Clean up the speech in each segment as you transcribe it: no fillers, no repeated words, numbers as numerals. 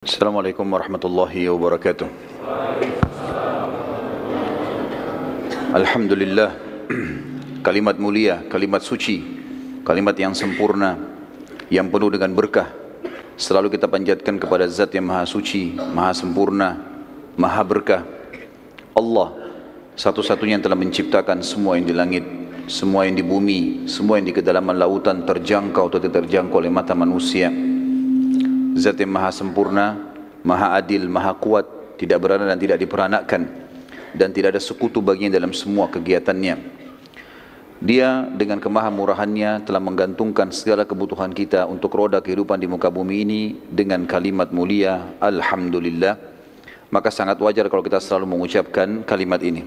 Assalamualaikum warahmatullahi wabarakatuh. Alhamdulillah, kalimat mulia, kalimat suci, kalimat yang sempurna, yang penuh dengan berkah, selalu kita panjatkan kepada Zat yang maha suci, maha sempurna, maha berkah. Allah satu-satunya yang telah menciptakan semua yang di langit, semua yang di bumi, semua yang di kedalaman lautan, terjangkau atau tidak terjangkau oleh mata manusia. Zat yang maha sempurna, maha adil, maha kuat, tidak beranak dan tidak diperanakan, dan tidak ada sekutu baginya dalam semua kegiatannya. Dia dengan kemahamurahannya telah menggantungkan segala kebutuhan kita untuk roda kehidupan di muka bumi ini dengan kalimat mulia Alhamdulillah. Maka sangat wajar kalau kita selalu mengucapkan kalimat ini.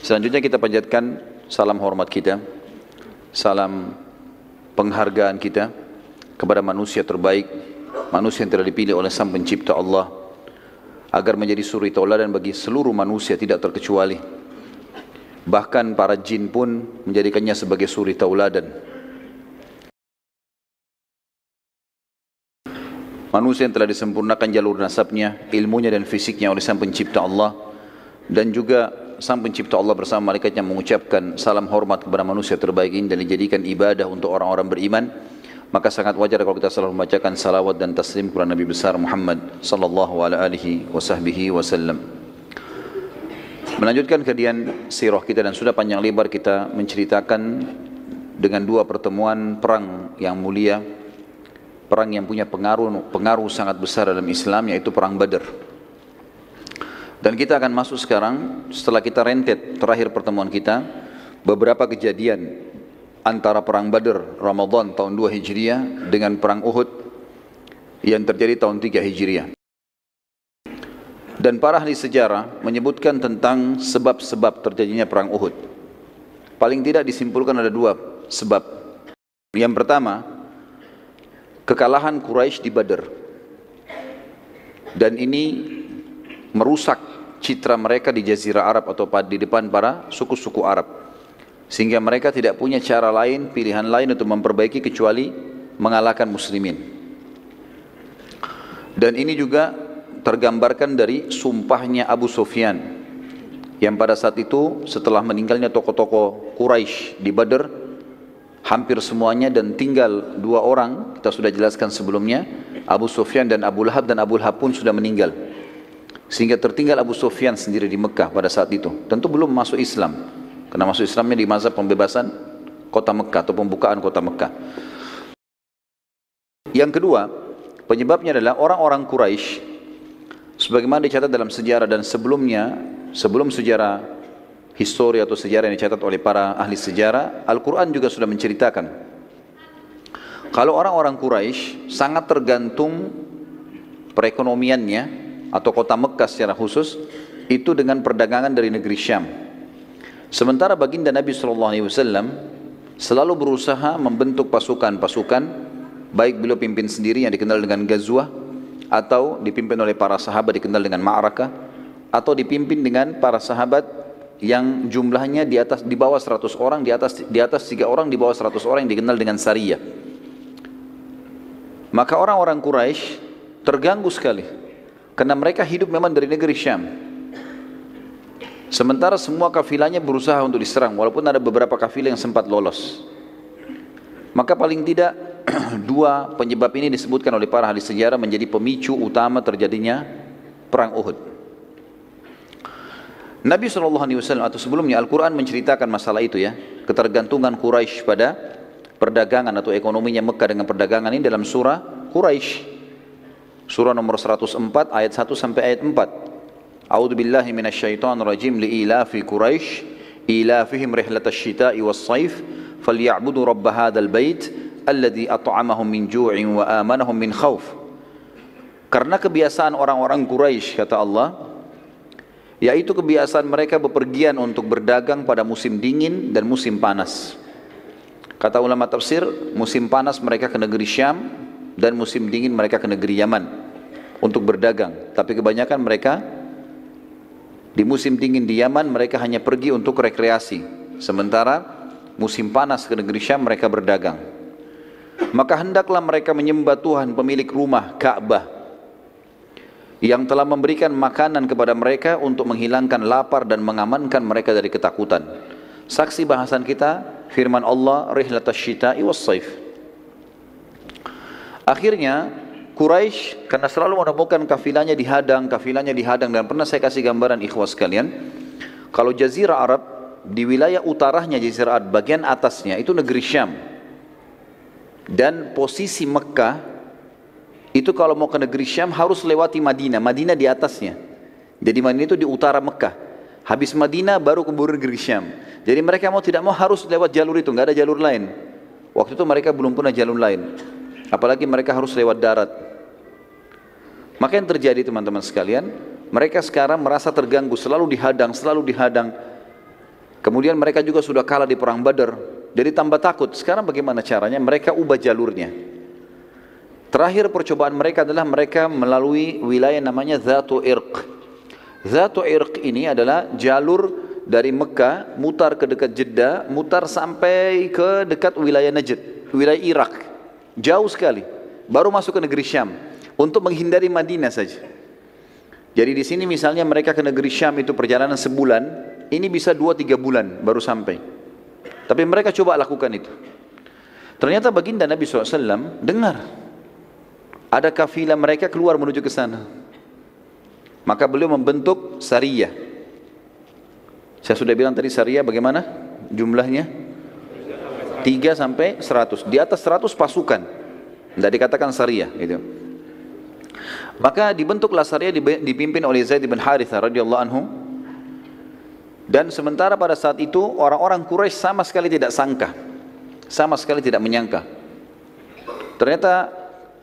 Selanjutnya kita panjatkan salam hormat kita, salam penghargaan kita kepada manusia terbaik, manusia yang telah dipilih oleh Sang Pencipta Allah agar menjadi suri tauladan bagi seluruh manusia tidak terkecuali. Bahkan para jin pun menjadikannya sebagai suri tauladan. Manusia yang telah disempurnakan jalur nasabnya, ilmunya dan fisiknya oleh Sang Pencipta Allah, dan juga Sang Pencipta Allah bersama malaikatnya mengucapkan salam hormat kepada manusia terbaik ini dan dijadikan ibadah untuk orang-orang beriman. Maka sangat wajar kalau kita selalu membacakan salawat dan taslim kepada Nabi besar Muhammad sallallahu alaihi wasallam. Melanjutkan kajian sirah kita, dan sudah panjang lebar kita menceritakan dengan dua pertemuan perang yang mulia, perang yang punya pengaruh sangat besar dalam Islam, yaitu perang Badar. Dan kita akan masuk sekarang setelah kita rentet terakhir pertemuan kita beberapa kejadian antara perang Badar Ramadan tahun 2 Hijriah dengan perang Uhud yang terjadi tahun 3 Hijriah. Dan para ahli sejarah menyebutkan tentang sebab-sebab terjadinya perang Uhud. Paling tidak disimpulkan ada dua sebab. Yang pertama, kekalahan Quraisy di Badar. Dan ini merusak citra mereka di Jazirah Arab atau di depan para suku-suku Arab. Sehingga mereka tidak punya cara lain, pilihan lain untuk memperbaiki kecuali mengalahkan muslimin. Dan ini juga tergambarkan dari sumpahnya Abu Sufyan, yang pada saat itu setelah meninggalnya tokoh-tokoh Quraisy di Badar hampir semuanya, dan tinggal dua orang, kita sudah jelaskan sebelumnya, Abu Sufyan dan Abu Lahab, dan Abu Lahab pun sudah meninggal. Sehingga tertinggal Abu Sufyan sendiri di Mekah pada saat itu. Tentu belum masuk Islam, karena masuk Islamnya di masa pembebasan kota Mekah atau pembukaan kota Mekah. Yang kedua, penyebabnya adalah orang-orang Quraisy, sebagaimana dicatat dalam sejarah dan sebelumnya, sebelum sejarah histori atau sejarah yang dicatat oleh para ahli sejarah, Al-Quran juga sudah menceritakan kalau orang-orang Quraisy sangat tergantung perekonomiannya atau kota Mekah secara khusus itu dengan perdagangan dari negeri Syam. Sementara baginda Nabi SAW selalu berusaha membentuk pasukan-pasukan, baik beliau pimpin sendiri yang dikenal dengan Ghazwah, atau dipimpin oleh para sahabat dikenal dengan Ma'rakah, atau dipimpin dengan para sahabat yang jumlahnya di bawah 100 orang, di atas 3 orang, di bawah 100 orang, yang dikenal dengan Sariyah. Maka orang-orang Quraisy terganggu sekali karena mereka hidup memang dari negeri Syam. Sementara semua kafilahnya berusaha untuk diserang, walaupun ada beberapa kafilah yang sempat lolos. Maka paling tidak dua penyebab ini disebutkan oleh para ahli sejarah menjadi pemicu utama terjadinya perang Uhud. Nabi SAW atau sebelumnya Al-Quran menceritakan masalah itu ya, ketergantungan Quraisy pada perdagangan atau ekonominya Mekah dengan perdagangan ini dalam surah Quraisy, surah nomor 104 ayat 1 sampai ayat 4. A'udzu billahi minasyaitonir rajim, li'ilafi Quraisy ilafihim rihlatash shita'i was-shaif falyabudu rabb hadzal bait alladzi at'amahum min ju'in wa amanahum min khauf. Karena kebiasaan orang-orang Quraisy, kata Allah, yaitu kebiasaan mereka bepergian untuk berdagang pada musim dingin dan musim panas. Kata ulama tafsir, musim panas mereka ke negeri Syam dan musim dingin mereka ke negeri Yaman untuk berdagang. Tapi kebanyakan mereka di musim dingin di Yaman mereka hanya pergi untuk rekreasi, sementara musim panas ke negeri Syam mereka berdagang. Maka hendaklah mereka menyembah Tuhan pemilik rumah Ka'bah yang telah memberikan makanan kepada mereka untuk menghilangkan lapar dan mengamankan mereka dari ketakutan. Saksi bahasan kita firman Allah, rihlatas syita'i was saif. Akhirnya Quraisy karena selalu menemukan kafilahnya dihadang dan pernah saya kasih gambaran ikhwas sekalian, kalau jazirah Arab di wilayah utaranya jazirah Arab bagian atasnya itu negeri Syam, dan posisi Mekah itu kalau mau ke negeri Syam harus lewati Madinah, Madinah di atasnya. Jadi Madinah itu di utara Mekah. Habis Madinah baru ke negeri Syam. Jadi mereka mau tidak mau harus lewat jalur itu, nggak ada jalur lain. Waktu itu mereka belum punya jalur lain. Apalagi mereka harus lewat darat. Maka yang terjadi teman-teman sekalian, mereka sekarang merasa terganggu, selalu dihadang. Kemudian mereka juga sudah kalah di perang Badar, jadi tambah takut. Sekarang bagaimana caranya? Mereka ubah jalurnya. Terakhir percobaan mereka adalah mereka melalui wilayah namanya Dhatu Irq. Dhatu Irq ini adalah jalur dari Mekah, mutar ke dekat Jeddah, mutar sampai ke dekat wilayah Najd, wilayah Irak. Jauh sekali, baru masuk ke negeri Syam untuk menghindari Madinah saja. Jadi di sini misalnya mereka ke negeri Syam itu perjalanan sebulan, ini bisa 2-3 bulan baru sampai. Tapi mereka coba lakukan itu. Ternyata baginda Nabi SAW dengar ada kafilah mereka keluar menuju ke sana. Maka beliau membentuk Sariyah. Saya sudah bilang tadi Sariyah bagaimana jumlahnya? 3-100, di atas 100 pasukan, tidak dikatakan Sariyah gitu. Maka dibentuklah Sariyah dipimpin oleh Zaid bin Harithah radhiyallahu anhu. Dan sementara pada saat itu orang-orang Quraisy sama sekali tidak sangka, sama sekali tidak menyangka. Ternyata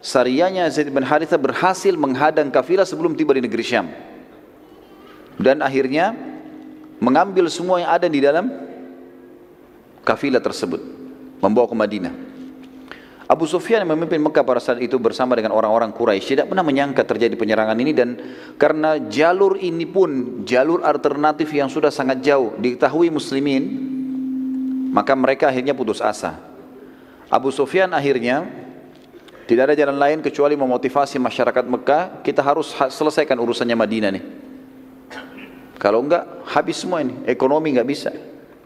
Sariyahnya Zaid bin Harithah berhasil menghadang kafilah sebelum tiba di negeri Syam. Dan akhirnya mengambil semua yang ada di dalam kafilah tersebut, membawa ke Madinah. Abu Sufyan yang memimpin Mekah pada saat itu bersama dengan orang-orang Quraisy tidak pernah menyangka terjadi penyerangan ini, dan karena jalur ini pun jalur alternatif yang sudah sangat jauh diketahui muslimin, maka mereka akhirnya putus asa. Abu Sufyan akhirnya tidak ada jalan lain kecuali memotivasi masyarakat Mekah, kita harus selesaikan urusannya Madinah nih. Kalau enggak habis semua ini, ekonomi enggak bisa.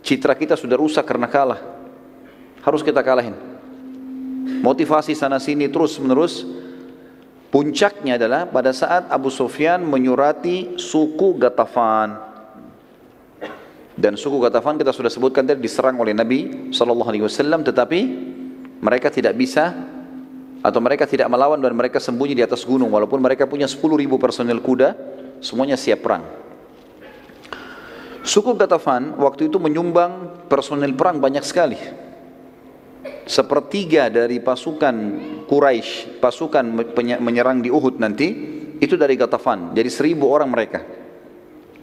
Citra kita sudah rusak karena kalah. Harus kita kalahin. Motivasi sana sini terus menerus. Puncaknya adalah pada saat Abu Sufyan menyurati suku Ghatafan. Dan suku Ghatafan kita sudah sebutkan tadi diserang oleh Nabi SAW, tetapi mereka tidak bisa atau mereka tidak melawan dan mereka sembunyi di atas gunung, walaupun mereka punya 10.000 personel kuda, semuanya siap perang. Suku Ghatafan waktu itu menyumbang personel perang banyak sekali. Sepertiga dari pasukan Quraisy, pasukan menyerang di Uhud nanti, itu dari Ghatafan. Jadi 1.000 orang mereka.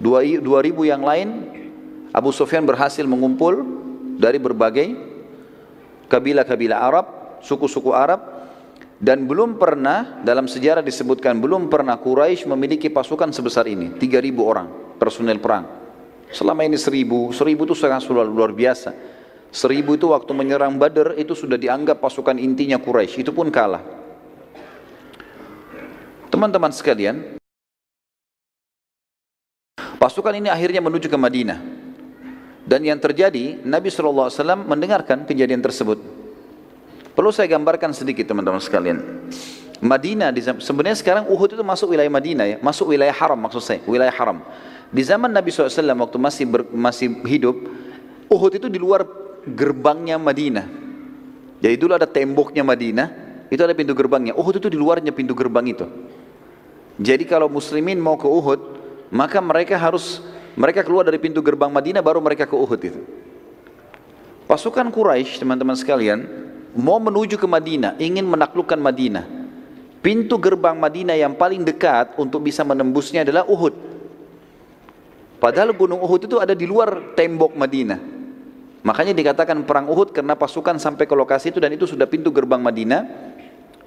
2.000 yang lain, Abu Sufyan berhasil mengumpul dari berbagai kabilah-kabilah Arab, suku-suku Arab. Dan belum pernah, dalam sejarah disebutkan, belum pernah Quraisy memiliki pasukan sebesar ini. 3.000 orang personel perang. Selama ini 1.000 itu sangat luar biasa. 1.000 itu waktu menyerang Badar itu sudah dianggap pasukan intinya Quraisy, itu pun kalah. Teman-teman sekalian, pasukan ini akhirnya menuju ke Madinah. Dan yang terjadi, Nabi SAW mendengarkan kejadian tersebut. Perlu saya gambarkan sedikit teman-teman sekalian. Madinah, sebenarnya sekarang Uhud itu masuk wilayah Madinah ya, masuk wilayah haram maksud saya, wilayah haram. Di zaman Nabi SAW waktu masih hidup, Uhud itu di luar gerbangnya Madinah. Jadi dulu ada temboknya Madinah, itu ada pintu gerbangnya. Uhud itu di luarnya pintu gerbang itu. Jadi kalau muslimin mau ke Uhud, maka mereka keluar dari pintu gerbang Madinah baru mereka ke Uhud itu. Pasukan Quraisy teman-teman sekalian mau menuju ke Madinah, ingin menaklukkan Madinah. Pintu gerbang Madinah yang paling dekat untuk bisa menembusnya adalah Uhud. Padahal gunung Uhud itu ada di luar tembok Madinah. Makanya dikatakan perang Uhud karena pasukan sampai ke lokasi itu, dan itu sudah pintu gerbang Madinah,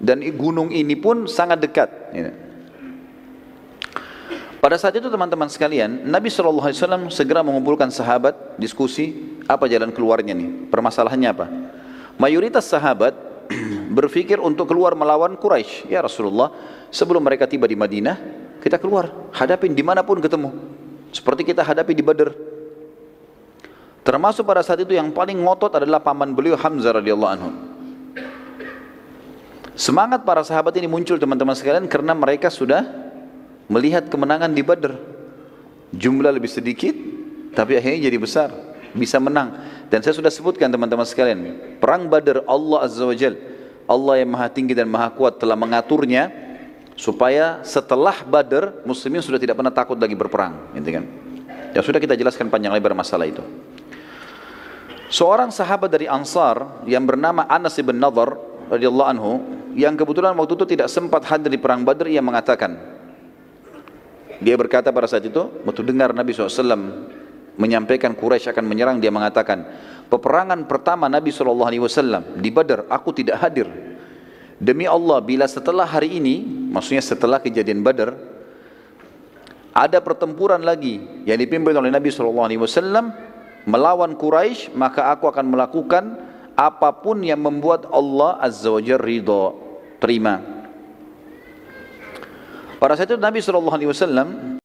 dan gunung ini pun sangat dekat. Pada saat itu teman-teman sekalian, Nabi SAW segera mengumpulkan sahabat, diskusi apa jalan keluarnya nih, permasalahannya apa. Mayoritas sahabat berpikir untuk keluar melawan Quraisy. Ya Rasulullah, sebelum mereka tiba di Madinah, kita keluar, hadapin dimanapun ketemu. Seperti kita hadapi di Badr. Termasuk pada saat itu yang paling ngotot adalah paman beliau Hamzah radhiyallahu anhu. Semangat para sahabat ini muncul teman-teman sekalian karena mereka sudah melihat kemenangan di Badr. Jumlah lebih sedikit, tapi akhirnya jadi besar, bisa menang. Dan saya sudah sebutkan teman-teman sekalian, perang Badr Allah Azza wa Jal, Allah yang maha tinggi dan maha kuat telah mengaturnya supaya setelah Badr muslimin sudah tidak pernah takut lagi berperang, gitu kan? Ya sudah kita jelaskan panjang lebar masalah itu. Seorang sahabat dari Ansar yang bernama Anas bin Nadhr radhiyallahu anhu, yang kebetulan waktu itu tidak sempat hadir di perang Badr, ia mengatakan, dia berkata pada saat itu, waktu dengar Nabi SAW menyampaikan Quraisy akan menyerang, dia mengatakan, peperangan pertama Nabi SAW di Badr, aku tidak hadir. Demi Allah, bila setelah hari ini, maksudnya setelah kejadian Badr, ada pertempuran lagi yang dipimpin oleh Nabi SAW melawan Quraisy, maka aku akan melakukan apapun yang membuat Allah Azza wa Jalla ridha, terima. Pada saat itu Nabi SAW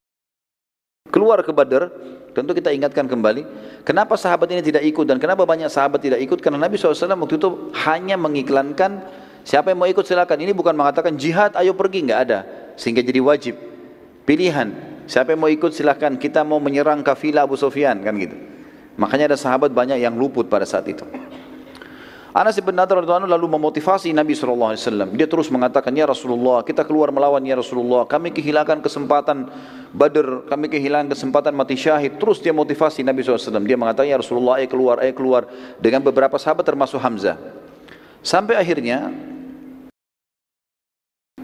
keluar ke Badr. Tentu kita ingatkan kembali, kenapa sahabat ini tidak ikut dan kenapa banyak sahabat tidak ikut? Karena Nabi SAW waktu itu hanya mengiklankan, siapa yang mau ikut silakan. Ini bukan mengatakan jihad, ayo pergi, nggak ada. Sehingga jadi wajib, pilihan. Siapa yang mau ikut silakan, kita mau menyerang kafilah Abu Sufyan, kan gitu. Makanya ada sahabat banyak yang luput pada saat itu. Anas bin Nadhr lalu memotivasi Nabi SAW. Dia terus mengatakan, ya Rasulullah, kita keluar melawan ya Rasulullah. Kami kehilangan kesempatan Badr, kami kehilangan kesempatan mati syahid. Terus dia motivasi Nabi SAW. Dia mengatakan, ya Rasulullah, ayo keluar. Dengan beberapa sahabat termasuk Hamzah. Sampai akhirnya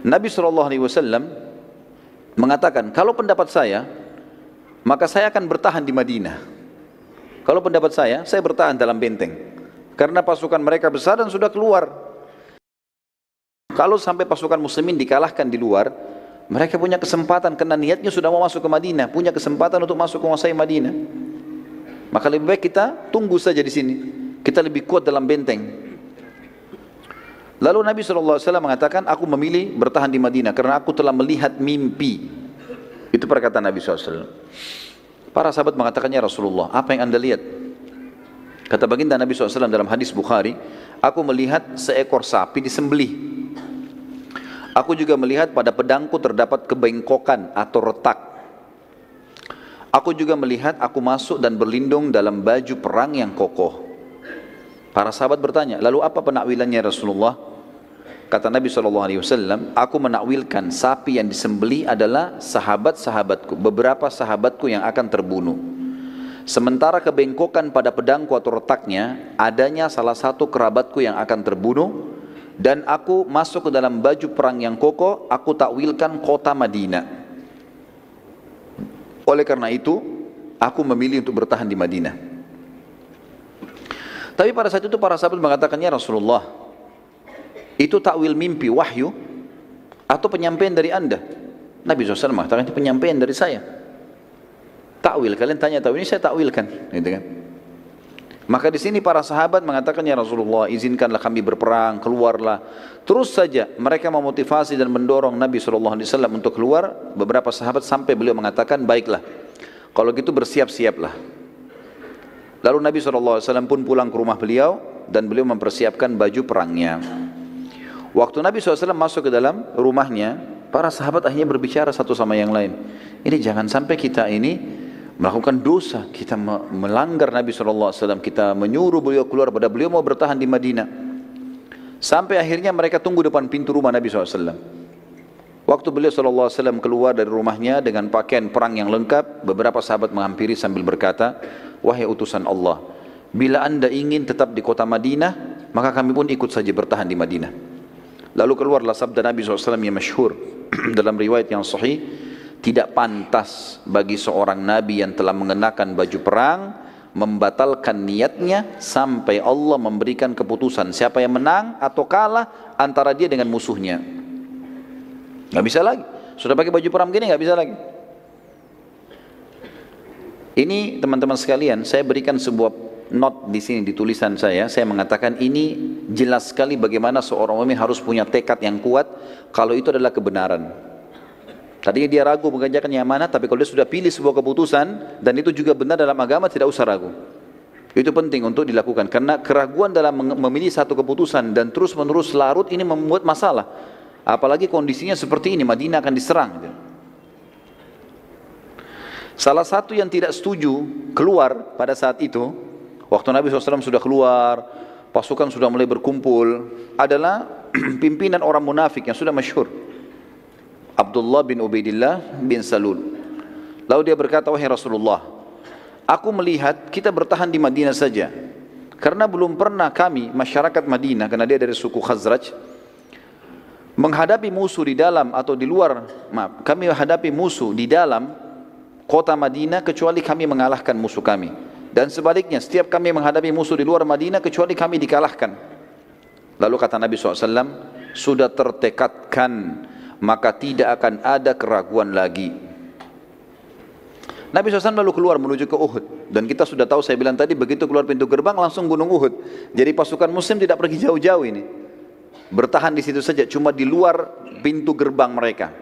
Nabi SAW mengatakan, kalau pendapat saya, maka saya akan bertahan di Madinah. Kalau pendapat saya bertahan dalam benteng. Karena pasukan mereka besar dan sudah keluar. Kalau sampai pasukan muslimin dikalahkan di luar, mereka punya kesempatan, karena niatnya sudah mau masuk ke Madinah, punya kesempatan untuk masuk menguasai Madinah. Maka lebih baik kita tunggu saja di sini. Kita lebih kuat dalam benteng. Lalu Nabi SAW mengatakan, aku memilih bertahan di Madinah karena aku telah melihat mimpi. Itu perkataan Nabi SAW. Para sahabat mengatakan, ya Rasulullah, apa yang anda lihat? Kata baginda Nabi SAW dalam hadis Bukhari, aku melihat seekor sapi disembelih. Aku juga melihat pada pedangku terdapat kebengkokan atau retak. Aku juga melihat aku masuk dan berlindung dalam baju perang yang kokoh. Para sahabat bertanya, lalu apa penakwilannya Rasulullah? Kata Nabi SAW, aku menakwilkan sapi yang disembelih adalah sahabat-sahabatku, beberapa sahabatku yang akan terbunuh. Sementara kebengkokan pada pedangku atau retaknya, adanya salah satu kerabatku yang akan terbunuh, dan aku masuk ke dalam baju perang yang kokoh, aku takwilkan kota Madinah. Oleh karena itu, aku memilih untuk bertahan di Madinah. Tapi pada saat itu para sahabat mengatakan, ya Rasulullah, itu takwil mimpi wahyu atau penyampaian dari anda? Nabi SAW mengatakan, itu penyampaian dari saya. Takwil, kalian tanya takwil, ini saya takwilkan, gitu kan? Maka di sini para sahabat mengatakan, ya Rasulullah, izinkanlah kami berperang, keluarlah. Terus saja mereka memotivasi dan mendorong Nabi SAW untuk keluar. Beberapa sahabat sampai beliau mengatakan, baiklah, kalau gitu bersiap-siaplah. Lalu Nabi SAW pun pulang ke rumah beliau dan beliau mempersiapkan baju perangnya. Waktu Nabi SAW masuk ke dalam rumahnya, para sahabat akhirnya berbicara satu sama yang lain. Ini jangan sampai kita ini melakukan dosa, kita melanggar Nabi SAW, kita menyuruh beliau keluar pada beliau mau bertahan di Madinah. Sampai akhirnya mereka tunggu depan pintu rumah Nabi SAW. Waktu beliau SAW keluar dari rumahnya dengan pakaian perang yang lengkap, beberapa sahabat menghampiri sambil berkata, wahai utusan Allah, bila anda ingin tetap di kota Madinah, maka kami pun ikut saja bertahan di Madinah. Lalu keluarlah sabda Nabi SAW yang masyhur dalam riwayat yang sahih, tidak pantas bagi seorang Nabi yang telah mengenakan baju perang membatalkan niatnya sampai Allah memberikan keputusan siapa yang menang atau kalah antara dia dengan musuhnya. Nggak bisa lagi, sudah pakai baju perang begini nggak bisa lagi. Ini teman-teman sekalian, saya berikan sebuah note di sini di tulisan saya mengatakan ini jelas sekali bagaimana seorang mukmin harus punya tekad yang kuat kalau itu adalah kebenaran. Tadinya dia ragu mengerjakan yang mana, tapi kalau dia sudah pilih sebuah keputusan dan itu juga benar dalam agama, tidak usah ragu. Itu penting untuk dilakukan, karena keraguan dalam memilih satu keputusan dan terus menerus larut ini membuat masalah. Apalagi kondisinya seperti ini, Madinah akan diserang. Salah satu yang tidak setuju keluar pada saat itu, waktu Nabi SAW sudah keluar, pasukan sudah mulai berkumpul, adalah pimpinan orang munafik yang sudah masyhur, Abdullah bin Ubaidillah bin Salul. Lalu dia berkata, wahai Rasulullah, aku melihat kita bertahan di Madinah saja, karena belum pernah kami, masyarakat Madinah, karena dia dari suku Khazraj, menghadapi musuh di dalam atau di luar, kami menghadapi musuh di dalam kota Madinah kecuali kami mengalahkan musuh kami. Dan sebaliknya, setiap kami menghadapi musuh di luar Madinah kecuali kami dikalahkan. Lalu kata Nabi SAW, sudah tertekadkan, maka tidak akan ada keraguan lagi. Nabi SAW lalu keluar menuju ke Uhud. Dan kita sudah tahu, saya bilang tadi, begitu keluar pintu gerbang langsung gunung Uhud. Jadi pasukan muslim tidak pergi jauh-jauh ini, bertahan di situ saja, cuma di luar pintu gerbang mereka.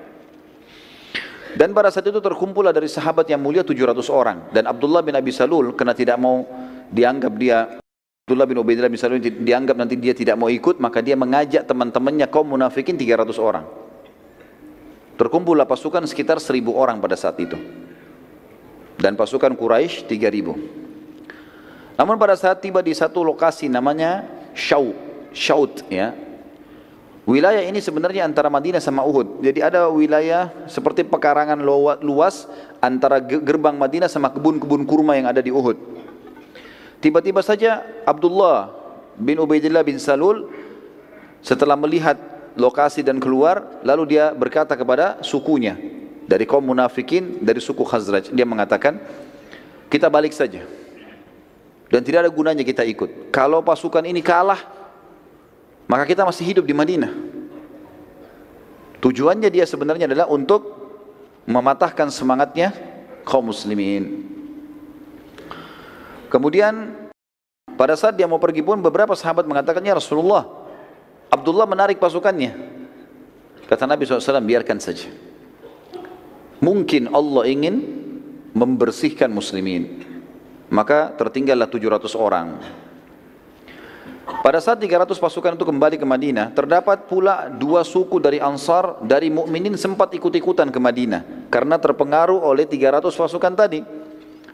Dan pada saat itu terkumpullah dari sahabat yang mulia 700 orang. Dan Abdullah bin Abi Salul, karena tidak mau dianggap dia, Abdullah bin Ubaidillah bin Salul dianggap nanti dia tidak mau ikut, maka dia mengajak teman-temannya kaum munafikin 300 orang. Terkumpullah pasukan sekitar 1.000 orang pada saat itu. Dan pasukan Quraisy 3.000. Namun pada saat tiba di satu lokasi namanya Syaut, ya. Wilayah ini sebenarnya antara Madinah sama Uhud. Jadi ada wilayah seperti pekarangan luas antara gerbang Madinah sama kebun-kebun kurma yang ada di Uhud. Tiba-tiba saja Abdullah bin Ubaidillah bin Salul setelah melihat lokasi dan keluar, lalu dia berkata kepada sukunya dari kaum munafikin dari suku Khazraj, dia mengatakan, kita balik saja dan tidak ada gunanya kita ikut. Kalau pasukan ini kalah, maka kita masih hidup di Madinah. Tujuannya dia sebenarnya adalah untuk mematahkan semangatnya kaum muslimin. Kemudian pada saat dia mau pergi pun beberapa sahabat mengatakan, ya Rasulullah, Abdullah menarik pasukannya. Kata Nabi SAW, biarkan saja. Mungkin Allah ingin membersihkan muslimin. Maka tertinggallah 700 orang. Pada saat 300 pasukan itu kembali ke Madinah, terdapat pula 2 suku dari Ansar, dari mukminin sempat ikut-ikutan ke Madinah karena terpengaruh oleh 300 pasukan tadi.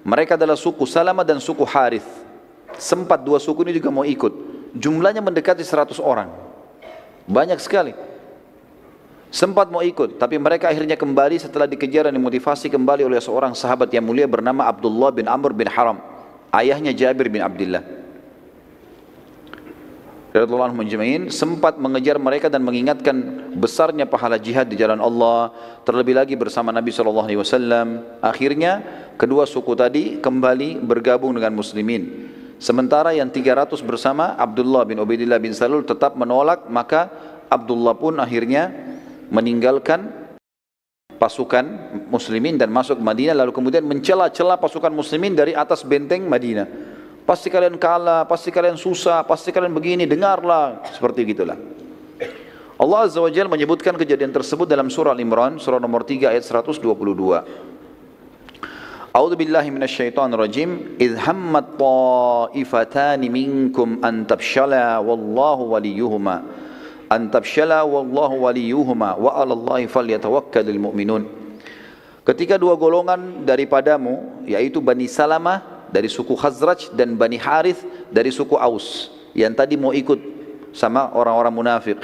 Mereka adalah suku Salamah dan suku Harith. Sempat 2 suku ini juga mau ikut. Jumlahnya mendekati 100 orang. Banyak sekali. Sempat mau ikut, tapi mereka akhirnya kembali setelah dikejar dan dimotivasi kembali oleh seorang sahabat yang mulia bernama Abdullah bin Amr bin Haram, ayahnya Jabir bin Abdullah radhiyallahu anhu majma'in, sempat mengejar mereka dan mengingatkan besarnya pahala jihad di jalan Allah, terlebih lagi bersama Nabi SAW. Akhirnya kedua suku tadi kembali bergabung dengan muslimin. Sementara yang 300 bersama Abdullah bin Ubaidillah bin Salul tetap menolak, maka Abdullah pun akhirnya meninggalkan pasukan muslimin dan masuk ke Madinah, lalu kemudian mencela-cela pasukan muslimin dari atas benteng Madinah. Pasti kalian kalah, pasti kalian susah, pasti kalian begini, dengarlah, seperti gitulah. Allah Azza wa Jalla menyebutkan kejadian tersebut dalam surah Al-Imran, surah nomor 3 ayat 122. A'udzu billahi minasyaitonir rajim. Idh hammat ta'ifatani minkum an tabshala wallahu waliyuhuma. An tabshala wallahu waliyuhuma wa 'alallahi falyatawakkalul mu'minun. Ketika 2 golongan daripadamu, yaitu Bani Salamah dari suku Khazraj dan Bani Harith dari suku Aus, yang tadi mau ikut sama orang-orang munafik,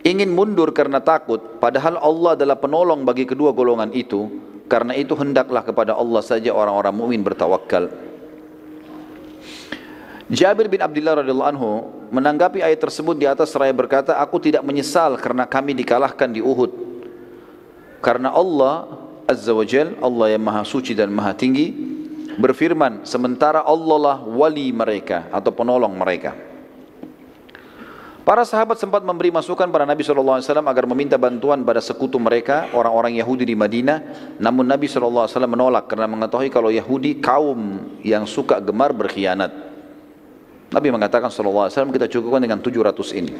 ingin mundur karena takut, padahal Allah adalah penolong bagi kedua golongan itu. Karena itu hendaklah kepada Allah saja orang-orang mukmin bertawakal. Jabir bin Abdullah radhiyallahu anhu menanggapi ayat tersebut di atas seraya berkata, aku tidak menyesal karena kami dikalahkan di Uhud, karena Allah Azza wa Jalla, Allah yang maha suci dan maha tinggi, berfirman, sementara Allah lah wali mereka atau penolong mereka. Para sahabat sempat memberi masukan pada Nabi SAW agar meminta bantuan pada sekutu mereka, orang-orang Yahudi di Madinah. Namun Nabi SAW menolak karena mengetahui kalau Yahudi kaum yang suka gemar berkhianat. Nabi mengatakan SAW, kita cukupkan dengan 700 ini.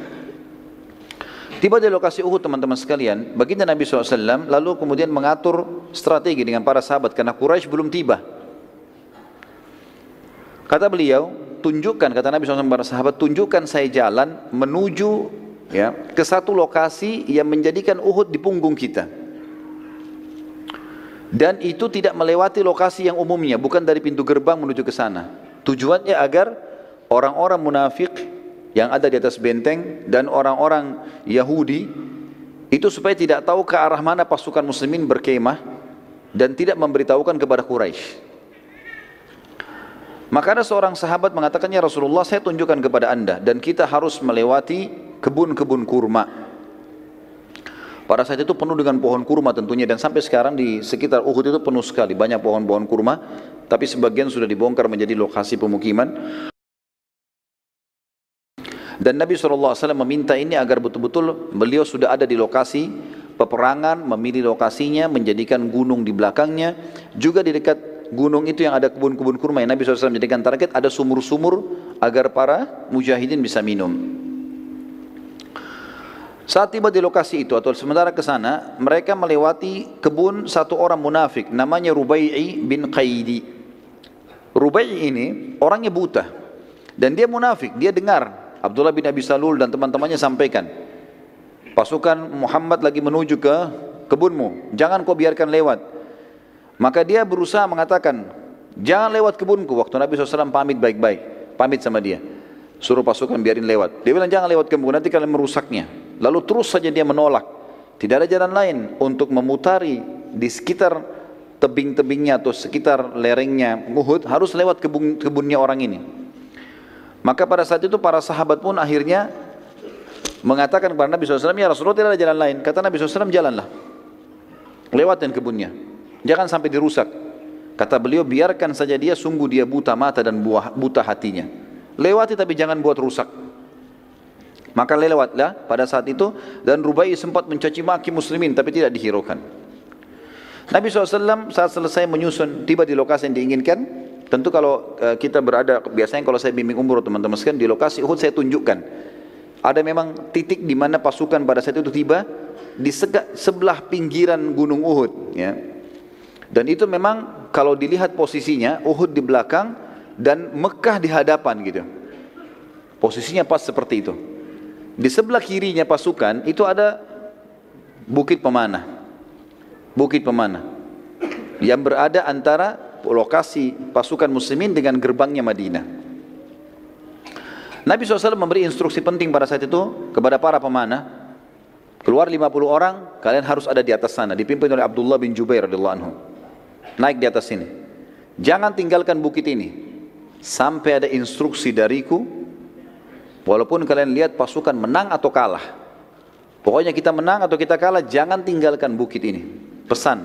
Tiba di lokasi Uhud teman-teman sekalian, baginda Nabi SAW lalu kemudian mengatur strategi dengan para sahabat karena Quraisy belum tiba. Kata beliau, tunjukkan, kata Nabi SAW kepada sahabat, tunjukkan saya jalan menuju ke satu lokasi yang menjadikan Uhud di punggung kita. Dan itu tidak melewati lokasi yang umumnya, bukan dari pintu gerbang menuju ke sana. Tujuannya agar orang-orang munafik yang ada di atas benteng dan orang-orang Yahudi itu supaya tidak tahu ke arah mana pasukan muslimin berkemah dan tidak memberitahukan kepada Quraisy. Maka ada seorang sahabat mengatakannya, Rasulullah, saya tunjukkan kepada anda dan kita harus melewati kebun-kebun kurma. Pada saat itu penuh dengan pohon kurma tentunya, dan sampai sekarang di sekitar Uhud itu penuh sekali, banyak pohon-pohon kurma, tapi sebagian sudah dibongkar menjadi lokasi pemukiman. Dan Nabi SAW meminta ini agar betul-betul beliau sudah ada di lokasi peperangan, memilih lokasinya, menjadikan gunung di belakangnya. Juga di dekat gunung itu yang ada kebun-kebun kurma yang Nabi SAW menjadikan target, ada sumur-sumur agar para mujahidin bisa minum. Saat tiba di lokasi itu atau sementara ke sana, mereka melewati kebun satu orang munafik namanya Rubai'i bin Qaidi. Rubai'i ini orangnya buta dan dia munafik, dia dengar Abdullah bin Abi Salul dan teman-temannya sampaikan, pasukan Muhammad lagi menuju ke kebunmu, jangan kau biarkan lewat. Maka dia berusaha mengatakan, jangan lewat kebunku. Waktu Nabi SAW pamit baik-baik, pamit sama dia, suruh pasukan biarin lewat. Dia bilang, jangan lewat kebunku, nanti kalian merusaknya. Lalu terus saja dia menolak. Tidak ada jalan lain untuk memutari di sekitar tebing-tebingnya atau sekitar lerengnya Uhud, harus lewat kebunnya orang ini. Maka pada saat itu para sahabat pun akhirnya mengatakan kepada Nabi SAW, ya Rasulullah, tidak ada jalan lain. Kata Nabi SAW, jalanlah, lewatin kebunnya, jangan sampai dirusak. Kata beliau, biarkan saja dia, sungguh dia buta mata dan buta hatinya. Lewati tapi jangan buat rusak. Maka lewatlah pada saat itu, dan Rubai sempat mencaci maki muslimin tapi tidak dihiraukan. Nabi SAW saat selesai menyusun, tiba di lokasi yang diinginkan. Tentu kalau kita berada, biasanya kalau saya bimbing umroh teman-teman sekalian, di lokasi Uhud saya tunjukkan ada memang titik di mana pasukan pada saat itu tiba di sebelah pinggiran gunung Uhud, ya. Dan itu memang kalau dilihat posisinya, Uhud di belakang dan Mekah di hadapan gitu. Posisinya pas seperti itu. Di sebelah kirinya pasukan itu ada Bukit Pemanah. Bukit Pemanah yang berada antara lokasi pasukan muslimin dengan gerbangnya Madinah. Nabi SAW memberi instruksi penting pada saat itu kepada para pemanah, keluar 50 orang, kalian harus ada di atas sana, dipimpin oleh Abdullah bin Jubair radhiyallahu anhu. Naik di atas sini, jangan tinggalkan bukit ini sampai ada instruksi dariku, walaupun kalian lihat pasukan menang atau kalah, pokoknya kita menang atau kita kalah, jangan tinggalkan bukit ini. Pesan.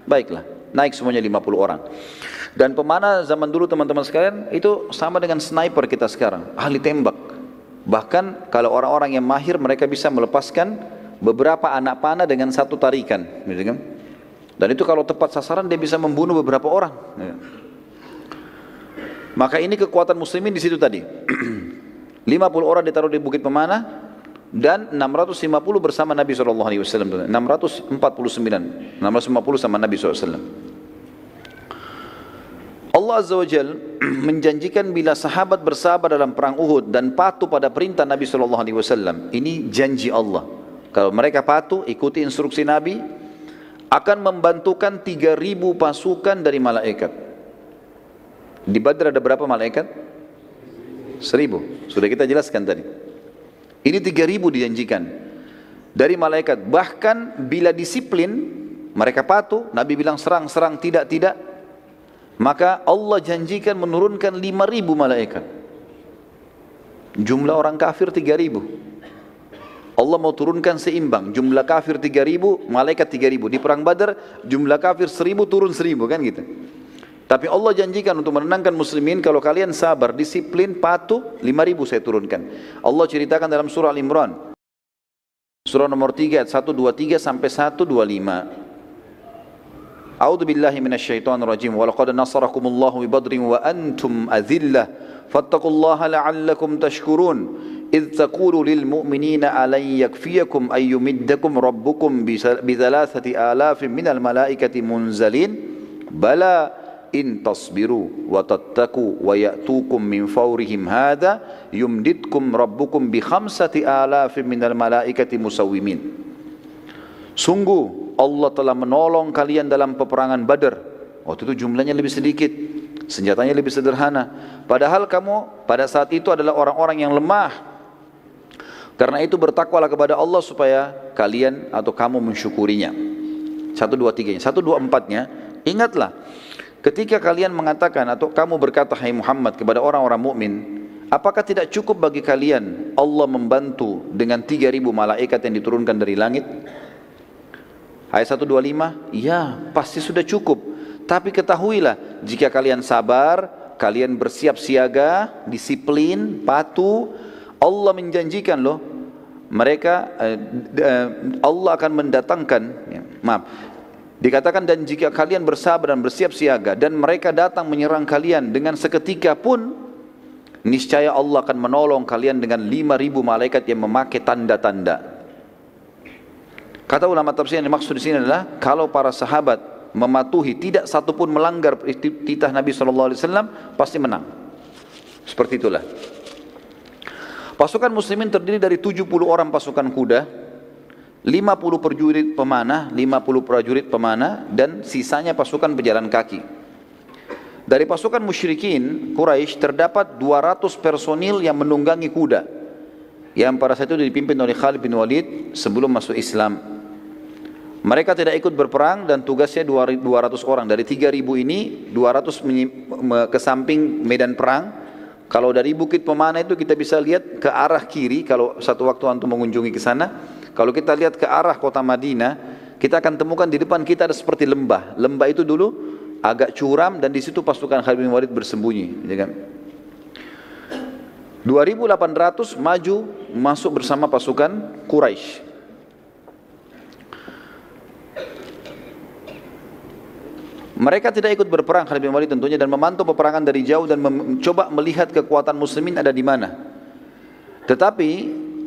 Baiklah, naik semuanya 50 orang. Dan pemanah zaman dulu teman-teman sekalian itu sama dengan sniper kita sekarang, ahli tembak. Bahkan kalau orang-orang yang mahir, mereka bisa melepaskan beberapa anak panah dengan satu tarikan, gitu kan? Dan itu kalau tepat sasaran dia bisa membunuh beberapa orang. Maka ini kekuatan muslimin di situ tadi. 50 orang ditaruh di Bukit Pemanah dan 650 bersama Nabi SAW. 649, 650 sama Nabi SAW. Allah Azza wa Jal menjanjikan bila sahabat bersabar dalam perang Uhud dan patuh pada perintah Nabi SAW. Ini janji Allah. Kalau mereka patuh, ikuti instruksi Nabi, akan membantukan 3.000 pasukan dari malaikat. Di Badr ada berapa malaikat? 1.000. Sudah kita jelaskan tadi. Ini 3.000 dijanjikan dari malaikat. Bahkan bila disiplin, mereka patuh, Nabi bilang serang, tidak, maka Allah janjikan menurunkan 5.000 malaikat. Jumlah orang kafir 3.000. Allah mau turunkan seimbang, jumlah kafir 3.000, malaikat 3.000. Di perang Badar jumlah kafir 1.000 turun 1.000, kan gitu. Tapi Allah janjikan untuk menenangkan muslimin, kalau kalian sabar, disiplin, patuh, 5.000 saya turunkan. Allah ceritakan dalam surah Al-Imran, surah nomor 3 ayat 123 sampai 125. A'udzu billahi minasyaitonir rajim. Wa laqad nasarakumullahu bi Badrin wa antum adhillah fattaqullaha la'allakum tashkurun. إذ تقول للمؤمنين ألن يكفيكم أن يمدكم ربكم بثلاثة آلاف من الملائكة منزلين بلى إن تصبروا وتتقوا ويأتوكم من فورهم هذا يمددكم ربكم بخمسة آلاف من الملائكة مسومين. Sungguh Allah telah menolong kalian dalam peperangan Badar. Waktu itu jumlahnya lebih sedikit, senjatanya lebih sederhana. Padahal kamu pada saat itu adalah orang-orang yang lemah. Karena itu bertakwalah kepada Allah supaya kalian atau kamu mensyukurinya. 1, 2, 3, 1, 2, 4-nya. Ingatlah, ketika kalian mengatakan atau kamu berkata, hai Muhammad, kepada orang-orang mukmin, apakah tidak cukup bagi kalian Allah membantu dengan 3.000 malaikat yang diturunkan dari langit? Ayat 125, ya pasti sudah cukup. Tapi ketahuilah, jika kalian sabar, kalian bersiap siaga, disiplin, patuh, Allah menjanjikan loh, mereka Allah akan mendatangkan, dikatakan, dan jika kalian bersabar dan bersiap siaga, dan mereka datang menyerang kalian dengan seketika pun, niscaya Allah akan menolong kalian dengan 5.000 malaikat yang memakai tanda-tanda. Kata ulama tafsir yang dimaksud di sini adalah kalau para sahabat mematuhi, tidak satu pun melanggar titah Nabi SAW, pasti menang. Seperti itulah. Pasukan muslimin terdiri dari 70 orang pasukan kuda, 50 prajurit pemanah, dan sisanya pasukan pejalan kaki. Dari pasukan musyrikin Quraisy terdapat 200 personil yang menunggangi kuda, yang pada saat itu dipimpin oleh Khalid bin Walid sebelum masuk Islam. Mereka tidak ikut berperang dan tugasnya 200 orang. Dari 3.000 ini 200 ke samping medan perang. Kalau dari Bukit Pemanah itu kita bisa lihat ke arah kiri, kalau satu waktu antum mengunjungi ke sana. Kalau kita lihat ke arah kota Madinah, kita akan temukan di depan kita ada seperti lembah. Lembah itu dulu agak curam dan di situ pasukan Khalid bin Walid bersembunyi, ya kan? 2.800 maju masuk bersama pasukan Quraisy. Mereka tidak ikut berperang Khalid bin Walid tentunya, dan memantau peperangan dari jauh dan mencoba melihat kekuatan muslimin ada di mana. Tetapi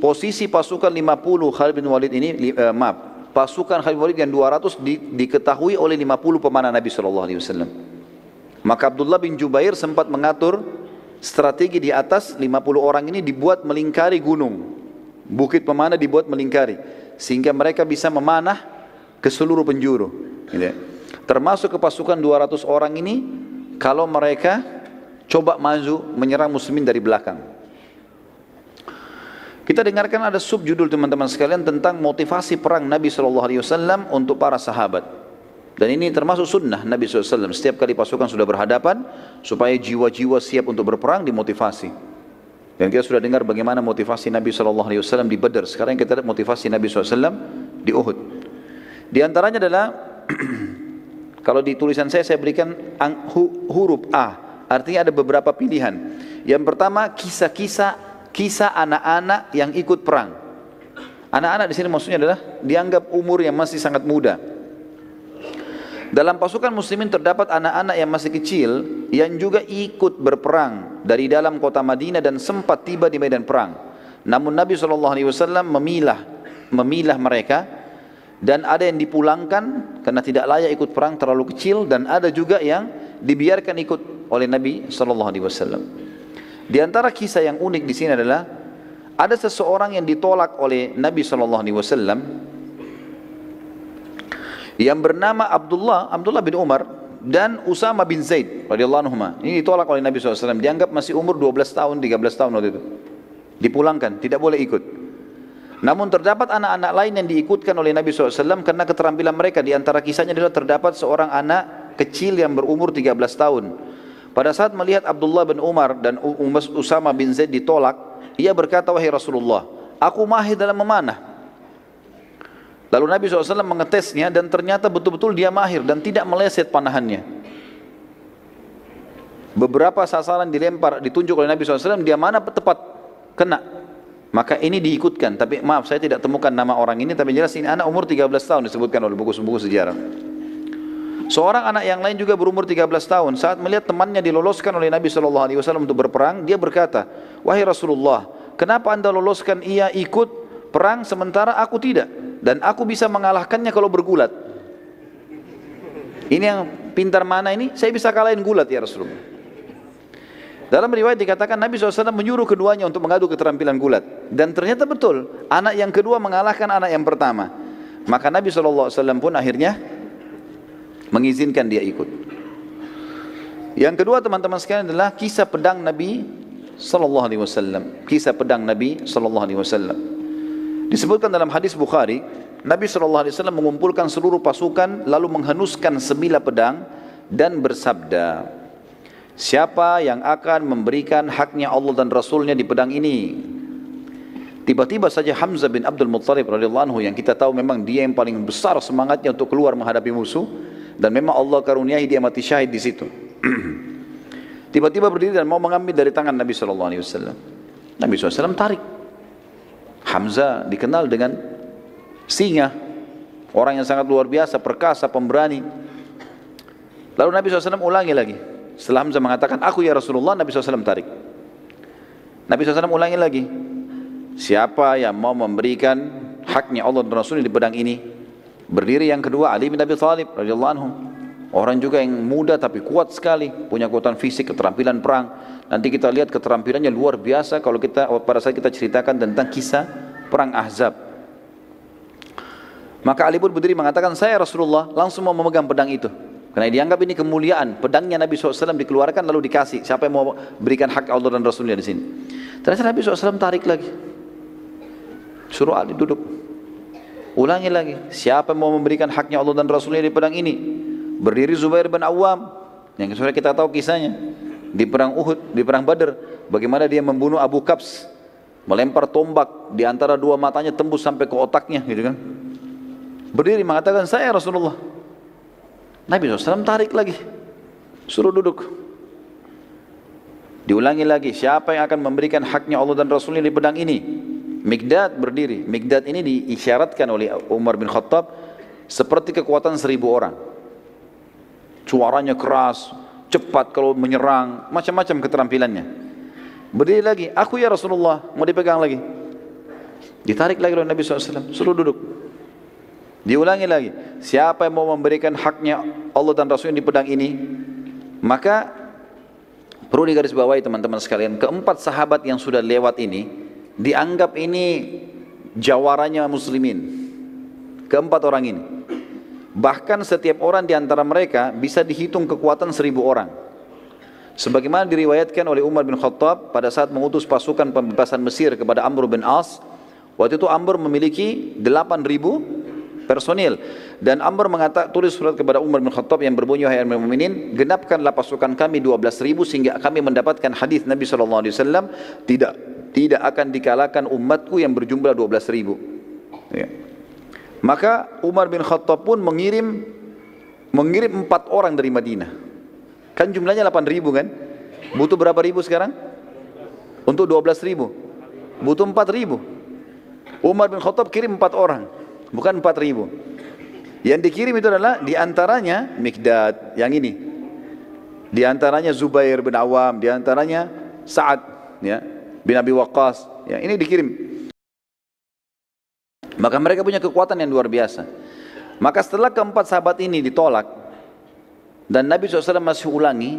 posisi pasukan 50 Khalid bin Walid ini, pasukan Khalid bin Walid yang 200 diketahui oleh 50 pemanah Nabi SAW. Maka Abdullah bin Jubair sempat mengatur strategi di atas 50 orang ini dibuat melingkari gunung. Bukit Pemanah dibuat melingkari, sehingga mereka bisa memanah ke seluruh penjuru. Gitu. Termasuk ke pasukan 200 orang ini, kalau mereka coba maju menyerang muslimin dari belakang. Kita dengarkan ada subjudul teman-teman sekalian tentang motivasi perang Nabi SAW untuk para sahabat. Dan ini termasuk sunnah Nabi SAW. Setiap kali pasukan sudah berhadapan, supaya jiwa-jiwa siap untuk berperang, dimotivasi. Dan kita sudah dengar bagaimana motivasi Nabi SAW di Badar. Sekarang kita lihat motivasi Nabi SAW di Uhud. Di antaranya adalah kalau di tulisan saya berikan huruf A, artinya ada beberapa pilihan. Yang pertama, kisah anak-anak yang ikut perang. Anak-anak di sini maksudnya adalah dianggap umur yang masih sangat muda. Dalam pasukan muslimin terdapat anak-anak yang masih kecil yang juga ikut berperang dari dalam kota Madinah dan sempat tiba di medan perang. Namun Nabi SAW memilah mereka. Dan ada yang dipulangkan karena tidak layak ikut perang, terlalu kecil, dan ada juga yang dibiarkan ikut oleh Nabi SAW. Di antara kisah yang unik di sini adalah ada seseorang yang ditolak oleh Nabi SAW yang bernama Abdullah bin Umar dan Usama bin Zaid radhiyallahu anhuma. Ini ditolak oleh Nabi SAW. Dianggap masih umur 12 tahun, 13 tahun waktu itu. Dipulangkan, tidak boleh ikut. Namun terdapat anak-anak lain yang diikutkan oleh Nabi SAW karena keterampilan mereka. Di antara kisahnya adalah terdapat seorang anak kecil yang berumur 13 tahun. Pada saat melihat Abdullah bin Umar dan Usama bin Zaid ditolak, ia berkata, wahai Rasulullah, aku mahir dalam memanah. Lalu Nabi SAW mengetesnya dan ternyata betul-betul dia mahir dan tidak meleset panahannya. Beberapa sasaran dilempar, ditunjuk oleh Nabi SAW, dia mana tepat kena. Maka ini diikutkan, tapi maaf saya tidak temukan nama orang ini, tapi jelas ini anak umur 13 tahun disebutkan oleh buku-buku sejarah. Seorang anak yang lain juga berumur 13 tahun, saat melihat temannya diloloskan oleh Nabi SAW untuk berperang, dia berkata, wahai Rasulullah, kenapa anda loloskan ia ikut perang sementara aku tidak? Dan aku bisa mengalahkannya kalau bergulat. Ini yang pintar mana ini? Saya bisa kalahin gulat ya Rasulullah. Dalam riwayat dikatakan Nabi SAW menyuruh keduanya untuk mengadu keterampilan gulat. Dan ternyata betul, anak yang kedua mengalahkan anak yang pertama. Maka Nabi SAW pun akhirnya mengizinkan dia ikut. Yang kedua teman-teman sekalian adalah kisah pedang Nabi SAW. Kisah pedang Nabi SAW. Disebutkan dalam hadis Bukhari, Nabi SAW mengumpulkan seluruh pasukan lalu menghenuskan sebilah pedang dan bersabda, siapa yang akan memberikan haknya Allah dan Rasulnya di pedang ini? Tiba-tiba saja Hamzah bin Abdul Muttalib radhiyallahu anhu, yang kita tahu memang dia yang paling besar semangatnya untuk keluar menghadapi musuh, dan memang Allah karuniai dia mati syahid di situ. Tiba-tiba berdiri dan mau mengambil dari tangan Nabi SAW. Nabi SAW tarik. Hamzah dikenal dengan singa, orang yang sangat luar biasa, perkasa, pemberani. Lalu Nabi SAW ulangi lagi. Setelah Hamzah mengatakan, aku ya Rasulullah, Nabi SAW tarik. Nabi SAW ulangi lagi. Siapa yang mau memberikan haknya Allah dan Rasulnya di pedang ini? Berdiri yang kedua Ali bin Abi Thalib radhiyallahu anhu. Orang juga yang muda tapi kuat sekali, punya kekuatan fisik, keterampilan perang. Nanti kita lihat keterampilannya luar biasa kalau pada saat kita ceritakan tentang kisah perang Ahzab. Maka Ali pun berdiri mengatakan, saya Rasulullah, langsung mau memegang pedang itu. Karena dianggap ini kemuliaan, pedangnya Nabi SAW dikeluarkan lalu dikasih. Siapa yang mau berikan hak Allah dan Rasulnya di sini? Ternyata Nabi SAW tarik lagi. Suruh Ali duduk. Ulangi lagi. Siapa yang mau memberikan haknya Allah dan Rasulnya di pedang ini? Berdiri Zubair bin Awam, yang sudah kita tahu kisahnya di perang Uhud, di perang Badar, bagaimana dia membunuh Abu Kabs, melempar tombak di antara dua matanya tembus sampai ke otaknya, gitu kan? Berdiri mengatakan, saya Rasulullah. Nabi SAW tarik lagi, suruh duduk. Diulangi lagi, siapa yang akan memberikan haknya Allah dan Rasulnya di pedang ini? Mikdad berdiri. Mikdad ini diisyaratkan oleh Umar bin Khattab seperti kekuatan 1000 orang. Suaranya keras, cepat kalau menyerang, macam-macam keterampilannya. Berdiri lagi, aku ya Rasulullah, mau dipegang lagi. Ditarik lagi oleh Nabi SAW, suruh duduk. Diulangi lagi, siapa yang mau memberikan haknya Allah dan Rasulnya di pedang ini? Maka perlu digarisbawahi teman-teman sekalian, keempat sahabat yang sudah lewat ini dianggap ini jawaranya muslimin. Keempat orang ini, bahkan setiap orang di antara mereka bisa dihitung kekuatan 1000 orang. Sebagaimana diriwayatkan oleh Umar bin Khattab pada saat mengutus pasukan pembebasan Mesir kepada Amr bin As. Waktu itu Amr memiliki 8000 personil, dan Amr tulis surat kepada Umar bin Khattab yang berbunyi, wahai Amirul Mukminin, genapkanlah pasukan kami 12.000 sehingga kami mendapatkan hadis Nabi SAW, tidak akan dikalahkan umatku yang berjumlah 12.000. Ya. Maka Umar bin Khattab pun mengirim 4 orang dari Madinah. Kan jumlahnya 8.000 kan? Butuh berapa ribu sekarang? Untuk 12.000. Butuh 4.000. Umar bin Khattab kirim 4 orang, bukan 4.000. Yang dikirim itu adalah diantaranya Mikdad, yang ini. Diantaranya Zubair bin Awam, diantaranya Sa'ad ya, bin Abi Waqqas. Ya, ini dikirim. Maka mereka punya kekuatan yang luar biasa. Maka setelah keempat sahabat ini ditolak, dan Nabi SAW masih ulangi,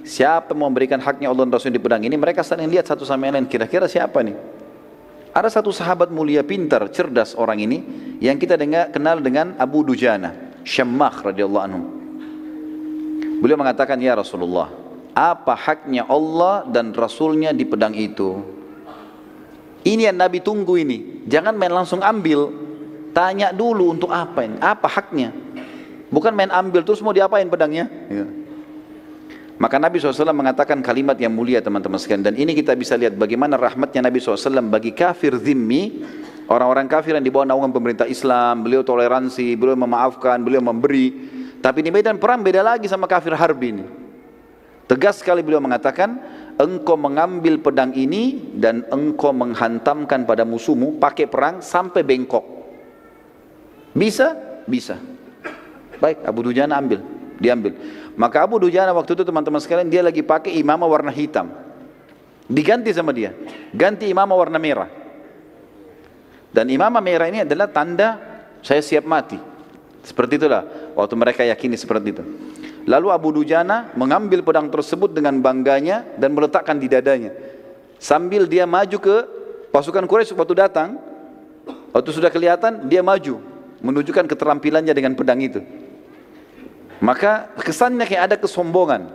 siapa mau memberikan haknya Allah dan Rasul di pedang ini, mereka saling lihat satu sama lain, kira-kira siapa nih? Ada satu sahabat mulia, pintar, cerdas orang ini, yang kita kenal dengan Abu Dujana, Syammah radhiyallahu anhu. Beliau mengatakan, ya Rasulullah, apa haknya Allah dan Rasulnya di pedang itu? Ini yang Nabi tunggu ini. Jangan main langsung ambil. Tanya dulu untuk apa ini? Apa haknya? Bukan main ambil terus mau diapain pedangnya? Ya. Maka Nabi SAW mengatakan kalimat yang mulia teman-teman sekalian. Dan ini kita bisa lihat bagaimana rahmatnya Nabi SAW bagi kafir zimmi. Orang-orang kafir yang di bawah naungan pemerintah Islam. Beliau toleransi, beliau memaafkan, beliau memberi. Tapi di medan perang beda lagi sama kafir harbi ini. Tegas sekali beliau mengatakan, engkau mengambil pedang ini dan engkau menghantamkan pada musuhmu pakai perang sampai bengkok. Bisa? Bisa. Baik, Abu Dujana diambil. Maka Abu Dujana waktu itu teman-teman sekalian, dia lagi pakai imamah warna hitam. Diganti sama dia. Ganti imamah warna merah. Dan imamah merah ini adalah tanda saya siap mati. Seperti itulah waktu mereka yakini seperti itu. Lalu Abu Dujana mengambil pedang tersebut dengan bangganya dan meletakkan di dadanya. Sambil dia maju ke pasukan Quraisy waktu datang, waktu sudah kelihatan dia maju menunjukkan keterampilannya dengan pedang itu. Maka kesannya kayak ada kesombongan.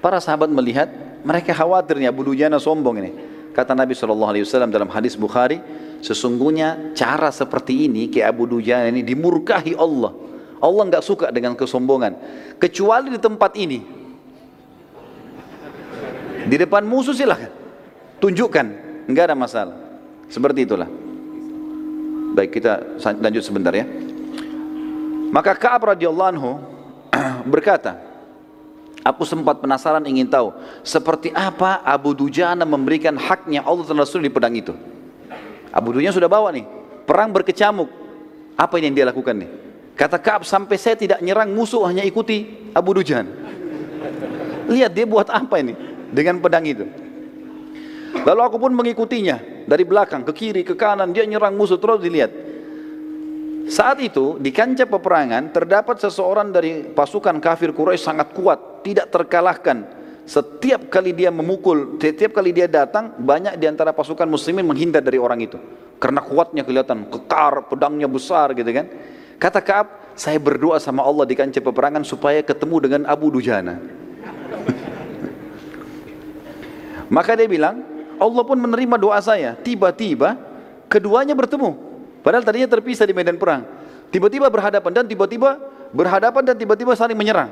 Para sahabat melihat, mereka khawatirnya Abu Dujana sombong ini. Kata Nabi SAW dalam hadis Bukhari, sesungguhnya cara seperti ini kayak Abu Dujana ini dimurkahi Allah. Allah enggak suka dengan kesombongan, kecuali di tempat ini. Di depan musuh silahkan tunjukkan, enggak ada masalah. Seperti itulah. Baik, kita lanjut sebentar ya. Maka Ka'ab radhiyallahu anhu berkata, aku sempat penasaran ingin tahu seperti apa Abu Dujana memberikan haknya Allah dan Rasul di pedang itu. Abu Dujana sudah bawa nih, perang berkecamuk. Apa yang dia lakukan nih? Kata Ka'ab, sampai saya tidak nyerang musuh, hanya ikuti Abu Dujana. Lihat dia buat apa ini dengan pedang itu. Lalu aku pun mengikutinya dari belakang, ke kiri, ke kanan, dia nyerang musuh terus dilihat. Saat itu di kancah peperangan terdapat seseorang dari pasukan kafir Quraisy sangat kuat, tidak terkalahkan. Setiap kali dia memukul, setiap kali dia datang, banyak di antara pasukan muslimin menghindar dari orang itu. Karena kuatnya kelihatan, kekar, pedangnya besar gitu kan. Kata Ka'ab, saya berdoa sama Allah di kancah peperangan supaya ketemu dengan Abu Dujana. Maka dia bilang, Allah pun menerima doa saya. Tiba-tiba keduanya bertemu. Padahal tadinya terpisah di medan perang. Tiba-tiba berhadapan dan tiba-tiba saling menyerang.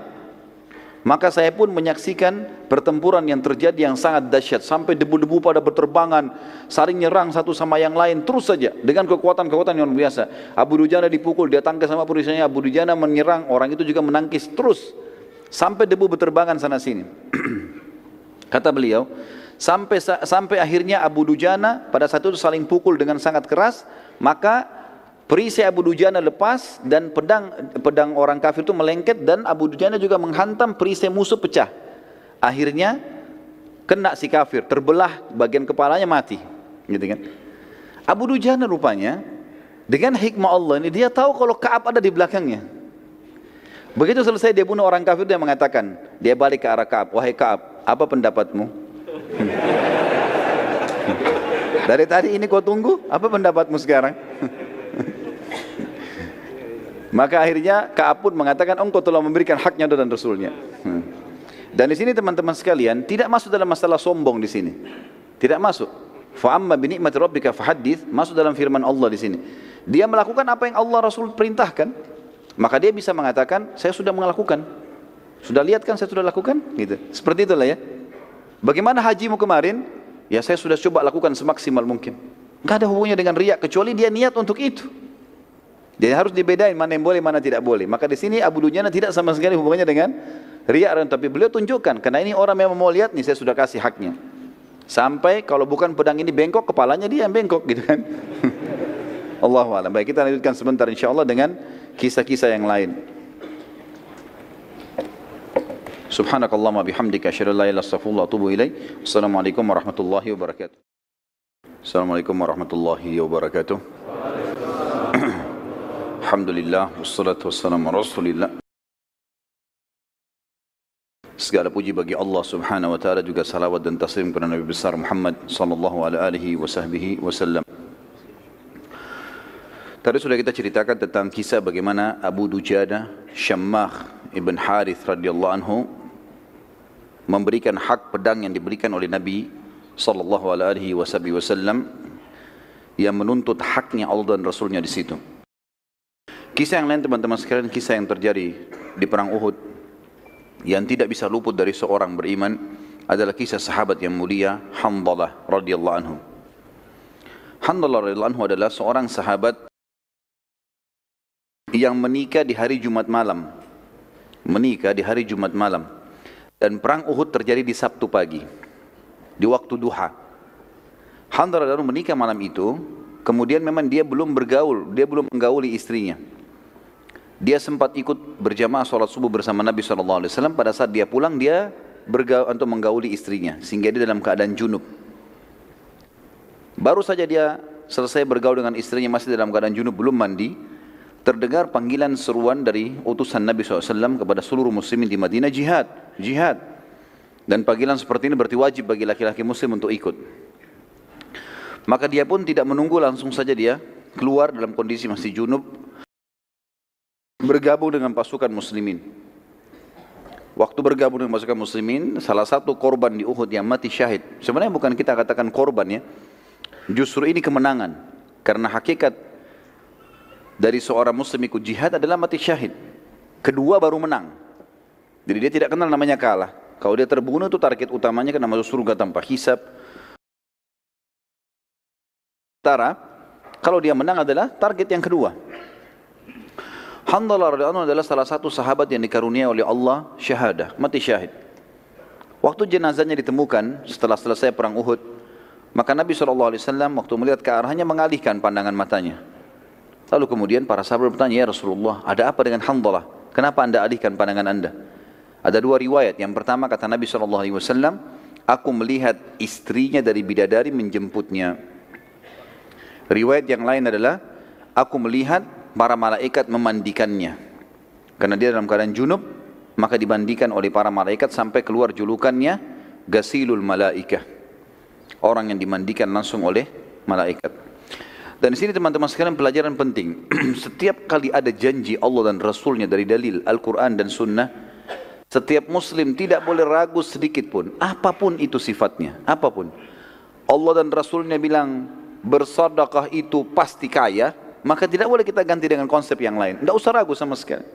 Maka saya pun menyaksikan pertempuran yang terjadi yang sangat dahsyat. Sampai debu-debu pada berterbangan, saling nyerang satu sama yang lain terus saja dengan kekuatan-kekuatan yang luar biasa. Abu Dujana dipukul, dia tangkis sama perisainya. Abu Dujana menyerang, orang itu juga menangkis terus. Sampai debu berterbangan sana sini. Kata beliau, sampai akhirnya Abu Dujana pada saat itu saling pukul dengan sangat keras. Maka perisai Abu Dujana lepas dan pedang orang kafir itu melengket, dan Abu Dujana juga menghantam perisai musuh, pecah. Akhirnya kena si kafir, terbelah bagian kepalanya, mati, gitu kan. Abu Dujana rupanya dengan hikmah Allah ini dia tahu kalau Ka'ab ada di belakangnya. Begitu selesai dia bunuh orang kafir, dia mengatakan, dia balik ke arah Ka'ab, wahai Ka'ab, apa pendapatmu? Dari tadi ini kau tunggu, apa pendapatmu sekarang? Maka akhirnya Ka'ab pun mengatakan, engkau telah memberikan haknya dan Rasulnya. Dan di sini teman-teman sekalian, tidak masuk dalam masalah sombong di sini. Tidak masuk. Fa'amma binikmati rabbika fahaddits, masuk dalam firman Allah di sini. Dia melakukan apa yang Allah Rasul perintahkan, maka dia bisa mengatakan, saya sudah melakukan. Sudah lihat kan saya sudah lakukan? Gitu. Seperti itulah ya. Bagaimana hajimu kemarin? Ya saya sudah coba lakukan semaksimal mungkin. Enggak ada hubungannya dengan riak, kecuali dia niat untuk itu. Jadi harus dibedain mana yang boleh, mana tidak boleh. Maka di sini Abu Dujana tidak sama sekali hubungannya dengan riak, tapi beliau tunjukkan karena ini orang yang mau lihat nih, saya sudah kasih haknya. Sampai kalau bukan pedang ini bengkok, kepalanya dia yang bengkok gitu kan. Allahu a'lam. Baik, kita lanjutkan sebentar insyaallah dengan kisah-kisah yang lain. Subhanakallahumma bihamdika asyhadu an la ilaha illa anta astaghfiruka wa atubu ilaik. Assalamualaikum warahmatullahi wabarakatuh. Assalamualaikum warahmatullahi wabarakatuh. Alhamdulillah wassalatu wassalamu ala Rasulillah. Segala puji bagi Allah Subhanahu wa taala, juga salawat dan taslim kepada Nabi besar Muhammad sallallahu alaihi wasallam. Tadi sudah kita ceritakan tentang kisah bagaimana Abu Dujana Syammah ibn Harith radhiyallahu anhu memberikan hak pedang yang diberikan oleh Nabi sallallahu alaihi wasallam, yang menuntut haknya Allah dan Rasulnya di situ. Kisah yang lain teman-teman sekalian, kisah yang terjadi di perang Uhud yang tidak bisa luput dari seorang beriman adalah kisah sahabat yang mulia Hanzalah radhiyallahu anhu. Hanzalah radhiyallahu anhu adalah seorang sahabat yang menikah di hari Jumat malam. Dan perang Uhud terjadi di Sabtu pagi, di waktu duha. Hanzalah radhiyallahu anhu menikah malam itu. Kemudian memang dia belum menggauli istrinya. Dia sempat ikut berjamaah sholat subuh bersama Nabi SAW. Pada saat dia pulang, dia untuk menggauli istrinya, sehingga dia dalam keadaan junub. Baru saja dia selesai bergaul dengan istrinya, masih dalam keadaan junub, belum mandi, terdengar panggilan seruan dari utusan Nabi SAW kepada seluruh muslimin di Madinah, jihad, jihad. Dan panggilan seperti ini berarti wajib bagi laki-laki muslim untuk ikut. Maka dia pun tidak menunggu, langsung saja dia keluar dalam kondisi masih junub, bergabung dengan pasukan muslimin. Waktu bergabung dengan pasukan muslimin, salah satu korban di Uhud yang mati syahid. Sebenarnya bukan kita katakan korban ya, justru ini kemenangan. Karena hakikat dari seorang muslim ikut jihad adalah mati syahid. Kedua baru menang. Jadi dia tidak kenal namanya kalah. Kalau dia terbunuh itu target utamanya kena masuk surga tanpa hisab. Sementara kalau dia menang adalah target yang kedua. Hanzalah radhiyallahu anhu adalah salah satu sahabat yang dikaruniai oleh Allah syahadah, mati syahid. Waktu jenazahnya ditemukan setelah selesai perang Uhud, maka Nabi SAW waktu melihat ke arahnya mengalihkan pandangan matanya. Lalu kemudian para sahabat bertanya, ya Rasulullah, ada apa dengan Hanzalah? Kenapa anda alihkan pandangan anda? Ada dua riwayat. Yang pertama kata Nabi SAW, aku melihat istrinya dari bidadari menjemputnya. Riwayat yang lain adalah, aku melihat para malaikat memandikannya. Karena dia dalam keadaan junub, maka dimandikan oleh para malaikat sampai keluar julukannya Ghasilul Malaikah. Orang yang dimandikan langsung oleh malaikat. Dan di sini teman-teman sekalian pelajaran penting. Setiap kali ada janji Allah dan Rasulnya dari dalil Al-Quran dan Sunnah, setiap muslim tidak boleh ragu sedikit pun, apapun itu sifatnya, apapun. Allah dan Rasulnya bilang bersedekah itu pasti kaya, maka tidak boleh kita ganti dengan konsep yang lain. Tidak usah ragu sama sekali.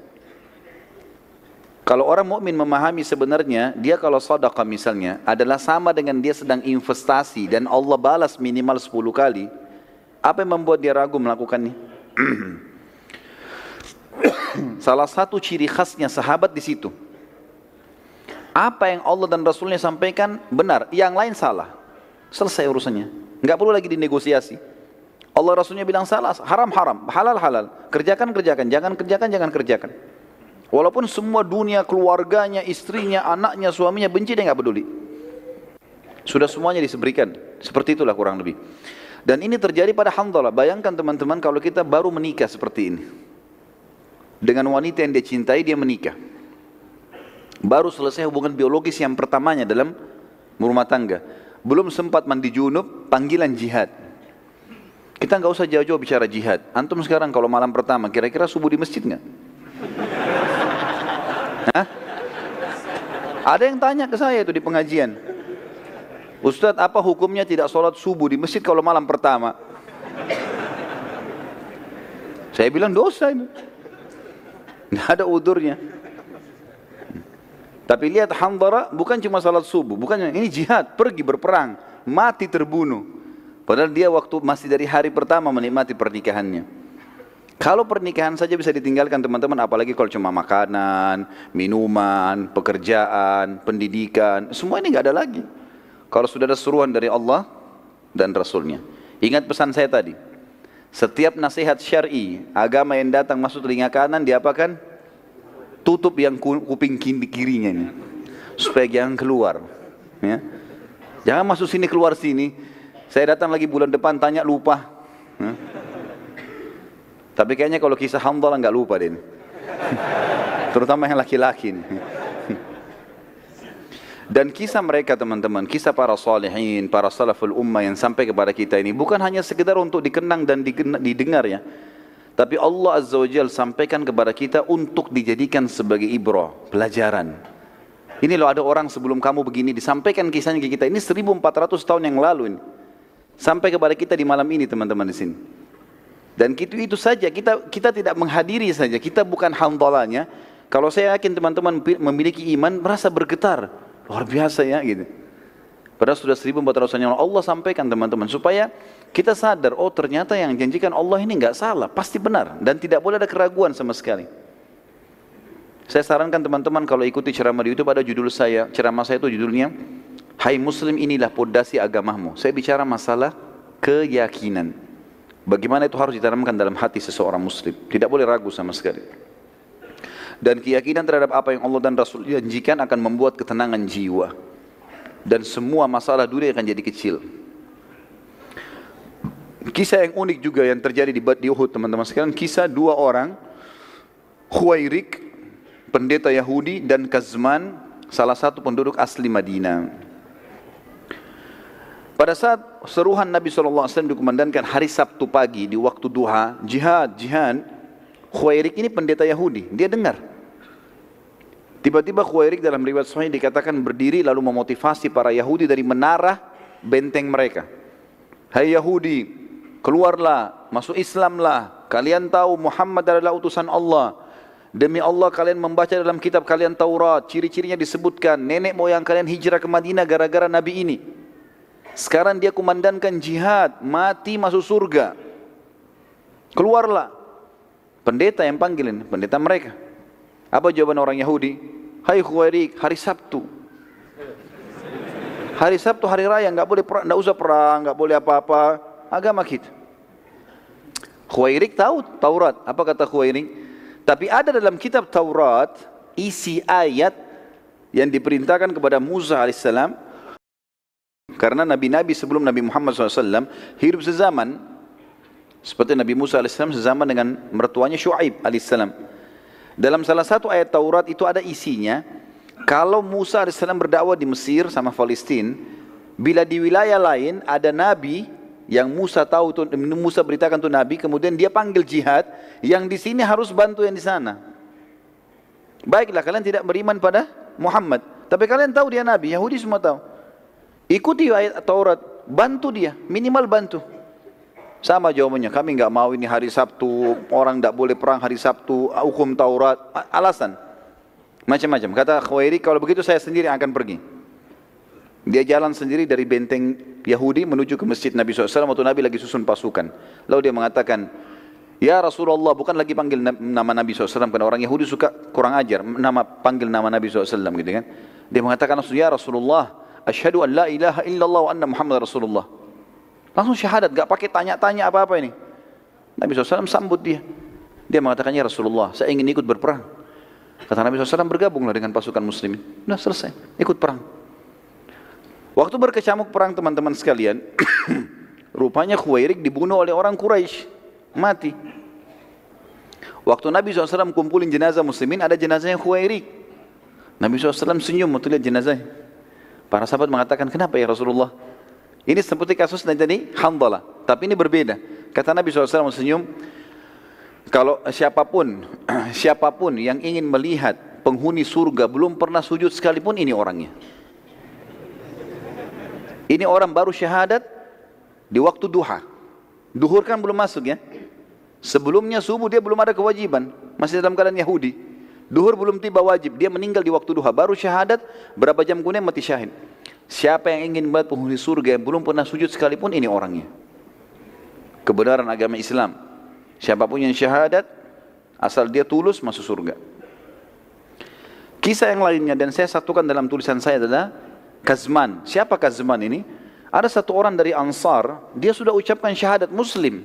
Kalau orang mukmin memahami sebenarnya, dia kalau sedekah misalnya adalah sama dengan dia sedang investasi dan Allah balas minimal 10 kali, apa yang membuat dia ragu melakukannya? Salah satu ciri khasnya sahabat di situ. Apa yang Allah dan Rasulnya sampaikan benar, yang lain salah. Selesai urusannya. Enggak perlu lagi dinegosiasi. Allah Rasulnya bilang salah, haram haram, halal halal, kerjakan kerjakan, jangan kerjakan jangan kerjakan. Walaupun semua dunia, keluarganya, istrinya, anaknya, suaminya benci, dia nggak peduli. Sudah semuanya diseberikan. Seperti itulah kurang lebih. Dan ini terjadi pada Hanzalah. Bayangkan teman-teman kalau kita baru menikah seperti ini, dengan wanita yang dia cintai, dia menikah. Baru selesai hubungan biologis yang pertamanya dalam rumah tangga. Belum sempat mandi junub, panggilan jihad. Kita nggak usah jauh-jauh bicara jihad. Antum sekarang kalau malam pertama, kira-kira subuh di masjid nggak? Hah? Ada yang tanya ke saya itu di pengajian. Ustadz, apa hukumnya tidak sholat subuh di masjid kalau malam pertama? Saya bilang dosa ini. Nggak ada udurnya. Tapi lihat Hanzalah bukan cuma salat subuh, bukan ini jihad, pergi berperang, mati terbunuh. Padahal dia waktu masih dari hari pertama menikmati pernikahannya. Kalau pernikahan saja bisa ditinggalkan teman-teman, apalagi kalau cuma makanan, minuman, pekerjaan, pendidikan, semua ini nggak ada lagi. Kalau sudah ada seruan dari Allah dan Rasulnya. Ingat pesan saya tadi, setiap nasihat syar'i, agama yang datang masuk telinga kanan, diapakan? Tutup yang kuping kirinya ini, supaya jangan keluar. Ya. Jangan masuk sini keluar sini. Saya datang lagi bulan depan tanya lupa. Ya. Tapi kayaknya kalau kisah Hanzalah nggak lupa deh. Terutama yang laki-laki. Dan kisah mereka teman-teman, kisah para salihin, para salaful ummah yang sampai kepada kita ini bukan hanya sekedar untuk dikenang dan didengar ya. Tapi Allah Azza wa Jalla sampaikan kepada kita untuk dijadikan sebagai ibrah, pelajaran. Ini loh ada orang sebelum kamu begini, disampaikan kisahnya ke kita. Ini 1400 tahun yang lalu ini. Sampai kepada kita di malam ini teman-teman di sini. Dan itu saja, kita tidak menghadiri saja, kita bukan Hanzalahnya. Kalau saya yakin teman-teman memiliki iman, merasa bergetar. Luar biasa ya gitu. Padahal sudah 1400 tahun yang lalu Allah sampaikan teman-teman, supaya kita sadar, oh ternyata yang janjikan Allah ini enggak salah, pasti benar. Dan tidak boleh ada keraguan sama sekali. Saya sarankan teman-teman kalau ikuti ceramah di YouTube, ada judul saya, ceramah saya itu judulnya, Hai Muslim, inilah pondasi agamamu. Saya bicara masalah keyakinan. Bagaimana itu harus ditanamkan dalam hati seseorang Muslim. Tidak boleh ragu sama sekali. dan keyakinan terhadap apa yang Allah dan Rasul janjikan akan membuat ketenangan jiwa. Dan semua masalah dunia akan jadi kecil. Kisah yang unik juga yang terjadi di Uhud, teman-teman sekalian, kisah dua orang, Khuwairik, pendeta Yahudi, dan Kazman, salah satu penduduk asli Madinah. Pada saat seruhan Nabi SAW dikumandangkan hari Sabtu pagi di waktu duha, jihad, Khuwairik ini pendeta Yahudi, dia dengar. Tiba-tiba Khuwairik dalam riwayat Sahih dikatakan berdiri lalu memotivasi para Yahudi dari menara benteng mereka. Hai Yahudi, keluarlah, masuk Islamlah. Kalian tahu Muhammad adalah utusan Allah. Demi Allah kalian membaca dalam kitab kalian Taurat, ciri-cirinya disebutkan nenek moyang kalian hijrah ke Madinah gara-gara Nabi ini. Sekarang dia kumandangkan jihad, mati masuk surga. Keluarlah. Pendeta yang panggilin, pendeta mereka. Apa jawaban orang Yahudi? Hai Khuwairik, hari Sabtu. Hari Sabtu hari raya, enggak boleh perang, enggak usah perang, enggak boleh apa-apa. Agama kita. Khuwairik tahu Taurat. Apa kata Khuwairik? Tapi ada dalam kitab Taurat isi ayat yang diperintahkan kepada Musa alaihissalam, karena nabi-nabi sebelum Nabi Muhammad SAW hidup sezaman, seperti Nabi Musa alaihissalam sezaman dengan mertuanya Syuaib alaihissalam. Dalam salah satu ayat Taurat itu ada isinya, kalau Musa alaihissalam berdakwah di Mesir sama Palestina, bila di wilayah lain ada nabi yang Musa tahu itu, Musa beritakan itu nabi, kemudian dia panggil jihad, yang di sini harus bantu yang di sana. Baiklah, kalian tidak beriman pada Muhammad, tapi kalian tahu dia nabi, Yahudi semua tahu. Ikuti ayat Taurat, bantu dia, minimal bantu. Sama jawabannya, kami enggak mau ini hari Sabtu, orang enggak boleh perang hari Sabtu, hukum Taurat, alasan. Macam-macam. Kata Khuwairik, kalau begitu saya sendiri akan pergi. Dia jalan sendiri dari benteng Yahudi menuju ke masjid Nabi SAW waktu Nabi lagi susun pasukan. Lalu dia mengatakan, ya Rasulullah, bukan lagi panggil nama Nabi SAW, karena orang Yahudi suka kurang ajar, panggil nama Nabi SAW gitu kan. Dia mengatakan langsung, ya Rasulullah, asyhadu an la ilaha illallah wa anna Muhammad Rasulullah. Langsung syahadat, gak pakai tanya-tanya apa-apa ini. Nabi SAW sambut dia. Dia mengatakan, ya Rasulullah, saya ingin ikut berperang. Kata Nabi SAW, bergabunglah dengan pasukan muslimin. Sudah selesai, ikut perang. Waktu berkecamuk perang teman-teman sekalian, rupanya Khuwairik dibunuh oleh orang Quraisy, mati. Waktu Nabi SAW kumpulin jenazah muslimin, ada jenazahnya Khuwairik. Nabi SAW senyum waktu lihat jenazahnya. Para sahabat mengatakan, kenapa ya Rasulullah? Ini seperti kasus tadi Hanzalah, tapi ini berbeda. Kata Nabi SAW senyum, kalau siapapun yang ingin melihat penghuni surga belum pernah sujud sekalipun, ini orangnya. Ini orang baru syahadat di waktu duha. Duhur kan belum masuk ya. Sebelumnya subuh dia belum ada kewajiban, masih dalam keadaan Yahudi. Duhur belum tiba wajib, dia meninggal di waktu duha, baru syahadat, berapa jam kemudian mati syahid. Siapa yang ingin melihat penghuni surga yang belum pernah sujud sekalipun, ini orangnya. Kebenaran agama Islam. Siapapun yang syahadat, asal dia tulus, masuk surga. Kisah yang lainnya, dan saya satukan dalam tulisan saya adalah Kazman. Siapa Kazman ini? Ada satu orang dari Ansar, dia sudah ucapkan syahadat Muslim.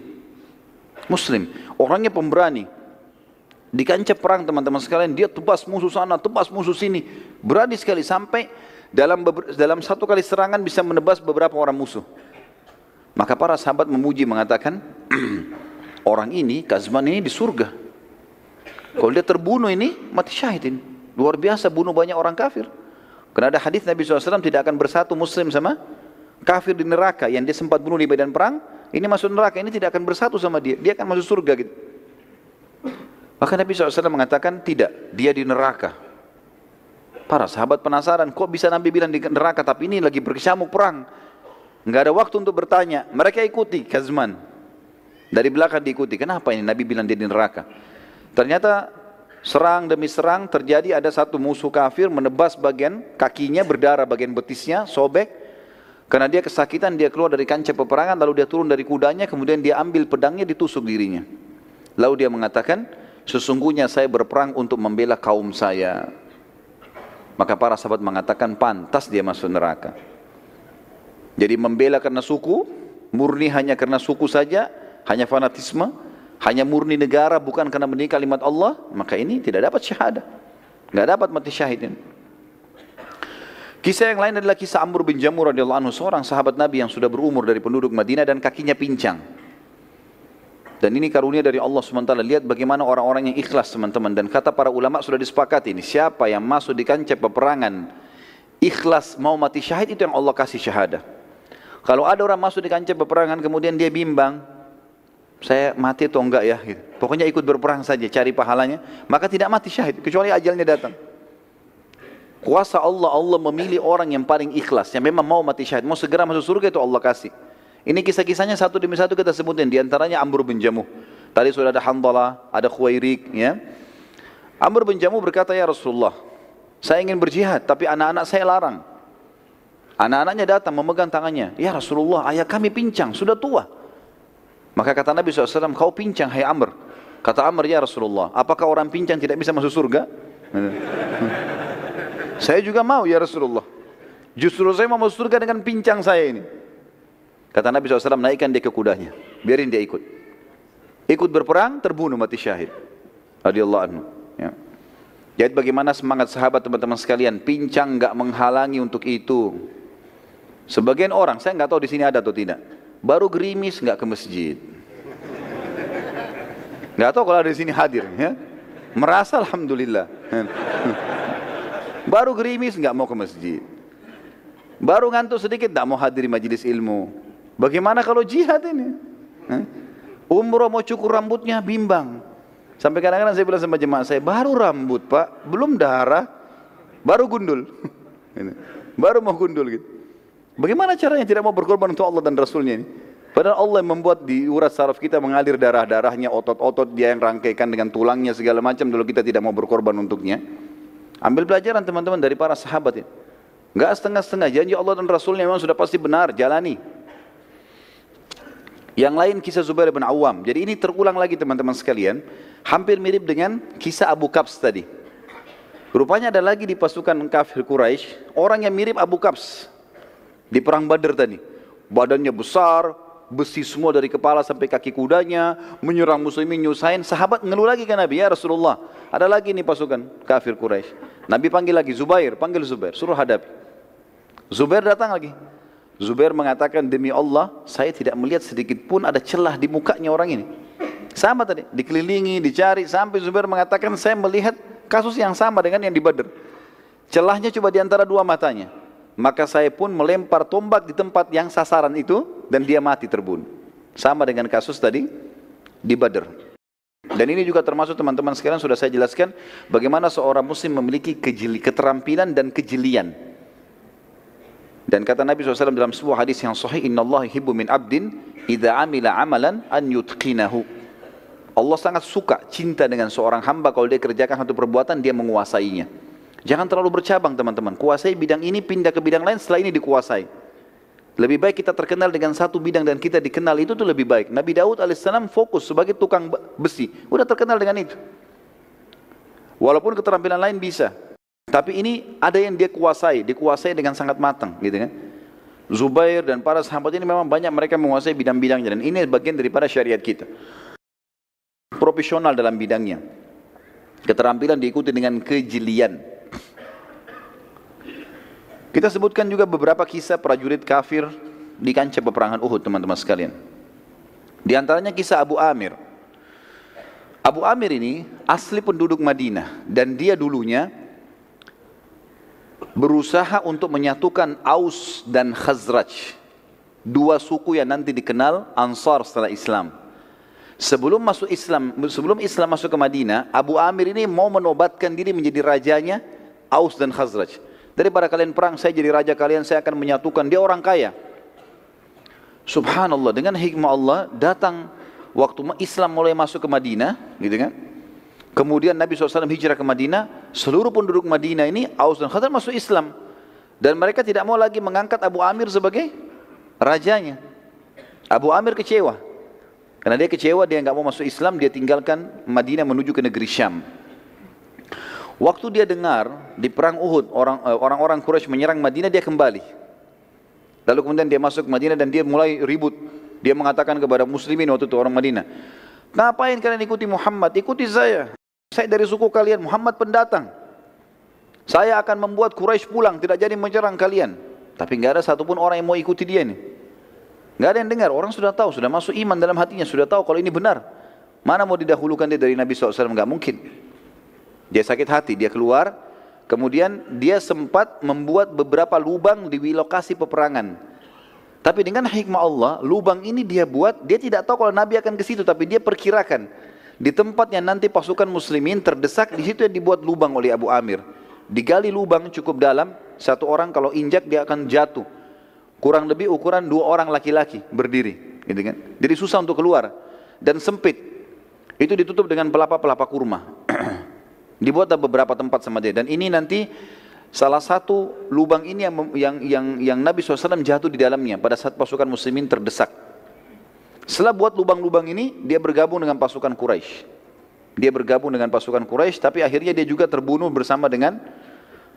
Orangnya pemberani. Di kancah perang teman-teman sekalian, dia tebas musuh sana, tebas musuh sini. Berani sekali sampai dalam satu kali serangan bisa menebas beberapa orang musuh. Maka para sahabat memuji mengatakan, orang ini, Kazman ini di surga. Kalau dia terbunuh ini, mati syahid ini. Luar biasa bunuh banyak orang kafir. Karena ada hadis Nabi SAW tidak akan bersatu muslim sama kafir di neraka. Yang dia sempat bunuh di medan perang, ini masuk neraka, ini tidak akan bersatu sama dia. Dia akan masuk surga gitu. Maka Nabi SAW mengatakan, tidak, dia di neraka. Para sahabat penasaran, kok bisa Nabi bilang di neraka, tapi ini lagi berkecamuk perang. Enggak ada waktu untuk bertanya. Mereka ikuti Kazman. Dari belakang diikuti. Kenapa ini Nabi bilang dia di neraka? Ternyata serang demi serang terjadi, ada satu musuh kafir menebas bagian kakinya, berdarah bagian betisnya, sobek. Karena dia kesakitan, dia keluar dari kancah peperangan, lalu dia turun dari kudanya, kemudian dia ambil pedangnya, ditusuk dirinya. Lalu dia mengatakan, sesungguhnya saya berperang untuk membela kaum saya. Maka para sahabat mengatakan pantas dia masuk neraka. Jadi membela karena suku, murni hanya karena suku saja, hanya fanatisme, hanya murni negara bukan karena mendidik kalimat Allah, maka ini tidak dapat syahadah, nggak dapat mati syahid ini. Kisah yang lain adalah kisah Amr bin Jamur radhiyallahu anhu, seorang sahabat Nabi yang sudah berumur dari penduduk Madinah dan kakinya pincang. Dan ini karunia dari Allah SWT. Lihat bagaimana orang-orang yang ikhlas teman-teman. Dan kata para ulama sudah disepakati ini, siapa yang masuk di kancah peperangan ikhlas mau mati syahid, itu yang Allah kasih syahadah. Kalau ada orang masuk di kancah peperangan kemudian dia bimbang, saya mati atau enggak ya gitu. Pokoknya ikut berperang saja, cari pahalanya, maka tidak mati syahid kecuali ajalnya datang. Kuasa Allah, Allah memilih orang yang paling ikhlas, yang memang mau mati syahid, mau segera masuk surga, itu Allah kasih. Ini kisah-kisahnya satu demi satu kita sebutin. Di antaranya Amr bin Jamuh. Tadi sudah ada Handalah, ada Khuwairik, ya. Amr bin Jamuh berkata, ya Rasulullah, saya ingin berjihad tapi anak-anak saya larang. Anak-anaknya datang memegang tangannya, ya Rasulullah, ayah kami pincang, sudah tua. Maka kata Nabi SAW, kau pincang hai Amr. Kata Amr, ya Rasulullah, apakah orang pincang tidak bisa masuk surga? Saya juga mau ya Rasulullah. Justru saya mau masuk surga dengan pincang saya ini. Kata Nabi SAW, naikkan dia ke kudanya, biarin dia ikut. Ikut berperang, terbunuh mati syahid. Radhiyallahu anhu. Ya. Jadi bagaimana semangat sahabat teman-teman sekalian, pincang enggak menghalangi untuk itu. Sebagian orang, saya enggak tahu di sini ada atau tidak, baru gerimis enggak ke masjid. Enggak tahu kalau ada di sini hadir, ya. Merasa alhamdulillah. Baru gerimis enggak mau ke masjid. Baru ngantuk sedikit enggak mau hadir majelis ilmu. Bagaimana kalau jihad ini? Umroh mau cukur rambutnya bimbang. Sampai kadang-kadang saya bilang sama jemaah saya, baru rambut pak, belum darah, baru gundul. Baru mau gundul gitu. Bagaimana caranya tidak mau berkorban untuk Allah dan Rasulnya ini? Padahal Allah yang membuat di urat saraf kita mengalir darah-darahnya, otot-otot dia yang rangkaikan dengan tulangnya segala macam, lalu kita tidak mau berkorban untuknya. Ambil pelajaran teman-teman dari para sahabat ini. Enggak setengah-setengah, janji Allah dan Rasulnya memang sudah pasti benar, jalani. Yang lain kisah Zubair bin Awam. Jadi ini terulang lagi teman-teman sekalian, hampir mirip dengan kisah Abu Qabs tadi. Rupanya ada lagi di pasukan kafir Quraisy orang yang mirip Abu Qabs di perang Badar tadi. Badannya besar, besi semua dari kepala sampai kaki kudanya, menyerang muslimin, nyusahin. Sahabat ngeluh lagi ke Nabi, ya Rasulullah, ada lagi nih pasukan kafir Quraisy. Nabi panggil lagi Zubair, panggil Zubair, suruh hadapi. Zubair datang lagi. Zubair mengatakan, demi Allah, saya tidak melihat sedikit pun ada celah di mukanya orang ini. Sama tadi, dikelilingi, dicari, sampai Zubair mengatakan, saya melihat kasus yang sama dengan yang di Badar. Celahnya cuma di antara dua matanya. Maka saya pun melempar tombak di tempat yang sasaran itu, dan dia mati terbunuh. Sama dengan kasus tadi di Badar. Dan ini juga termasuk teman-teman sekalian sudah saya jelaskan, bagaimana seorang muslim memiliki keterampilan dan kejelian. Dan kata Nabi SAW dalam sebuah hadis yang sahih, Inna Allah yuhibbu min abdin idza amila amalan an yutqinahu. Allah sangat suka, cinta dengan seorang hamba kalau dia kerjakan satu perbuatan, dia menguasainya. Jangan terlalu bercabang teman-teman, kuasai bidang ini, pindah ke bidang lain setelah ini dikuasai. Lebih baik kita terkenal dengan satu bidang dan kita dikenal, itu tuh lebih baik. Nabi Daud alaihissalam fokus sebagai tukang besi, udah terkenal dengan itu. Walaupun keterampilan lain bisa, tapi ini ada yang dia kuasai, dikuasai dengan sangat matang, gitu kan? Zubair dan para sahabat ini memang banyak mereka menguasai bidang-bidangnya, dan ini bagian daripada syariat kita. Profesional dalam bidangnya, keterampilan diikuti dengan kejelian. Kita sebutkan juga beberapa kisah prajurit kafir di kancah peperangan Uhud, teman-teman sekalian. Di antaranya kisah Abu Amir. Abu Amir ini asli penduduk Madinah, dan dia dulunya berusaha untuk menyatukan Aus dan Khazraj, dua suku yang nanti dikenal Ansar setelah Islam. Sebelum Islam masuk ke Madinah, Abu Amir ini mau menobatkan diri menjadi rajanya Aus dan Khazraj. Daripada kalian perang, saya jadi raja kalian, saya akan menyatukan. Dia orang kaya. Subhanallah, dengan hikmah Allah datang waktu Islam mulai masuk ke Madinah, gitu kan? Kemudian Nabi SAW hijrah ke Madinah, seluruh penduduk Madinah ini, Aus dan Khazraj masuk Islam. Dan mereka tidak mau lagi mengangkat Abu Amir sebagai rajanya. Abu Amir kecewa. Karena dia kecewa, dia nggak mau masuk Islam, dia tinggalkan Madinah menuju ke negeri Syam. Waktu dia dengar di perang Uhud, orang-orang Quraisy menyerang Madinah, dia kembali. Lalu kemudian dia masuk ke Madinah dan dia mulai ribut. Dia mengatakan kepada muslimin waktu itu orang Madinah, Ngapain kalian ikuti Muhammad? Ikuti saya. Saya dari suku kalian, Muhammad pendatang. Saya akan membuat Quraisy pulang, tidak jadi menyerang kalian. Tapi nggak ada satupun orang yang mau ikuti dia ini. Nggak ada yang dengar, orang sudah tahu, sudah masuk iman dalam hatinya, sudah tahu kalau ini benar. Mana mau didahulukan dia dari Nabi SAW? Nggak mungkin. Dia sakit hati, dia keluar. Kemudian dia sempat membuat beberapa lubang di lokasi peperangan. Tapi dengan hikmah Allah, lubang ini dia buat, dia tidak tahu kalau Nabi akan ke situ, tapi dia perkirakan di tempat yang nanti pasukan muslimin terdesak, di situ yang dibuat lubang oleh Abu Amir. Digali lubang cukup dalam, satu orang kalau injak dia akan jatuh. Kurang lebih ukuran 2 orang laki-laki berdiri, gitu kan? Jadi susah untuk keluar dan sempit. Itu ditutup dengan pelapa-pelapa kurma. Dibuat beberapa tempat sama dia. Dan ini nanti salah satu lubang ini yang Nabi SAW jatuh di dalamnya pada saat pasukan muslimin terdesak. Setelah buat lubang-lubang ini, dia bergabung dengan pasukan Quraisy. Dia bergabung dengan pasukan Quraisy, tapi akhirnya dia juga terbunuh bersama dengan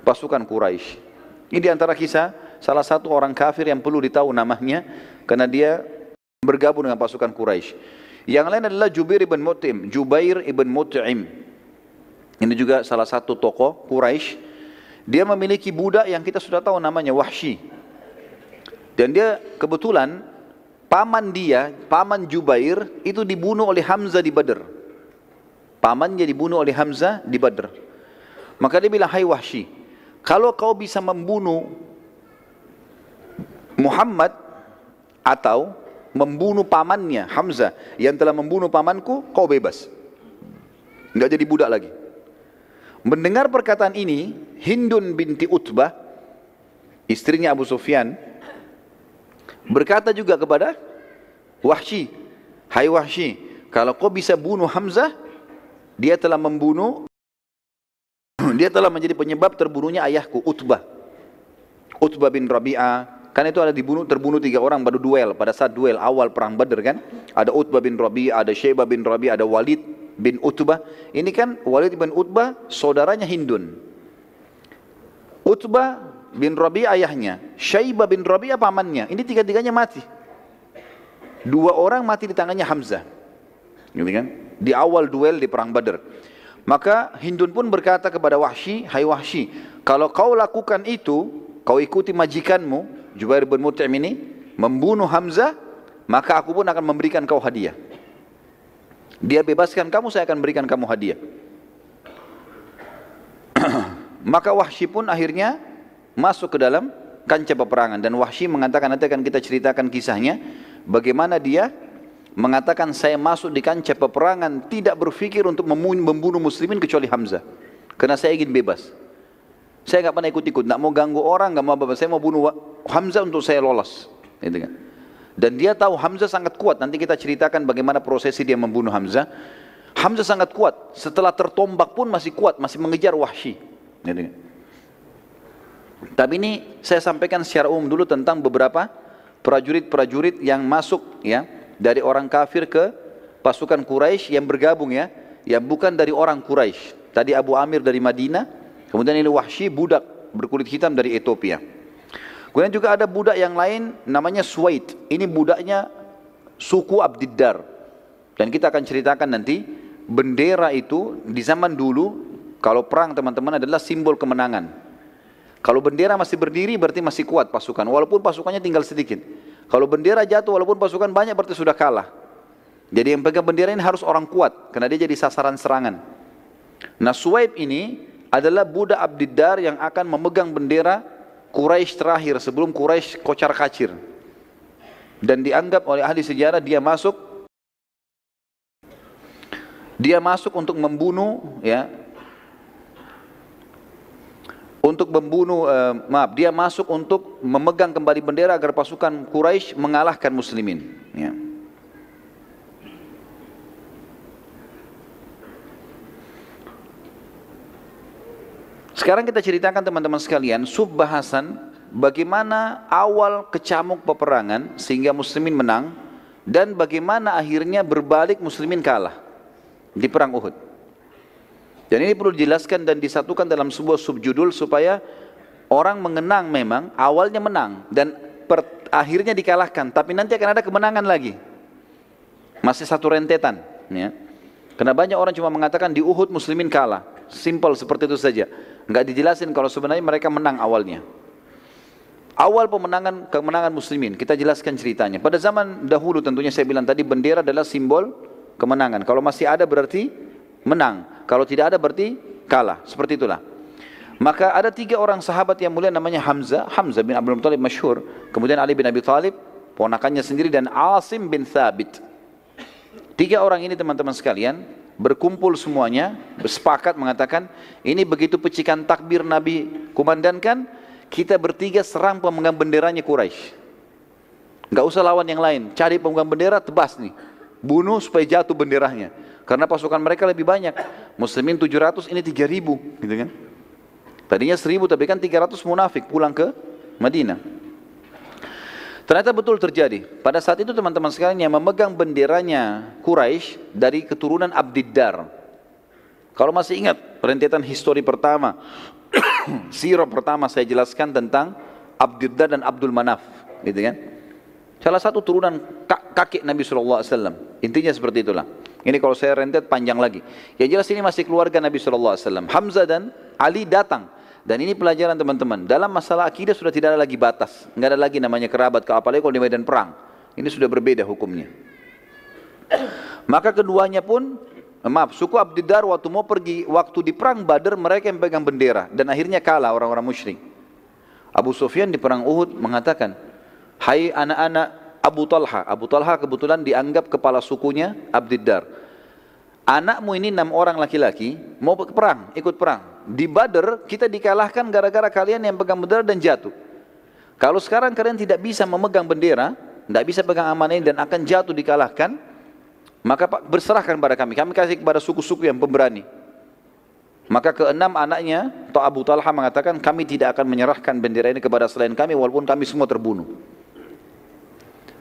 pasukan Quraisy. Ini di antara kisah salah satu orang kafir yang perlu ditahu namanya, karena dia bergabung dengan pasukan Quraisy. Yang lain adalah Jubair ibn Mut'im. Jubair ibn Mut'im. Ini juga salah satu tokoh Quraisy. Dia memiliki budak yang kita sudah tahu namanya Wahsy. Dan dia kebetulan paman Jubair itu dibunuh oleh Hamzah di Badr. Pamannya dibunuh oleh Hamzah di Badr. Maka dia bilang, hai Wahsy, kalau kau bisa membunuh Muhammad atau membunuh pamannya Hamzah yang telah membunuh pamanku, kau bebas. Enggak jadi budak lagi. Mendengar perkataan ini, Hindun binti Utbah, istrinya Abu Sufyan, berkata juga kepada Wahsy, hai Wahsy, kalau kau bisa bunuh Hamzah, dia telah menjadi penyebab terbunuhnya ayahku Utbah bin Rabi'ah. Kan itu ada terbunuh 3 orang pada duel, pada saat duel awal perang Badr kan. Ada Utbah bin Rabi'ah, ada Syaibah bin Rabi'ah, ada Walid bin Utbah. Ini kan Walid bin Utbah saudaranya Hindun. Utbah bin Rabi'ah ayahnya, Syaibah bin Rabi'ah pamannya. Ini 3-3-nya mati. 2 orang mati di tangannya Hamzah. Gitu kan? Di awal duel di perang Badr. Maka Hindun pun berkata kepada Wahsy, hai Wahsy, kalau kau lakukan itu, kau ikuti majikanmu Jubair bin Mut'im ini membunuh Hamzah, maka aku pun akan memberikan kau hadiah. Dia bebaskan kamu, saya akan berikan kamu hadiah. Maka Wahsy pun akhirnya masuk ke dalam kancah peperangan. Dan Wahsy mengatakan, nanti akan kita ceritakan kisahnya, bagaimana dia mengatakan, saya masuk di kancah peperangan tidak berpikir untuk membunuh muslimin kecuali Hamzah, karena saya ingin bebas. Saya nggak pernah ikut-ikut, nggak mau ganggu orang, nggak mau apa-apa. Saya mau bunuh Hamzah untuk saya lolos, gitu kan. Dan dia tahu Hamzah sangat kuat. Nanti kita ceritakan bagaimana prosesi dia membunuh Hamzah. Hamzah sangat kuat, setelah tertombak pun masih kuat, masih mengejar Wahsy, gitu kan. Tapi ini saya sampaikan secara umum dulu tentang beberapa prajurit-prajurit yang masuk, ya, dari orang kafir ke pasukan Quraisy yang bergabung, ya, yang bukan dari orang Quraisy. Tadi Abu Amir dari Madinah, kemudian ini Wahsy budak berkulit hitam dari Ethiopia. Kemudian juga ada budak yang lain namanya Suwaid. Ini budaknya suku Abdiddar. Dan kita akan ceritakan nanti, bendera itu di zaman dulu kalau perang teman-teman adalah simbol kemenangan. Kalau bendera masih berdiri berarti masih kuat pasukan, walaupun pasukannya tinggal sedikit. Kalau bendera jatuh walaupun pasukan banyak berarti sudah kalah. Jadi yang pegang bendera ini harus orang kuat, karena dia jadi sasaran serangan. Nah, Suwaid ini adalah budak Abdiddar yang akan memegang bendera Quraisy terakhir sebelum Quraisy kocar kacir. Dan dianggap oleh ahli sejarah dia masuk untuk membunuh, ya. Dia masuk untuk memegang kembali bendera agar pasukan Quraisy mengalahkan muslimin, ya. Sekarang kita ceritakan teman-teman sekalian subbahasan bagaimana awal kecamuk peperangan sehingga muslimin menang, dan bagaimana akhirnya berbalik muslimin kalah di perang Uhud. Dan ini perlu dijelaskan dan disatukan dalam sebuah subjudul supaya orang mengenang memang awalnya menang dan akhirnya dikalahkan, tapi nanti akan ada kemenangan lagi. Masih satu rentetan, Ya. Karena banyak orang cuma mengatakan di Uhud muslimin kalah. Simple seperti itu saja. Enggak dijelasin kalau sebenarnya mereka menang awalnya. Awal kemenangan muslimin, kita jelaskan ceritanya. Pada zaman dahulu tentunya saya bilang tadi bendera adalah simbol kemenangan. Kalau masih ada berarti menang. Kalau tidak ada berarti kalah. Seperti itulah. Maka ada 3 orang sahabat yang mulia namanya Hamzah bin Abdul Muttalib masyhur. Kemudian Ali bin Abi Thalib, ponakannya sendiri, dan Asim bin Thabit. 3 orang ini teman-teman sekalian berkumpul semuanya, bersepakat mengatakan, ini begitu pecikan takbir Nabi kumandangkan, kita bertiga serang pemegang benderanya Quraisy. Enggak usah lawan yang lain, cari pemegang bendera, tebas nih. Bunuh supaya jatuh benderanya. Karena pasukan mereka lebih banyak. Muslimin 700, ini 3000, gitu kan. Tadinya 1000 tapi kan 300 munafik pulang ke Madinah. Ternyata betul terjadi. Pada saat itu teman-teman sekalian yang memegang benderanya Quraisy dari keturunan Abdiddar. Kalau masih ingat rentetan histori pertama, sirah pertama saya jelaskan tentang Abdiddar dan Abdul Manaf, gitu kan? Salah satu turunan kakek Nabi SAW. Intinya seperti itulah. Ini kalau saya rentet panjang lagi. Yang jelas ini masih keluarga Nabi SAW. Hamzah dan Ali datang. Dan ini pelajaran teman-teman. Dalam masalah akidah sudah tidak ada lagi batas. Enggak ada lagi namanya kerabat, apalagi kalau di medan perang. Ini sudah berbeda hukumnya. Maka keduanya pun, suku Abdiddar waktu mau pergi, waktu di perang Badar mereka yang pegang bendera. Dan akhirnya kalah orang-orang musyrik. Abu Sufyan di perang Uhud mengatakan, hai anak-anak Abu Talha. Abu Talha kebetulan dianggap kepala sukunya Abdiddar. Anakmu ini 6 orang laki-laki mau perang, ikut perang. Di Badar kita dikalahkan gara-gara kalian yang pegang bendera dan jatuh. Kalau sekarang kalian tidak bisa memegang bendera, tidak bisa pegang amanah ini dan akan jatuh dikalahkan, maka berserahkan pada kami. Kami kasih kepada suku-suku yang pemberani. Maka ke-6 anaknya, atau Abu Talha mengatakan, kami tidak akan menyerahkan bendera ini kepada selain kami walaupun kami semua terbunuh.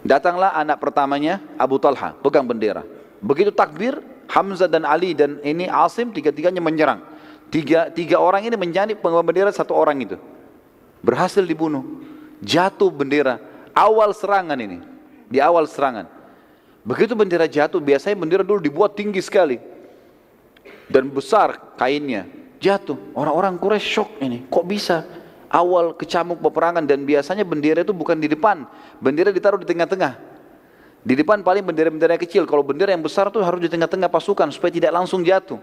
Datanglah anak pertamanya Abu Talha, pegang bendera. Begitu takbir, Hamzah dan Ali dan ini Asim, tiga-tiganya menyerang. Tiga orang ini menjadi pengibar bendera 1 orang itu. Berhasil dibunuh. Jatuh bendera. Awal serangan ini. Di awal serangan. Begitu bendera jatuh, biasanya bendera dulu dibuat tinggi sekali. Dan besar kainnya. Jatuh. Orang-orang Quraisy shock ini. Kok bisa? Awal kecamuk peperangan dan biasanya bendera itu bukan di depan. Bendera ditaruh di tengah-tengah. Di depan paling bendera-bendera kecil. Kalau bendera yang besar itu harus di tengah-tengah pasukan supaya tidak langsung jatuh.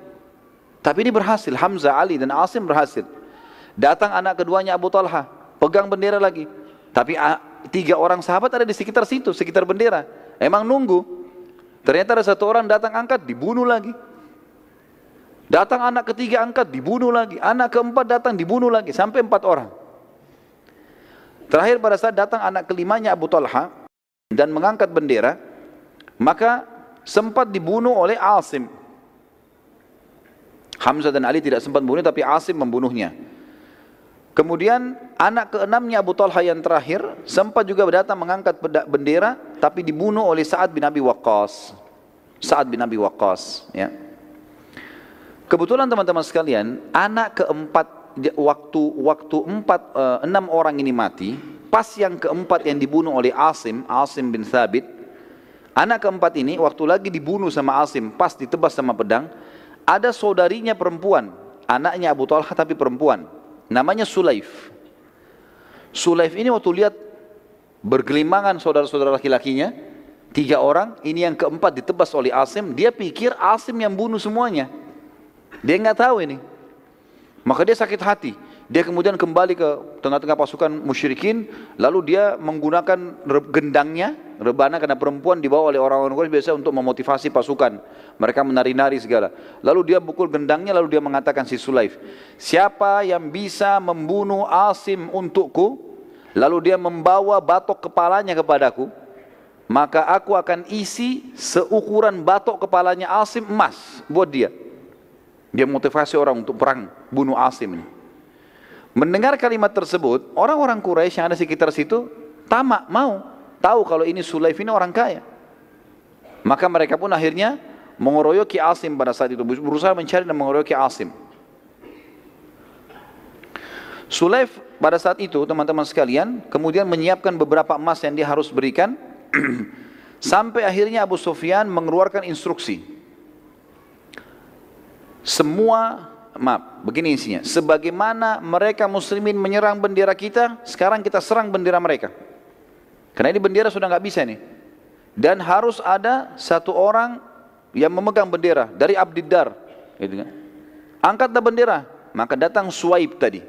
Tapi ini berhasil. Hamzah, Ali dan Asim berhasil. Datang anak keduanya Abu Talha, pegang bendera lagi. Tapi 3 orang sahabat ada di sekitar situ, sekitar bendera. Emang nunggu. Ternyata ada 1 orang datang angkat, dibunuh lagi. Datang anak ketiga angkat, dibunuh lagi. Anak keempat datang, dibunuh lagi. Sampai 4 orang. Terakhir pada saat datang anak kelimanya Abu Talha dan mengangkat bendera, maka sempat dibunuh oleh Asim. Hamzah dan Ali tidak sempat membunuh, tapi Asim membunuhnya. Kemudian anak ke-6-nya Abu Talha yang terakhir sempat juga datang mengangkat bendera, tapi dibunuh oleh Sa'ad bin Abi Waqqas. Sa'ad bin Abi Waqqas, ya. Kebetulan teman-teman sekalian, anak keempat waktu 6 orang ini mati, pas yang keempat yang dibunuh oleh Asim bin Thabit. Anak keempat ini waktu lagi dibunuh sama Asim, pas ditebas sama pedang, ada saudarinya perempuan, anaknya Abu Talha tapi perempuan, namanya Sulaif. Sulaif ini waktu lihat bergelimbangan saudara-saudara laki-lakinya, 3 orang, ini yang keempat ditebas oleh Asim, dia pikir Asim yang bunuh semuanya. Dia nggak tahu ini. Maka dia sakit hati. Dia kemudian kembali ke tengah-tengah pasukan musyrikin, lalu dia menggunakan gendangnya, rebana karena perempuan dibawa oleh orang-orang Quraisy biasa untuk memotivasi pasukan. Mereka menari-nari segala. Lalu dia pukul gendangnya, lalu dia mengatakan si Sulaif, siapa yang bisa membunuh Asim untukku, lalu dia membawa batok kepalanya kepadaku, maka aku akan isi seukuran batok kepalanya Asim emas buat dia. Dia motivasi orang untuk perang bunuh Asim ini. Mendengar kalimat tersebut, orang-orang Quraisy yang ada sekitar situ tamak, mau tahu kalau ini Sulaif ini orang kaya. Maka mereka pun akhirnya mengeroyoki Asim pada saat itu, berusaha mencari dan mengeroyoki Asim. Sulaif pada saat itu, teman-teman sekalian, kemudian menyiapkan beberapa emas yang dia harus berikan, sampai akhirnya Abu Sufyan mengeluarkan instruksi. begini isinya, sebagaimana mereka muslimin menyerang bendera kita, sekarang kita serang bendera mereka. Karena ini bendera sudah nggak bisa nih. Dan harus ada satu orang yang memegang bendera dari Abdiddar, gitu kan. Angkatlah bendera, maka datang Suwaib tadi,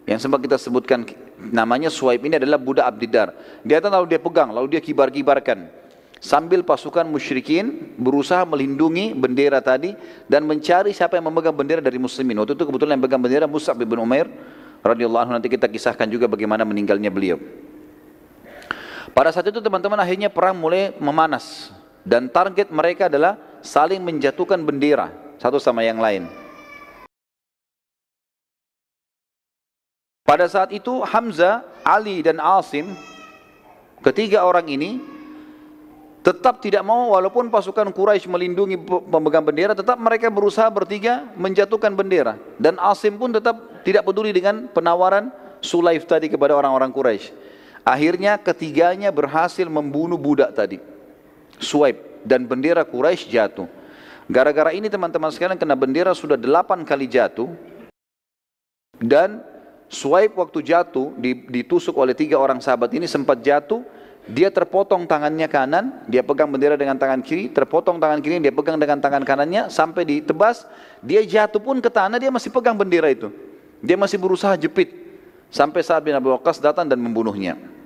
yang sempat kita sebutkan namanya Suwaib ini adalah budak Abdiddar. Dia datang lalu dia pegang, lalu dia kibar-kibarkan. Sambil pasukan musyrikin berusaha melindungi bendera tadi dan mencari siapa yang memegang bendera dari muslimin. Waktu itu kebetulan yang pegang bendera Mus'ab bin Umair radhiyallahu anhu, nanti kita kisahkan juga bagaimana meninggalnya beliau. Pada saat itu teman-teman akhirnya perang mulai memanas dan target mereka adalah saling menjatuhkan bendera satu sama yang lain. Pada saat itu Hamzah, Ali dan Asim, ketiga orang ini tetap tidak mau, walaupun pasukan Quraisy melindungi pemegang bendera, tetap mereka berusaha bertiga menjatuhkan bendera. Dan Asim pun tetap tidak peduli dengan penawaran Sulaif tadi kepada orang-orang Quraisy. Akhirnya ketiganya berhasil membunuh budak tadi, Suwaib, dan bendera Quraisy jatuh. Gara-gara ini teman-teman sekalian, kena bendera sudah 8 kali jatuh, dan Suwaib waktu jatuh ditusuk oleh 3 orang sahabat ini, sempat jatuh, dia terpotong tangannya kanan, dia pegang bendera dengan tangan kiri, terpotong tangan kiri, dia pegang dengan tangan kanannya, sampai ditebas, dia jatuh pun ke tanah, dia masih pegang bendera itu, dia masih berusaha jepit, sampai Sa'ad bin Abi Waqqas datang dan membunuhnya.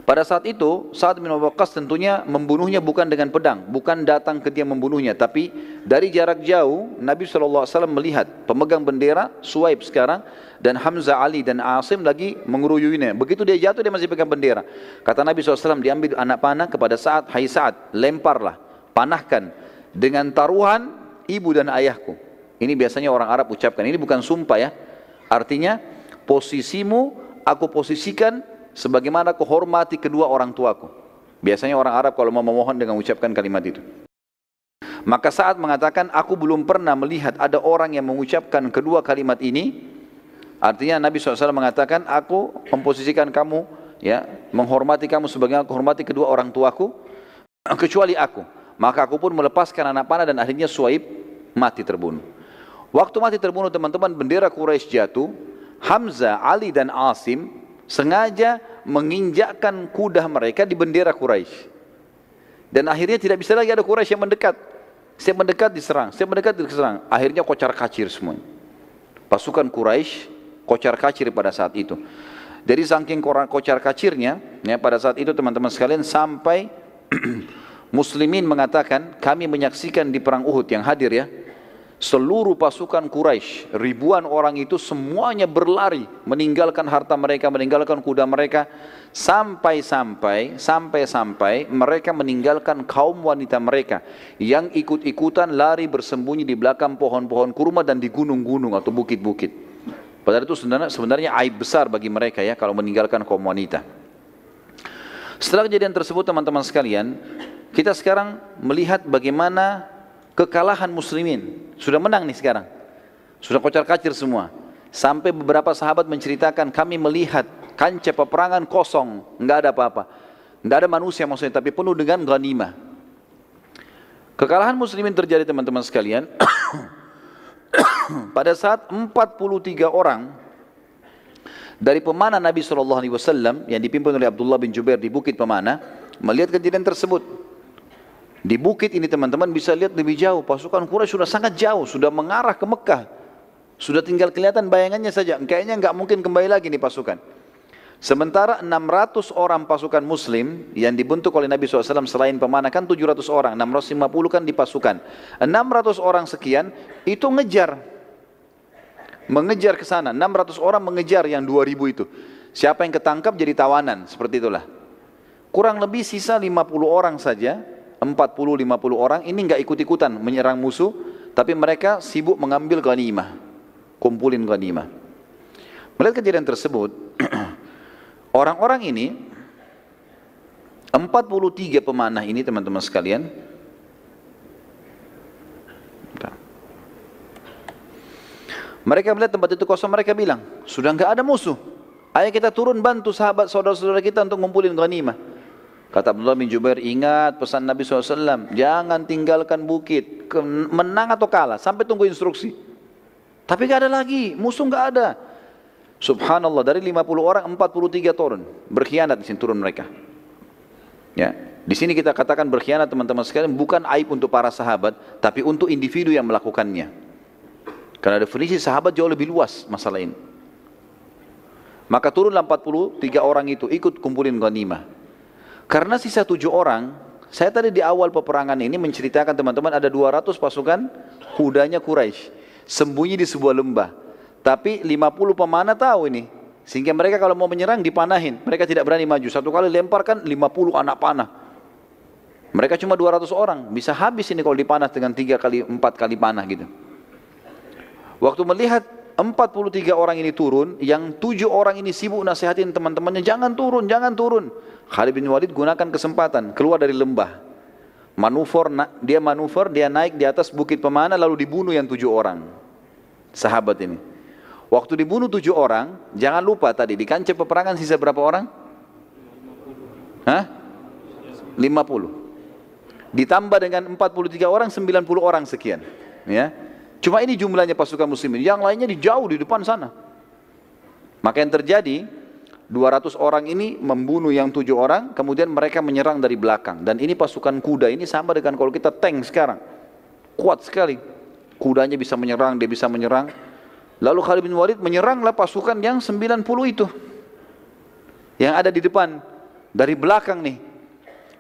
Pada saat itu, Sa'ad bin Abi Waqqas tentunya membunuhnya bukan dengan pedang, bukan datang ke dia membunuhnya, tapi dari jarak jauh Nabi SAW melihat pemegang bendera Suwaib sekarang dan Hamzah, Ali dan Asim lagi mengeruyuinya. Begitu dia jatuh, dia masih pegang bendera. Kata Nabi SAW, diambil anak panah kepada Sa'ad, hai Sa'ad, lemparlah, panahkan dengan taruhan ibu dan ayahku. Ini biasanya orang Arab ucapkan, ini bukan sumpah ya. Artinya, posisimu aku posisikan sebagaimana aku hormati kedua orang tuaku. Biasanya orang Arab kalau mau memohon dengan mengucapkan kalimat itu. Maka Sa'ad mengatakan, aku belum pernah melihat ada orang yang mengucapkan kedua kalimat ini. Artinya Nabi SAW mengatakan, aku memposisikan kamu, ya, menghormati kamu sebagaimana aku hormati kedua orang tuaku, kecuali aku. Maka aku pun melepaskan anak panah dan akhirnya Suwaib mati terbunuh. Waktu mati terbunuh teman-teman, bendera Quraisy jatuh. Hamzah, Ali dan Asim sengaja menginjakkan kuda mereka di bendera Quraisy. Dan akhirnya tidak bisa lagi ada Quraisy yang mendekat. Setiap mendekat diserang, setiap mendekat diserang. Akhirnya kocar kacir semua. Pasukan Quraisy kocar kacir pada saat itu. Jadi saking kocar kacirnya, ya, pada saat itu teman-teman sekalian, sampai muslimin mengatakan, kami menyaksikan di perang Uhud yang hadir ya, seluruh pasukan Quraisy, ribuan orang itu semuanya berlari, meninggalkan harta mereka, meninggalkan kuda mereka, sampai-sampai mereka meninggalkan kaum wanita mereka yang ikut-ikutan lari bersembunyi di belakang pohon-pohon kurma dan di gunung-gunung atau bukit-bukit. Padahal itu sebenarnya aib besar bagi mereka ya kalau meninggalkan kaum wanita. Setelah kejadian tersebut teman-teman sekalian, kita sekarang melihat bagaimana kekalahan muslimin. Sudah menang nih sekarang, sudah kocar kacir semua. Sampai beberapa sahabat menceritakan, kami melihat kancah peperangan kosong, nggak ada apa-apa, nggak ada manusia maksudnya, tapi penuh dengan ghanimah. Kekalahan muslimin terjadi teman-teman sekalian pada saat 43 orang dari pemanah Nabi SAW yang dipimpin oleh Abdullah bin Jubair di Bukit Pemanah melihat kejadian tersebut. Di bukit ini teman-teman bisa lihat lebih jauh, pasukan Quraisy sudah sangat jauh, sudah mengarah ke Mekah, sudah tinggal kelihatan bayangannya saja, kayaknya nggak mungkin kembali lagi nih pasukan. Sementara 600 orang pasukan muslim yang dibentuk oleh Nabi SAW selain pemanah kan 700 orang, 650 kan di pasukan. 600 orang sekian itu mengejar ke sana, 600 orang mengejar yang 2000 itu. Siapa yang ketangkap jadi tawanan, seperti itulah. Kurang lebih sisa 50 orang saja, 40-50 orang ini nggak ikut-ikutan menyerang musuh, tapi mereka sibuk mengambil ghanimah, kumpulin ghanimah. Melihat kejadian tersebut, orang-orang ini 43 pemanah ini teman-teman sekalian, mereka melihat tempat itu kosong, mereka bilang, sudah nggak ada musuh, ayo kita turun bantu sahabat saudara-saudara kita untuk ngumpulin ghanimah. Kata Abdullah bin Jubair, ingat pesan Nabi SAW, jangan tinggalkan bukit, menang atau kalah, sampai tunggu instruksi. Tapi gak ada lagi, musuh gak ada. Subhanallah, dari 50 orang, 43 turun. Berkhianat di sini turun mereka. Ya, di sini kita katakan berkhianat teman-teman sekalian, bukan aib untuk para sahabat, tapi untuk individu yang melakukannya. Karena definisi sahabat jauh lebih luas masalah ini. Maka turunlah 43 orang itu, ikut kumpulin ghanimah. Karena sisa 7 orang, saya tadi di awal peperangan ini menceritakan teman-teman ada 200 pasukan kudanya Quraisy sembunyi di sebuah lembah. Tapi 50 pemanah tahu ini, sehingga mereka kalau mau menyerang dipanahin. Mereka tidak berani maju. Satu kali lemparkan 50 anak panah. Mereka cuma 200 orang, bisa habis ini kalau dipanah dengan 3 kali 4 kali panah gitu. Waktu melihat 43 orang ini turun, yang 7 orang ini sibuk nasihatin teman-temannya, jangan turun, jangan turun. Khalid bin Walid gunakan kesempatan, keluar dari lembah. Manuver, dia naik di atas bukit pemanah lalu dibunuh yang 7 orang. Sahabat ini. Waktu dibunuh 7 orang, jangan lupa tadi di kancah peperangan sisa berapa orang? 50. Ditambah dengan 43 orang, 90 orang sekian. Ya. Cuma ini jumlahnya pasukan muslimin, yang lainnya jauh di depan sana. Maka yang terjadi, 200 orang ini membunuh yang 7 orang, kemudian mereka menyerang dari belakang. Dan ini pasukan kuda, ini sama dengan kalau kita tank sekarang. Kuat sekali. Kudanya bisa menyerang, dia bisa menyerang. Lalu Khalid bin Walid menyeranglah pasukan yang 90 itu. Yang ada di depan, dari belakang nih.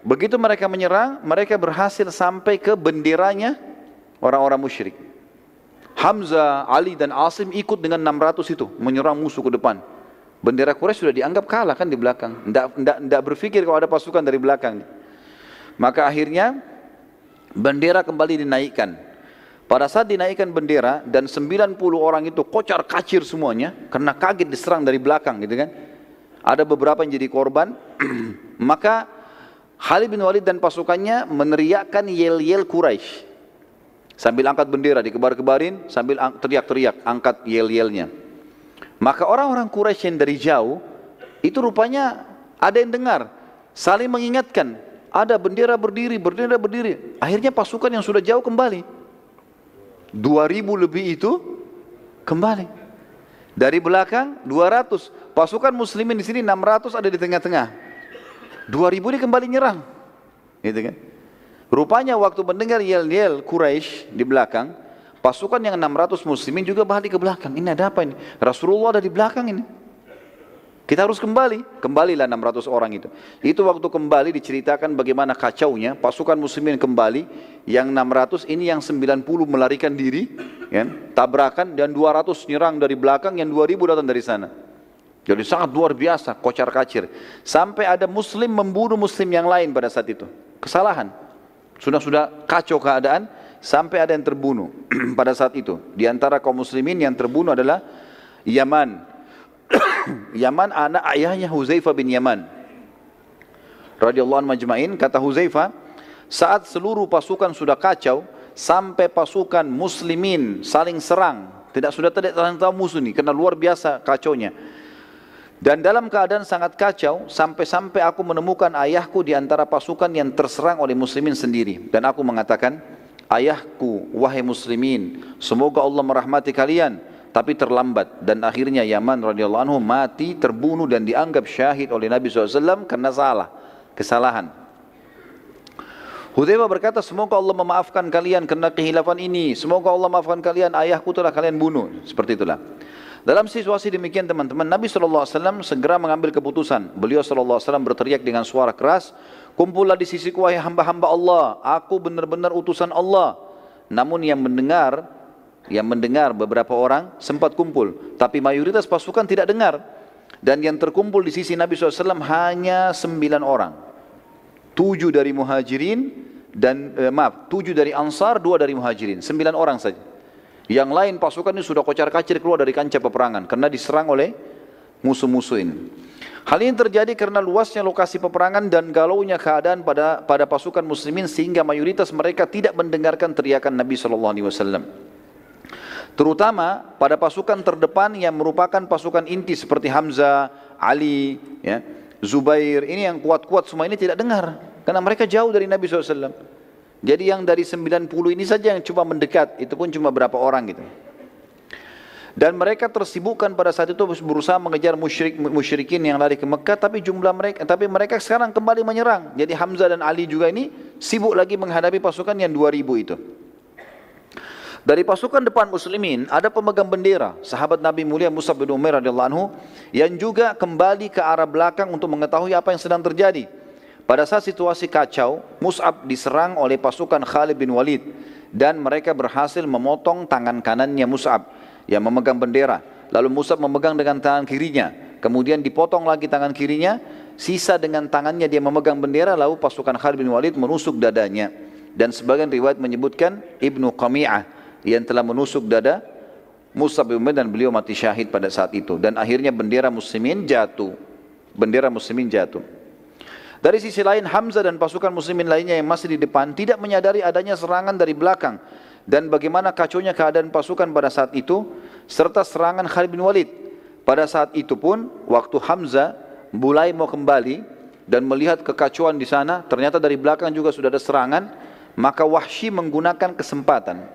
Begitu mereka menyerang, mereka berhasil sampai ke benderanya orang-orang musyrik. Hamzah, Ali dan Asim ikut dengan 600 itu menyerang musuh ke depan. Bendera Quraisy sudah dianggap kalah kan di belakang. Tidak berpikir kalau ada pasukan dari belakang. Maka akhirnya bendera kembali dinaikkan. Pada saat dinaikkan bendera dan 90 orang itu kocar kacir semuanya karena kaget diserang dari belakang gitu kan. Ada beberapa yang jadi korban. Maka Khalid bin Walid dan pasukannya meneriakkan yel-yel Quraisy. Sambil angkat bendera, dikebar-kebarin, sambil teriak-teriak, angkat yel-yelnya. Maka orang-orang Quraisy yang dari jauh, itu rupanya ada yang dengar, saling mengingatkan, ada bendera berdiri, bendera berdiri. Akhirnya pasukan yang sudah jauh kembali. 2000 lebih itu kembali. Dari belakang 200, pasukan muslimin di sini 600 ada di tengah-tengah. 2000 ini kembali nyerang. Gitu kan? Rupanya waktu mendengar yel-yel Quraisy di belakang, pasukan yang 600 muslimin juga balik ke belakang. Ini ada apa ini? Rasulullah ada di belakang ini. Kita harus kembali. Kembalilah 600 orang itu. Itu waktu kembali diceritakan bagaimana kacaunya. Pasukan muslimin kembali. Yang 600 ini yang 90 melarikan diri. Ya, tabrakan dan 200 nyerang dari belakang. Yang 2000 datang dari sana. Jadi sangat luar biasa. Kocar kacir. Sampai ada muslim membunuh muslim yang lain pada saat itu. Kesalahan. Sudah kacau keadaan sampai ada yang terbunuh pada saat itu. Di antara kaum muslimin yang terbunuh adalah Yaman. Yaman anak ayahnya Huzaifah bin Yaman. Radhiyallahu anhu majma'in, kata Huzaifah, saat seluruh pasukan sudah kacau sampai pasukan muslimin saling serang, sudah tidak tahu musuh ini karena luar biasa kacaunya. Dan dalam keadaan sangat kacau, sampai-sampai aku menemukan ayahku di antara pasukan yang terserang oleh muslimin sendiri. Dan aku mengatakan, ayahku, wahai muslimin, semoga Allah merahmati kalian. Tapi terlambat. Dan akhirnya Yaman radhiyallahu anhu mati, terbunuh dan dianggap syahid oleh Nabi SAW karena kesalahan. Hudzaifah berkata, semoga Allah memaafkan kalian karena kehilafan ini. Semoga Allah memaafkan kalian, ayahku telah kalian bunuh. Seperti itulah. Dalam situasi demikian teman-teman, Nabi SAW segera mengambil keputusan. Beliau SAW berteriak dengan suara keras, kumpullah di sisiku wahai hamba-hamba Allah, aku benar-benar utusan Allah. Namun yang mendengar beberapa orang sempat kumpul, tapi mayoritas pasukan tidak dengar. Dan yang terkumpul di sisi Nabi SAW hanya 9 orang. 7 dari muhajirin, 7 dari ansar, 2 dari muhajirin. 9 orang saja. Yang lain pasukan ini sudah kocar kacir keluar dari kancah peperangan karena diserang oleh musuh-musuh ini. Hal ini terjadi karena luasnya lokasi peperangan dan galaunya keadaan pada pasukan muslimin sehingga mayoritas mereka tidak mendengarkan teriakan Nabi SAW. Terutama pada pasukan terdepan yang merupakan pasukan inti seperti Hamzah, Ali, ya. Zubair, ini yang kuat-kuat semua ini tidak dengar. Karena mereka jauh dari Nabi SAW. Jadi yang dari 90 ini saja yang cuma mendekat, itu pun cuma berapa orang gitu. Dan mereka tersibukkan pada saat itu berusaha mengejar musyrikin yang lari ke Mekah, tapi mereka sekarang kembali menyerang. Jadi Hamzah dan Ali juga ini sibuk lagi menghadapi pasukan yang 2000 itu. Dari pasukan depan muslimin ada pemegang bendera, sahabat Nabi mulia Mus'ab bin Umair radhiyallahu anhu, yang juga kembali ke arah belakang untuk mengetahui apa yang sedang terjadi. Pada saat situasi kacau, Mus'ab diserang oleh pasukan Khalid bin Walid dan mereka berhasil memotong tangan kanannya Mus'ab yang memegang bendera. Lalu Mus'ab memegang dengan tangan kirinya. Kemudian dipotong lagi tangan kirinya. Sisa dengan tangannya dia memegang bendera. Lalu pasukan Khalid bin Walid menusuk dadanya. Dan sebagian riwayat menyebutkan Ibnu Qami'ah yang telah menusuk dada Mus'ab bin Umair dan beliau mati syahid pada saat itu. Dan akhirnya bendera muslimin jatuh. Bendera muslimin jatuh. Dari sisi lain Hamzah dan pasukan muslimin lainnya yang masih di depan tidak menyadari adanya serangan dari belakang. Dan bagaimana kacaunya keadaan pasukan pada saat itu serta serangan Khalid bin Walid. Pada saat itu pun waktu Hamzah mulai mau kembali dan melihat kekacauan di sana, ternyata dari belakang juga sudah ada serangan, maka Wahsy menggunakan kesempatan.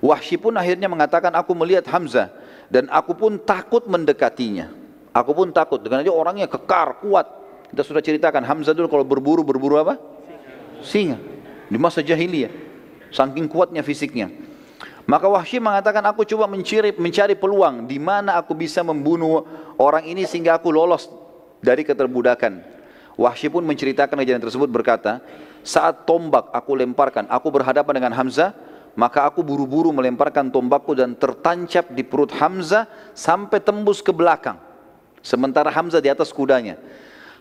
Wahsy pun akhirnya mengatakan, aku melihat Hamzah dan aku pun takut mendekatinya. Aku pun takut, dengan dia orangnya kekar, kuat. Kita sudah ceritakan Hamzah dulu kalau berburu apa? Singa. Di masa jahiliyah. Saking kuatnya fisiknya. Maka Wahsy mengatakan, aku coba mencari peluang di mana aku bisa membunuh orang ini sehingga aku lolos dari keterbudakan. Wahsy pun menceritakan kejadian tersebut berkata, saat tombak aku lemparkan, aku berhadapan dengan Hamzah, maka aku buru-buru melemparkan tombakku dan tertancap di perut Hamzah sampai tembus ke belakang. Sementara Hamzah di atas kudanya.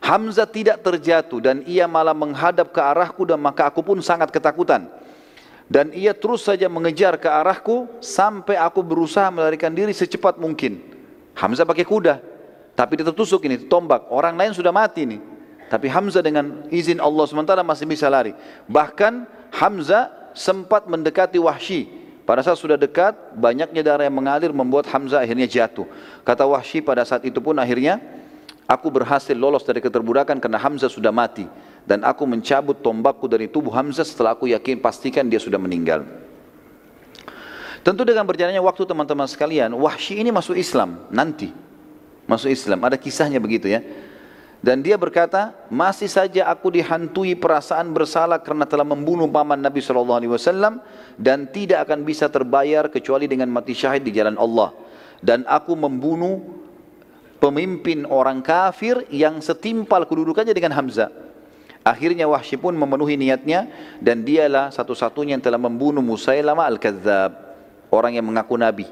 Hamzah tidak terjatuh dan ia malah menghadap ke arahku dan maka aku pun sangat ketakutan. Dan ia terus saja mengejar ke arahku sampai aku berusaha melarikan diri secepat mungkin. Hamzah pakai kuda, tapi dia tertusuk ini, tombak. Orang lain sudah mati nih. Tapi Hamzah dengan izin Allah sementara masih bisa lari. Bahkan Hamzah sempat mendekati Wahsy. Pada saat sudah dekat, banyaknya darah yang mengalir membuat Hamzah akhirnya jatuh. Kata Wahsy pada saat itu pun akhirnya, aku berhasil lolos dari keterbudakan karena Hamzah sudah mati. Dan aku mencabut tombakku dari tubuh Hamzah setelah aku yakin pastikan dia sudah meninggal. Tentu dengan berjalannya waktu teman-teman sekalian, Wahsy ini masuk Islam nanti. Masuk Islam, ada kisahnya begitu ya. Dan dia berkata, masih saja aku dihantui perasaan bersalah karena telah membunuh paman Nabi SAW dan tidak akan bisa terbayar kecuali dengan mati syahid di jalan Allah. Dan aku membunuh pemimpin orang kafir yang setimpal kedudukannya dengan Hamzah. Akhirnya Wahsy pun memenuhi niatnya dan dialah satu-satunya yang telah membunuh Musailamah Al-Kadzab, orang yang mengaku Nabi.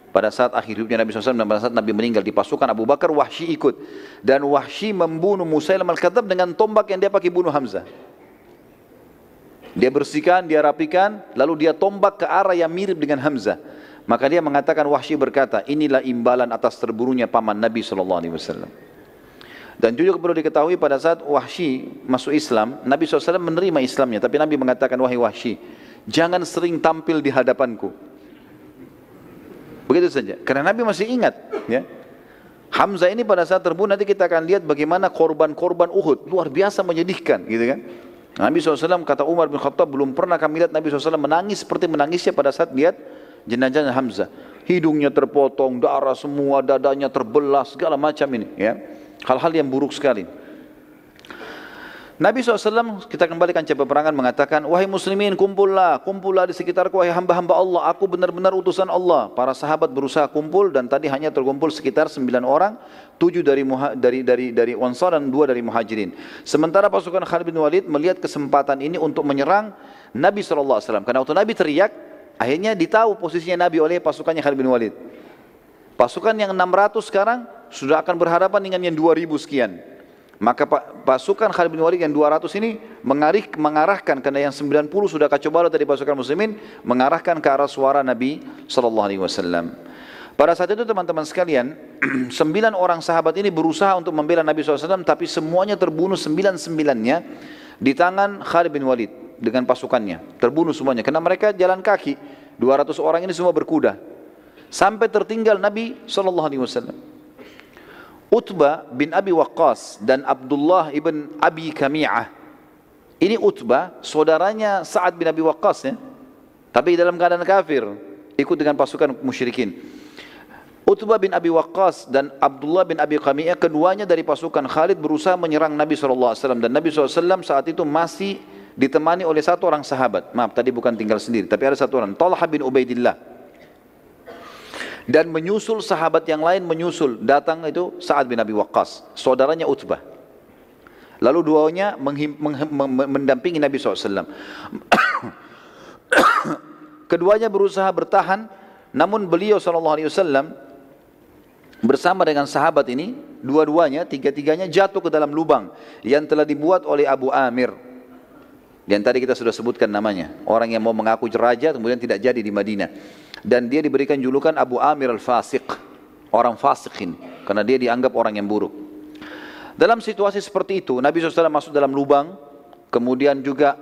Pada saat akhir hidupnya Nabi SAW dan pada saat Nabi meninggal di pasukan Abu Bakar, Wahsy ikut. Dan Wahsy membunuh Musailamah Al-Kadzab dengan tombak yang dia pakai bunuh Hamzah. Dia bersihkan, dia rapikan, lalu dia tombak ke arah yang mirip dengan Hamzah. Maka dia mengatakan, Wahsy berkata, inilah imbalan atas terbunuhnya paman Nabi SAW. Dan juga perlu diketahui pada saat Wahsy masuk Islam, Nabi SAW menerima Islamnya. Tapi Nabi mengatakan, wahai Wahsy, jangan sering tampil di hadapanku. Begitu saja. Karena Nabi masih ingat. Ya. Hamzah ini pada saat terbunuh, nanti kita akan lihat bagaimana korban-korban Uhud. Luar biasa menyedihkan. Gitu kan? Nabi SAW, kata Umar bin Khattab, belum pernah kami lihat Nabi SAW menangis seperti menangisnya pada saat lihat jenazah Hamzah. Hidungnya terpotong, darah semua, dadanya terbelah, segala macam ini. Ya. Hal-hal yang buruk sekali. Nabi SAW, kita kembalikan cabang peperangan, mengatakan, wahai muslimin, kumpullah di sekitarku, wahai hamba-hamba Allah, aku benar-benar utusan Allah. Para sahabat berusaha kumpul dan tadi hanya terkumpul sekitar 9 orang, 7 dari Ansar dan 2 dari Muhajirin. Sementara pasukan Khalid bin Walid melihat kesempatan ini untuk menyerang Nabi SAW. Karena waktu Nabi teriak, akhirnya ditahu posisinya Nabi oleh pasukannya Khalid bin Walid. Pasukan yang 600 sekarang sudah akan berhadapan dengan yang 2000 sekian. Maka pasukan Khalid bin Walid yang 200 ini mengarahkan, karena yang 90 sudah kacau balau dari pasukan muslimin, mengarahkan ke arah suara Nabi SAW. Pada saat itu teman-teman sekalian, 9 orang sahabat ini berusaha untuk membela Nabi SAW, tapi semuanya terbunuh 9-9-nya di tangan Khalid bin Walid dengan pasukannya. Terbunuh semuanya, karena mereka jalan kaki, 200 orang ini semua berkuda. Sampai tertinggal Nabi SAW. Utbah bin Abi Waqqas dan Abdullah ibn Abi Kami'ah. Ini Utbah, saudaranya Sa'ad bin Abi Waqqas ya. Tapi dalam keadaan kafir, ikut dengan pasukan musyrikin. Utbah bin Abi Waqqas dan Abdullah bin Abi Kami'ah, keduanya dari pasukan Khalid, berusaha menyerang Nabi SAW. Dan Nabi SAW saat itu masih ditemani oleh satu orang sahabat. Maaf, tadi bukan tinggal sendiri, tapi ada satu orang, Talha bin Ubaidillah. Dan menyusul sahabat yang lain, menyusul datang itu Sa'ad bin Abi Waqqas, saudaranya Utbah. Lalu duanya mendampingi Nabi SAW. Keduanya berusaha bertahan, namun beliau SAW bersama dengan sahabat ini, dua-duanya, tiga-tiganya jatuh ke dalam lubang yang telah dibuat oleh Abu Amir. Dan tadi kita sudah sebutkan namanya, orang yang mau mengaku raja kemudian tidak jadi di Madinah. Dan dia diberikan julukan Abu Amir al-Fasiq, orang fasik ini, karena dia dianggap orang yang buruk. Dalam situasi seperti itu, Nabi SAW masuk dalam lubang, kemudian juga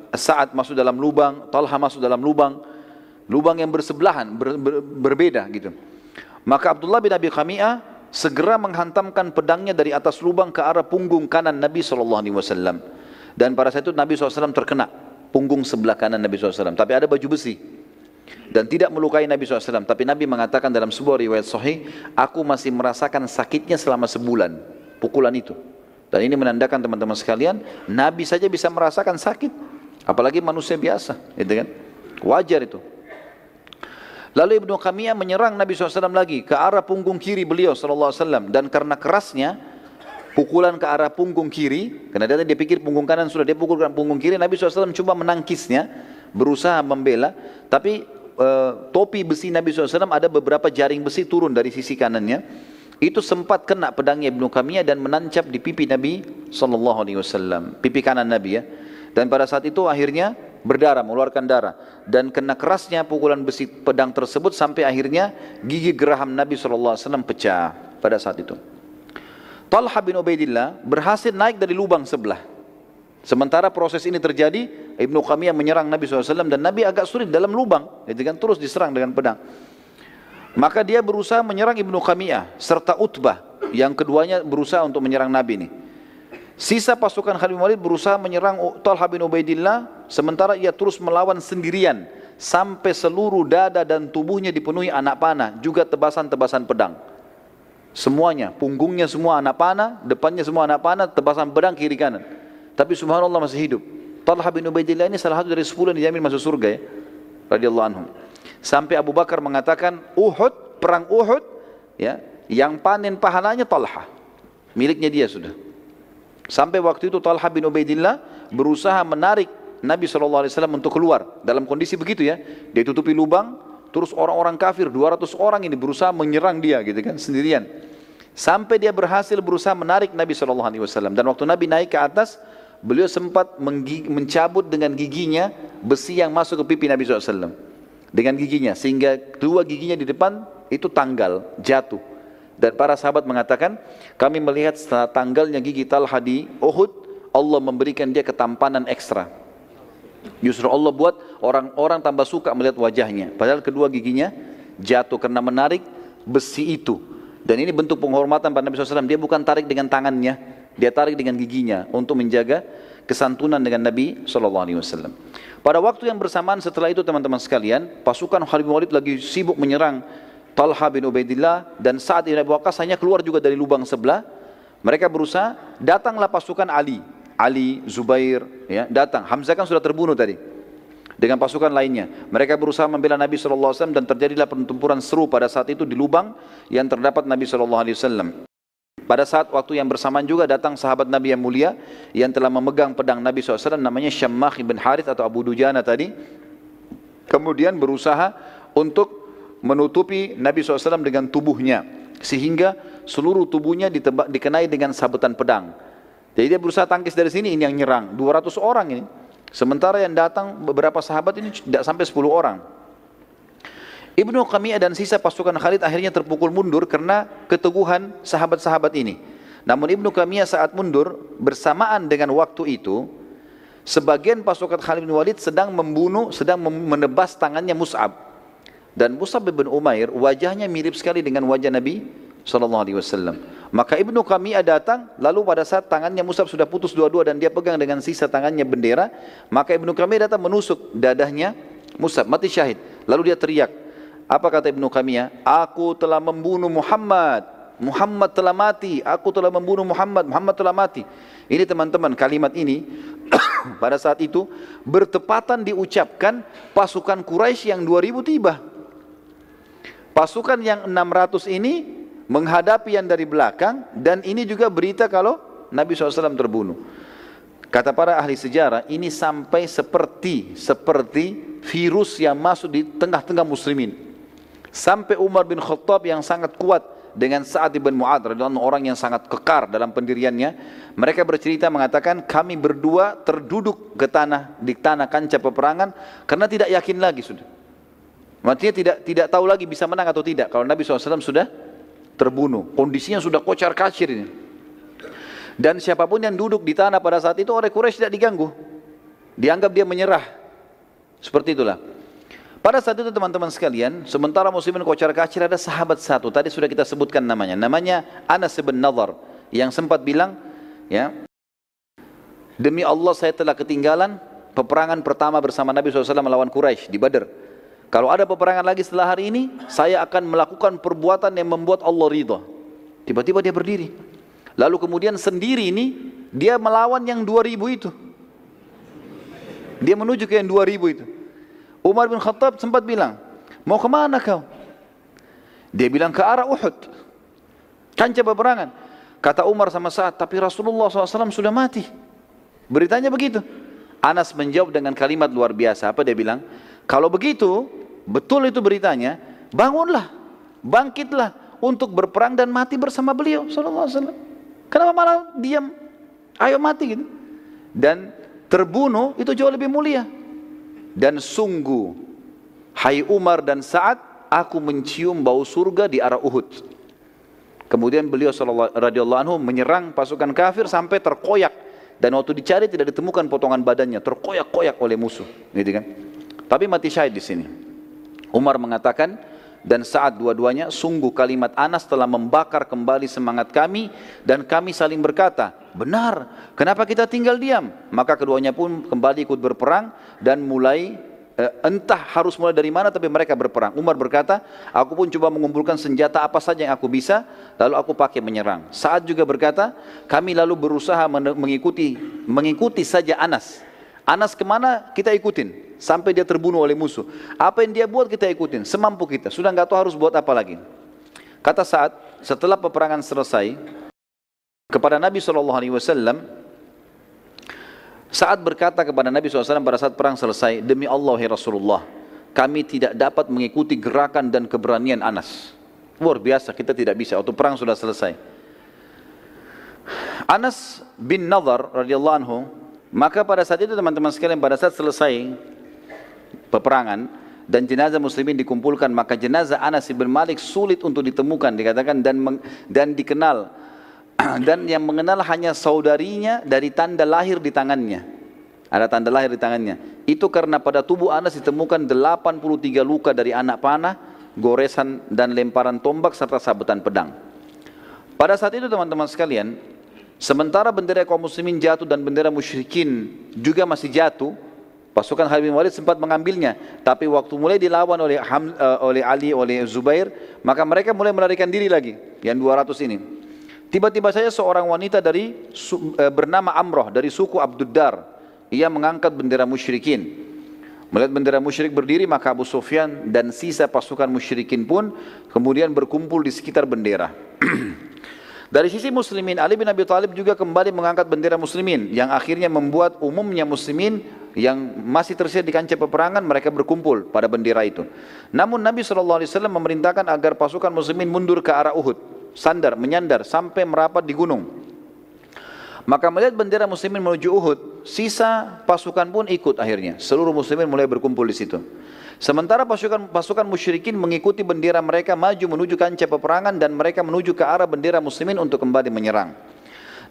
Sa'ad masuk dalam lubang, Talha masuk dalam lubang yang bersebelahan, berbeda gitu. Maka Abdullah bin Abi Kami'ah segera menghantamkan pedangnya dari atas lubang ke arah punggung kanan Nabi SAW. Dan pada saat itu Nabi SAW terkena punggung sebelah kanan Nabi SAW. Tapi ada baju besi. Dan tidak melukai Nabi SAW. Tapi Nabi mengatakan dalam sebuah riwayat sahih, aku masih merasakan sakitnya selama sebulan, pukulan itu. Dan ini menandakan teman-teman sekalian, Nabi saja bisa merasakan sakit. Apalagi manusia biasa, gitu kan? Wajar itu. Lalu Ibnu Qamiyah menyerang Nabi SAW lagi ke arah punggung kiri beliau SAW. Dan karena kerasnya pukulan ke arah punggung kiri, karena dia pikir punggung kanan sudah, dia pukul ke punggung kiri, Nabi SAW coba menangkisnya, berusaha membela, tapi topi besi Nabi SAW ada beberapa jaring besi turun dari sisi kanannya, itu sempat kena pedangnya Ibnu Qamiyah dan menancap di pipi Nabi SAW, pipi kanan Nabi ya. Dan pada saat itu akhirnya berdarah, mengeluarkan darah, dan kena kerasnya pukulan besi pedang tersebut sampai akhirnya gigi geraham Nabi SAW pecah pada saat itu. Talha bin Ubaidillah berhasil naik dari lubang sebelah. Sementara proses ini terjadi, Ibnu Qamiyah menyerang Nabi SAW dan Nabi agak sulit dalam lubang, itu kan terus diserang dengan pedang. Maka dia berusaha menyerang Ibnu Qamiyah serta Utbah, yang keduanya berusaha untuk menyerang Nabi ini. Sisa pasukan Khalid bin Walid berusaha menyerang Talha bin Ubaidillah, sementara ia terus melawan sendirian sampai seluruh dada dan tubuhnya dipenuhi anak panah, juga tebasan-tebasan pedang. Semuanya, punggungnya semua anak panah, depannya semua anak panah, tebasan pedang kiri kanan. Tapi subhanallah masih hidup. Talha bin Ubaidillah ini salah satu dari 10 yang dijamin masuk surga ya, radhiyallahu anhum. Sampai Abu Bakar mengatakan Uhud, perang Uhud ya, yang panen pahalanya Talha, miliknya dia sudah. Sampai waktu itu Talha bin Ubaidillah berusaha menarik Nabi SAW untuk keluar dalam kondisi begitu ya, dia tutupi lubang, terus orang-orang kafir 200 orang ini berusaha menyerang dia gitu kan, sendirian. Sampai dia berhasil berusaha menarik Nabi SAW. Dan waktu Nabi naik ke atas, beliau sempat mencabut dengan giginya besi yang masuk ke pipi Nabi SAW. Dengan giginya, sehingga dua giginya di depan itu tanggal, jatuh. Dan para sahabat mengatakan, kami melihat setelah tanggalnya gigi Talha di Uhud, Allah memberikan dia ketampanan ekstra. Justru Allah buat orang-orang tambah suka melihat wajahnya. Padahal kedua giginya jatuh karena menarik besi itu. Dan ini bentuk penghormatan pada Nabi SAW. Dia bukan tarik dengan tangannya, dia tarik dengan giginya untuk menjaga kesantunan dengan Nabi SAW. Pada waktu yang bersamaan setelah itu teman-teman sekalian, pasukan Khalid bin Walid lagi sibuk menyerang Talha bin Ubaidillah dan Sa'ad bin Abi Waqqas hanya keluar juga dari lubang sebelah. Mereka berusaha, datanglah pasukan Ali, Zubair, ya, datang. Hamzah kan sudah terbunuh tadi dengan pasukan lainnya. Mereka berusaha membela Nabi SAW dan terjadilah pertempuran seru pada saat itu di lubang yang terdapat Nabi SAW. Pada saat waktu yang bersamaan juga datang sahabat Nabi yang mulia yang telah memegang pedang Nabi SAW, namanya Syammah ibn Harith atau Abu Dujana tadi. Kemudian berusaha untuk menutupi Nabi SAW dengan tubuhnya, sehingga seluruh tubuhnya dikenai dengan sabetan pedang. Jadi dia berusaha tangkis dari sini, ini yang nyerang 200 orang ini. Sementara yang datang beberapa sahabat ini tidak sampai 10 orang. Ibnu Qamiyah dan sisa pasukan Khalid akhirnya terpukul mundur karena keteguhan sahabat-sahabat ini. Namun Ibnu Qamiyah saat mundur bersamaan dengan waktu itu, sebagian pasukan Khalid bin Walid sedang menebas tangannya Mus'ab. Dan Mus'ab bin Umair wajahnya mirip sekali dengan wajah Nabi sallallahu alaihi wasallam. Maka Ibnu Qami'ah datang, lalu pada saat tangannya Mus'ab sudah putus dua-dua dan dia pegang dengan sisa tangannya bendera, maka Ibnu Qami'ah datang menusuk dadahnya Mus'ab, mati syahid. Lalu dia teriak, apa kata Ibnu Qami'ah? Aku telah membunuh Muhammad, Muhammad telah mati, aku telah membunuh Muhammad, Muhammad telah mati. Ini teman-teman, kalimat ini pada saat itu bertepatan diucapkan pasukan Quraisy yang 2000 tiba. Pasukan yang 600 ini menghadapi yang dari belakang, dan ini juga berita kalau Nabi SAW terbunuh. Kata para ahli sejarah, ini sampai seperti virus yang masuk di tengah-tengah muslimin. Sampai Umar bin Khattab yang sangat kuat dengan Sa'ad bin Mu'adz, orang yang sangat kekar dalam pendiriannya, mereka bercerita mengatakan, kami berdua terduduk ke di tanah kancah peperangan karena tidak yakin lagi sudah. Maksudnya tidak tahu lagi bisa menang atau tidak kalau Nabi SAW sudah terbunuh. Kondisinya sudah kocar kacir ini. Dan siapapun yang duduk di tanah pada saat itu oleh Quraisy tidak diganggu. Dianggap dia menyerah. Seperti itulah. Pada saat itu teman-teman sekalian, sementara muslimin kocar kacir, ada sahabat satu, tadi sudah kita sebutkan namanya. Namanya Anas bin Nadhr, yang sempat bilang, ya, demi Allah saya telah ketinggalan peperangan pertama bersama Nabi SAW melawan Quraisy di Badr. Kalau ada peperangan lagi setelah hari ini, saya akan melakukan perbuatan yang membuat Allah ridha. Tiba-tiba dia berdiri. Lalu kemudian sendiri ini, dia melawan yang 2000 itu. Dia menuju ke yang 2000 itu. Umar bin Khattab sempat bilang, mau kemana kau? Dia bilang ke arah Uhud, kancah peperangan. Kata Umar sama Sa'ad, tapi Rasulullah SAW sudah mati. Beritanya begitu. Anas menjawab dengan kalimat luar biasa. Apa dia bilang? Kalau begitu, betul itu beritanya, bangunlah, bangkitlah untuk berperang dan mati bersama beliau sallallahu alaihi wasallam. Kenapa malah diam? Ayo mati gitu. Dan terbunuh itu jauh lebih mulia. Dan sungguh, hai Umar dan Sa'ad, aku mencium bau surga di arah Uhud. Kemudian beliau radhiyallahu anhu menyerang pasukan kafir sampai terkoyak, dan waktu dicari tidak ditemukan potongan badannya, terkoyak-koyak oleh musuh, gitu kan? Tapi mati syahid di sini. Umar mengatakan, dan Sa'ad dua-duanya, sungguh kalimat Anas telah membakar kembali semangat kami, dan kami saling berkata, benar, kenapa kita tinggal diam? Maka keduanya pun kembali ikut berperang, dan mulai, entah harus mulai dari mana, tapi mereka berperang. Umar berkata, aku pun coba mengumpulkan senjata apa saja yang aku bisa, lalu aku pakai menyerang. Sa'ad juga berkata, kami lalu berusaha mengikuti saja Anas. Anas kemana kita ikutin sampai dia terbunuh oleh musuh. Apa yang dia buat kita ikutin semampu kita. Sudah nggak tahu harus buat apa lagi. Kata Sa'ad, setelah peperangan selesai, kepada Nabi SAW, Sa'ad berkata kepada Nabi SAW pada saat perang selesai, demi Allah ya Rasulullah, kami tidak dapat mengikuti gerakan dan keberanian Anas. Luar biasa, kita tidak bisa. Waktu perang sudah selesai. Anas bin Nadhr radhiyallahu anhu, maka pada saat itu teman-teman sekalian, pada saat selesai peperangan dan jenazah muslimin dikumpulkan, maka jenazah Anas bin Malik sulit untuk ditemukan, dikatakan, dan dikenal, dan yang mengenal hanya saudarinya dari tanda lahir di tangannya. Ada tanda lahir di tangannya. Itu karena pada tubuh Anas ditemukan 83 luka dari anak panah, goresan dan lemparan tombak serta sabetan pedang. Pada saat itu teman-teman sekalian, sementara bendera kaum muslimin jatuh dan bendera musyrikin juga masih jatuh, pasukan Khalid bin Walid sempat mengambilnya. Tapi waktu mulai dilawan oleh Ali, oleh Zubair, maka mereka mulai melarikan diri lagi, yang 200 ini. Tiba-tiba saja seorang wanita bernama Amroh dari suku Abduddar, ia mengangkat bendera musyrikin. Melihat bendera musyrik berdiri, maka Abu Sufyan dan sisa pasukan musyrikin pun kemudian berkumpul di sekitar bendera. Dari sisi muslimin, Ali bin Abi Thalib juga kembali mengangkat bendera muslimin, yang akhirnya membuat umumnya muslimin yang masih tersedia di kancah peperangan, mereka berkumpul pada bendera itu. Namun Nabi SAW memerintahkan agar pasukan muslimin mundur ke arah Uhud, menyandar sampai merapat di gunung. Maka melihat bendera muslimin menuju Uhud, sisa pasukan pun ikut akhirnya. Seluruh muslimin mulai berkumpul di situ. Sementara pasukan musyrikin mengikuti bendera mereka maju menuju kancah peperangan, dan mereka menuju ke arah bendera muslimin untuk kembali menyerang.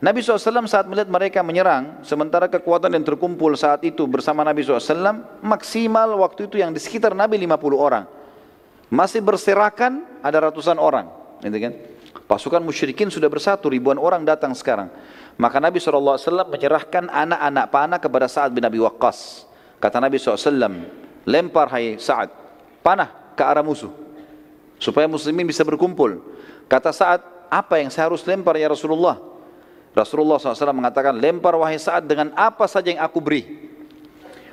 Nabi SAW saat melihat mereka menyerang, sementara kekuatan yang terkumpul saat itu bersama Nabi SAW, maksimal waktu itu yang di sekitar Nabi 50 orang. Masih berserakan ada ratusan orang, gitu kan? Pasukan musyrikin sudah bersatu, ribuan orang datang sekarang. Maka Nabi SAW menyerahkan anak-anak panah kepada Sa'ad bin Abi Waqqas. Kata Nabi SAW, lempar hai Sa'ad, panah ke arah musuh, supaya muslimin bisa berkumpul. Kata Sa'ad, apa yang saya harus lempar ya Rasulullah? Rasulullah SAW mengatakan, lempar wahai Sa'ad dengan apa saja yang aku beri.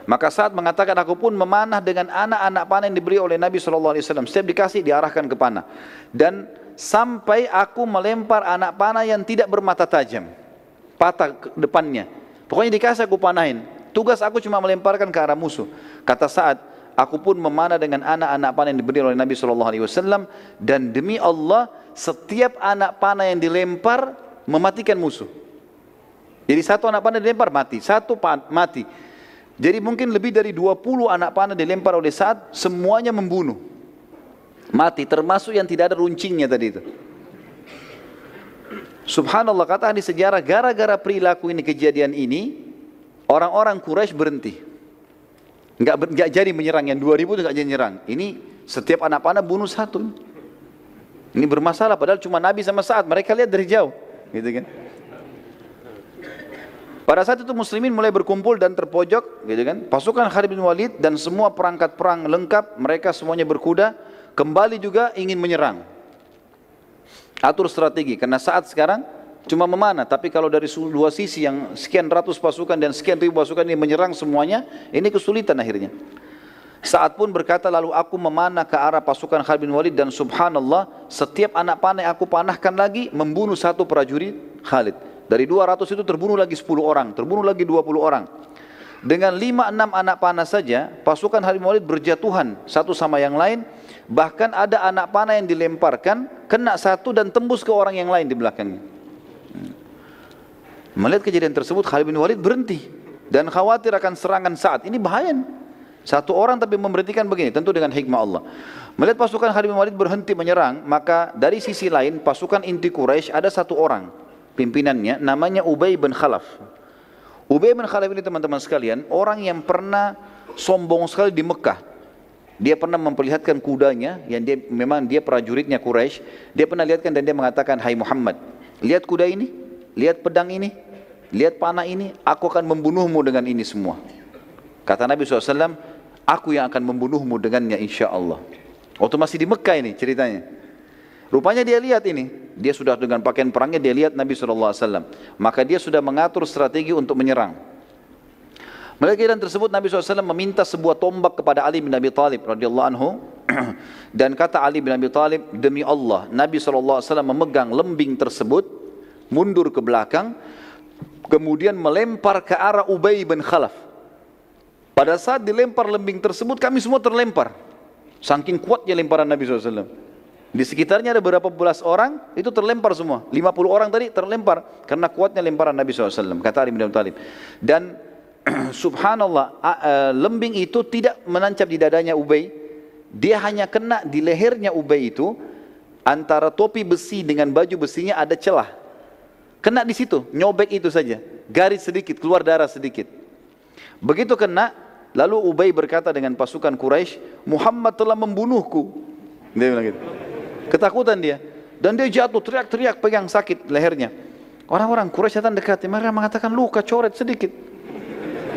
Maka Sa'ad mengatakan, aku pun memanah dengan anak-anak panah yang diberi oleh Nabi SAW. Setiap dikasih diarahkan ke panah. Dan sampai aku melempar anak panah yang tidak bermata tajam, patah depannya. Pokoknya dikasih aku panahin. Tugas aku cuma melemparkan ke arah musuh. Kata Sa'ad, aku pun memanah dengan anak-anak panah yang diberi oleh Nabi SAW. Dan demi Allah, setiap anak panah yang dilempar mematikan musuh. Jadi satu anak panah dilempar mati, satu mati. Jadi mungkin lebih dari 20 anak panah dilempar oleh Sa'ad, semuanya membunuh. Mati, termasuk yang tidak ada runcingnya tadi itu. Subhanallah, kata ahli sejarah, gara-gara perilaku ini, kejadian ini, orang-orang Quraisy berhenti. Enggak jadi menyerang, yang 2000 itu enggak jadi menyerang. Ini setiap anak panah bunuh satu. Ini bermasalah, padahal cuma Nabi sama Sa'ad, mereka lihat dari jauh, gitu kan. Pada saat itu muslimin mulai berkumpul dan terpojok, gitu kan. Pasukan Khalid bin Walid dan semua perangkat perang lengkap, mereka semuanya berkuda, kembali juga ingin menyerang. Atur strategi, karena Sa'ad sekarang cuma memanah, tapi kalau dari dua sisi yang sekian ratus pasukan dan sekian ribu pasukan ini menyerang semuanya, ini kesulitan akhirnya. Sa'ad pun berkata, lalu aku memanah ke arah pasukan Khalid bin Walid dan subhanallah, setiap anak panah yang aku panahkan lagi membunuh satu prajurit Khalid. Dari 200 itu terbunuh lagi 10 orang, terbunuh lagi 20 orang. Dengan 5-6 anak panah saja, pasukan Khalid bin Walid berjatuhan satu sama yang lain. Bahkan ada anak panah yang dilemparkan, kena satu dan tembus ke orang yang lain di belakangnya. Melihat kejadian tersebut, Khalid bin Walid berhenti dan khawatir akan serangan Sa'ad. Ini bahaya. Satu orang tapi memberhentikan begini, tentu dengan hikmah Allah. Melihat pasukan Khalid bin Walid berhenti menyerang, maka dari sisi lain pasukan inti Quraisy ada satu orang pimpinannya, namanya Ubay bin Khalaf. Ubay bin Khalaf ini teman-teman sekalian, orang yang pernah sombong sekali di Mekah. Dia pernah memperlihatkan kudanya, yang memang dia prajuritnya Quraisy. Dia pernah lihatkan dan dia mengatakan, hai Muhammad, lihat kuda ini, lihat pedang ini, lihat panah ini, aku akan membunuhmu dengan ini semua. Kata Nabi SAW, aku yang akan membunuhmu dengannya insya Allah. Waktu masih di Mekah ini ceritanya. Rupanya dia lihat ini, dia sudah dengan pakaian perangnya, dia lihat Nabi SAW. Maka dia sudah mengatur strategi untuk menyerang. Melihat keadaan tersebut, Nabi SAW meminta sebuah tombak kepada Ali bin Abi Thalib radhiyallahu anhu. Dan kata Ali bin Abi Thalib, demi Allah, Nabi SAW memegang lembing tersebut, mundur ke belakang, kemudian melempar ke arah Ubay bin Khalaf. Pada saat dilempar lembing tersebut, kami semua terlempar. Saking kuatnya lemparan Nabi SAW. Di sekitarnya ada beberapa belas orang, itu terlempar semua. 50 orang tadi terlempar, karena kuatnya lemparan Nabi SAW, kata Ali bin Abi Thalib. Dan subhanallah, lembing itu tidak menancap di dadanya Ubay. Dia hanya kena di lehernya Ubay itu, antara topi besi dengan baju besinya ada celah. Kena di situ, nyobek itu saja. Garis sedikit, keluar darah sedikit. Begitu kena, lalu Ubay berkata dengan pasukan Quraisy, Muhammad telah membunuhku. Dia bilang gitu. Ketakutan dia. Dan dia jatuh, teriak-teriak, pegang sakit lehernya. Orang-orang Quraisy datang dekat, mereka mengatakan luka coret sedikit.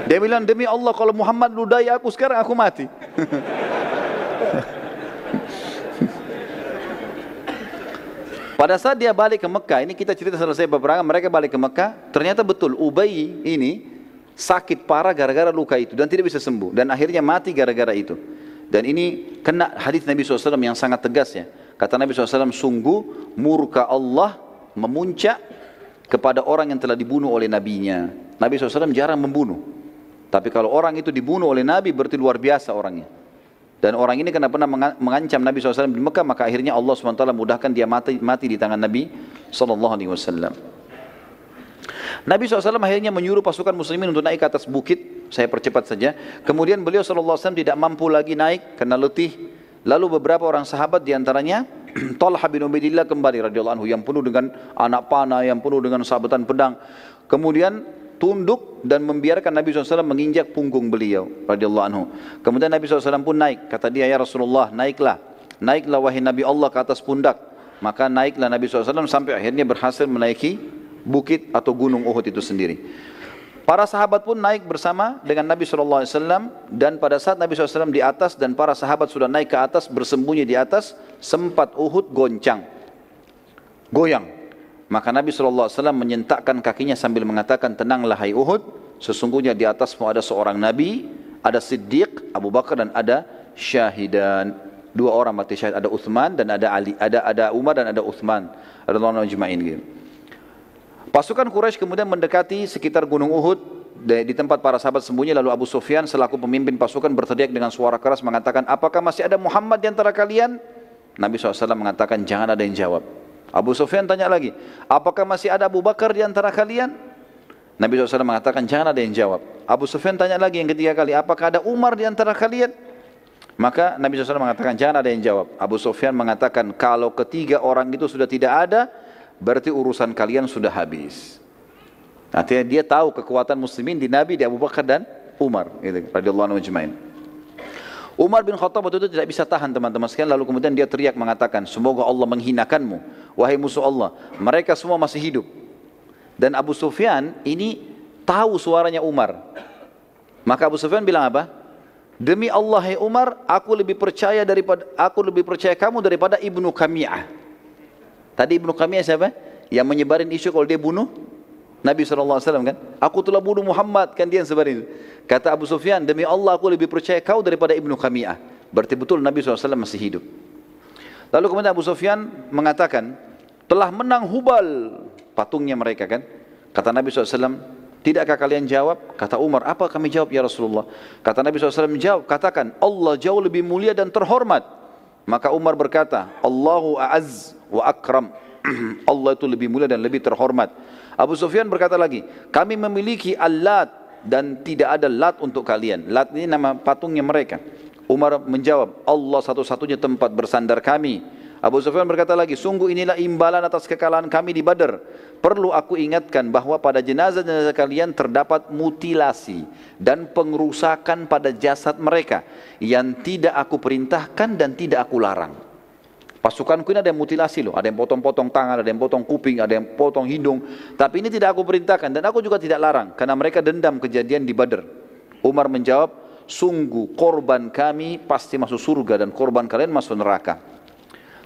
Dia bilang, demi Allah kalau Muhammad ludahi aku sekarang, aku mati. Pada saat dia balik ke Mekah, ini kita cerita selesai peperangan, mereka balik ke Mekah, ternyata betul Ubay ini sakit parah gara-gara luka itu dan tidak bisa sembuh, dan akhirnya mati gara-gara itu. Dan ini kena hadis Nabi SAW yang sangat tegas ya. Kata Nabi SAW, sungguh murka Allah memuncak kepada orang yang telah dibunuh oleh nabinya. Nabi SAW jarang membunuh, tapi kalau orang itu dibunuh oleh Nabi berarti luar biasa orangnya. Dan orang ini karena pernah mengancam Nabi SAW di Mekah, maka akhirnya Allah SWT mudahkan dia mati di tangan Nabi SAW. Nabi SAW akhirnya menyuruh pasukan muslimin untuk naik ke atas bukit. Saya percepat saja. Kemudian beliau SAW tidak mampu lagi naik karena letih. Lalu beberapa orang sahabat diantaranya Talha bin Ubaidillah kembali radhiyallahu anhu, yang penuh dengan anak panah, yang penuh dengan sabetan pedang. Kemudian tunduk dan membiarkan Nabi SAW menginjak punggung beliau radhiyallahu anhu. Kemudian Nabi SAW pun naik. Kata dia, ya Rasulullah, naiklah wahai Nabi Allah ke atas pundak. Maka naiklah Nabi SAW sampai akhirnya berhasil menaiki bukit atau gunung Uhud itu sendiri. Para sahabat pun naik bersama dengan Nabi SAW, dan pada saat Nabi SAW di atas dan para sahabat sudah naik ke atas, bersembunyi di atas, sempat Uhud goncang, goyang. Maka Nabi SAW menyentakkan kakinya sambil mengatakan, tenanglah hai Uhud, sesungguhnya di atasmu ada seorang Nabi, ada Siddiq, Abu Bakar, dan ada syahidan. Dua orang mati syahid, ada Uthman dan ada Ali, ada Umar dan ada Uthman radhiyallahu anhum ajma'in gitu. Pasukan Quraisy kemudian mendekati sekitar gunung Uhud di tempat para sahabat sembunyi. Lalu Abu Sufyan selaku pemimpin pasukan berteriak dengan suara keras mengatakan, apakah masih ada Muhammad di antara kalian? Nabi SAW mengatakan, jangan ada yang jawab. Abu Sufyan tanya lagi, apakah masih ada Abu Bakar di antara kalian? Nabi SAW mengatakan, jangan ada yang jawab. Abu Sufyan tanya lagi yang ketiga kali, apakah ada Umar di antara kalian? Maka Nabi SAW mengatakan, jangan ada yang jawab. Abu Sufyan mengatakan, kalau ketiga orang itu sudah tidak ada, berarti urusan kalian sudah habis. Artinya dia tahu kekuatan muslimin di Nabi, di Abu Bakar dan Umar gitu, radhiyallahu anhu ajma'in. Umar bin Khattab waktu itu tidak bisa tahan teman-teman sekalian, lalu kemudian dia teriak mengatakan, semoga Allah menghinakanmu wahai musuh Allah, mereka semua masih hidup. Dan Abu Sufyan ini tahu suaranya Umar. Maka Abu Sufyan bilang apa? Demi Allah hai Umar, aku lebih percaya kamu daripada Ibnu Qami'ah. Tadi Ibnu Qami'ah siapa? Yang menyebarin isu kalau dia bunuh Nabi SAW kan? Aku telah bunuh Muhammad, kan dia yang sebarin itu. Kata Abu Sufyan, demi Allah aku lebih percaya kau daripada Ibnu Qami'ah. Berarti betul Nabi SAW masih hidup. Lalu kemudian Abu Sufyan mengatakan, telah menang Hubal, patungnya mereka kan? Kata Nabi SAW, tidakkah kalian jawab? Kata Umar, apa kami jawab ya Rasulullah? Kata Nabi SAW menjawab, katakan, Allah jauh lebih mulia dan terhormat. Maka Umar berkata, Allahu a'az wa akram. Allah itu lebih mulia dan lebih terhormat. Abu Sufyan berkata lagi, kami memiliki Al-Lat dan tidak ada Lat untuk kalian. Lat ini nama patungnya mereka. Umar menjawab, Allah satu-satunya tempat bersandar kami. Abu Sufyan berkata lagi, sungguh inilah imbalan atas kekalahan kami di Badar. Perlu aku ingatkan bahwa pada jenazah-jenazah kalian terdapat mutilasi dan pengerusakan pada jasad mereka yang tidak aku perintahkan dan tidak aku larang. Pasukanku ini ada yang mutilasi loh, ada yang potong-potong tangan, ada yang potong kuping, ada yang potong hidung. Tapi ini tidak aku perintahkan dan aku juga tidak larang karena mereka dendam kejadian di Badar. Umar menjawab, sungguh korban kami pasti masuk surga dan korban kalian masuk neraka.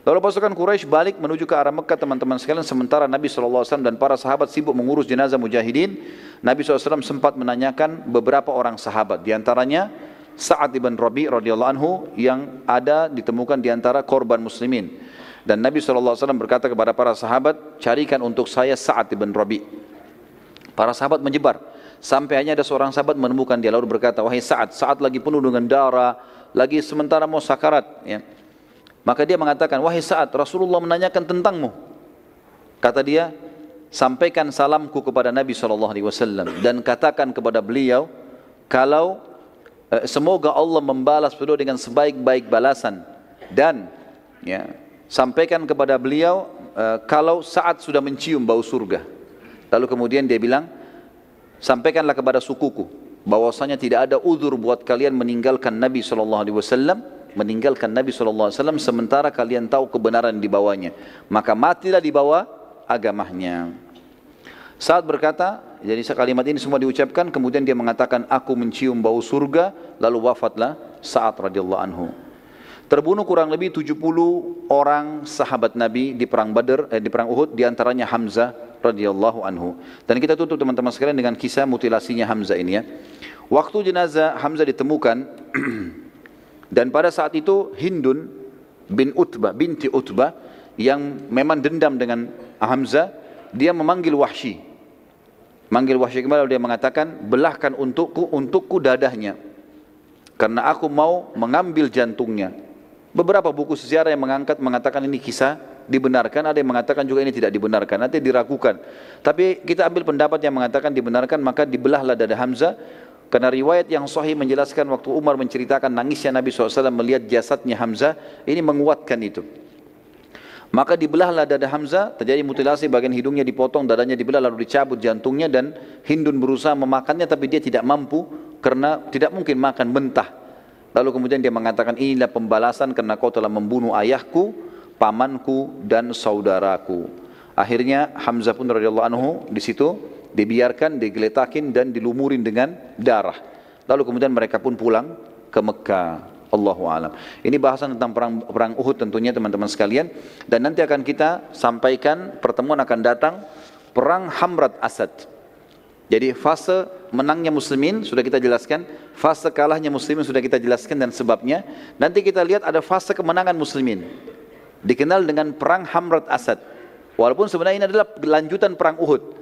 Lalu pasukan Quraisy balik menuju ke arah Mekah teman-teman sekalian, sementara Nabi SAW dan para sahabat sibuk mengurus jenazah mujahidin. Nabi SAW sempat menanyakan beberapa orang sahabat, diantaranya Sa'ad ibn Rabi' radhiyallahu anhu yang ada ditemukan diantara korban muslimin. Dan Nabi SAW berkata kepada para sahabat, carikan untuk saya Sa'ad ibn Rabi'. Para sahabat menyebar, sampai hanya ada seorang sahabat menemukan dia, lalu berkata, wahai Sa'ad, Sa'ad lagi penuh dengan darah, lagi sementara mau sakarat ya. Maka dia mengatakan, wahai Sa'ad, Rasulullah menanyakan tentangmu. Kata dia, sampaikan salamku kepada Nabi SAW dan katakan kepada beliau, kalau semoga Allah membalas beliau dengan sebaik-baik balasan. Dan ya, sampaikan kepada beliau kalau Sa'ad sudah mencium bau surga. Lalu kemudian dia bilang, sampaikanlah kepada sukuku bahwasanya tidak ada uzur buat kalian meninggalkan Nabi SAW, sementara kalian tahu kebenaran di bawahnya, maka matilah di bawah agamanya. Saat berkata, jadi kalimat ini semua diucapkan, kemudian dia mengatakan, aku mencium bau surga, lalu wafatlah Sa'ad radhiyallahu anhu. Terbunuh kurang lebih 70 orang sahabat Nabi di perang Badar, di perang Uhud, diantaranya Hamzah radhiyallahu anhu. Dan kita tutup teman-teman sekalian dengan kisah mutilasinya Hamzah ini ya. Waktu jenazah Hamzah ditemukan, dan pada saat itu Hindun binti Utbah yang memang dendam dengan Hamzah, dia memanggil Wahsy. Manggil Wahsy kembali, dia mengatakan, belahkan untukku dadahnya, karena aku mau mengambil jantungnya. Beberapa buku sejarah yang mengatakan ini kisah dibenarkan, ada yang mengatakan juga ini tidak dibenarkan, nanti diragukan. Tapi kita ambil pendapat yang mengatakan dibenarkan, maka dibelahlah dada Hamzah. Karena riwayat yang sahih menjelaskan waktu Umar menceritakan nangisnya Nabi SAW melihat jasadnya Hamzah, ini menguatkan itu. Maka dibelahlah dada Hamzah, terjadi mutilasi, bagian hidungnya dipotong, dadanya dibelah, lalu dicabut jantungnya, dan Hindun berusaha memakannya tapi dia tidak mampu karena tidak mungkin makan mentah. Lalu kemudian dia mengatakan, inilah pembalasan karena kau telah membunuh ayahku, pamanku dan saudaraku. Akhirnya Hamzah pun radhiyallahu anhu di situ dibiarkan, digeletakin dan dilumurin dengan darah. Lalu kemudian mereka pun pulang ke Mekah. Allahu a'lam. Ini bahasan tentang perang Uhud tentunya teman-teman sekalian, dan nanti akan kita sampaikan, pertemuan akan datang perang Hamrat Asad. Jadi fase menangnya muslimin sudah kita jelaskan, fase kalahnya muslimin sudah kita jelaskan dan sebabnya. Nanti kita lihat ada fase kemenangan muslimin, dikenal dengan perang Hamrat Asad. Walaupun sebenarnya ini adalah lanjutan perang Uhud.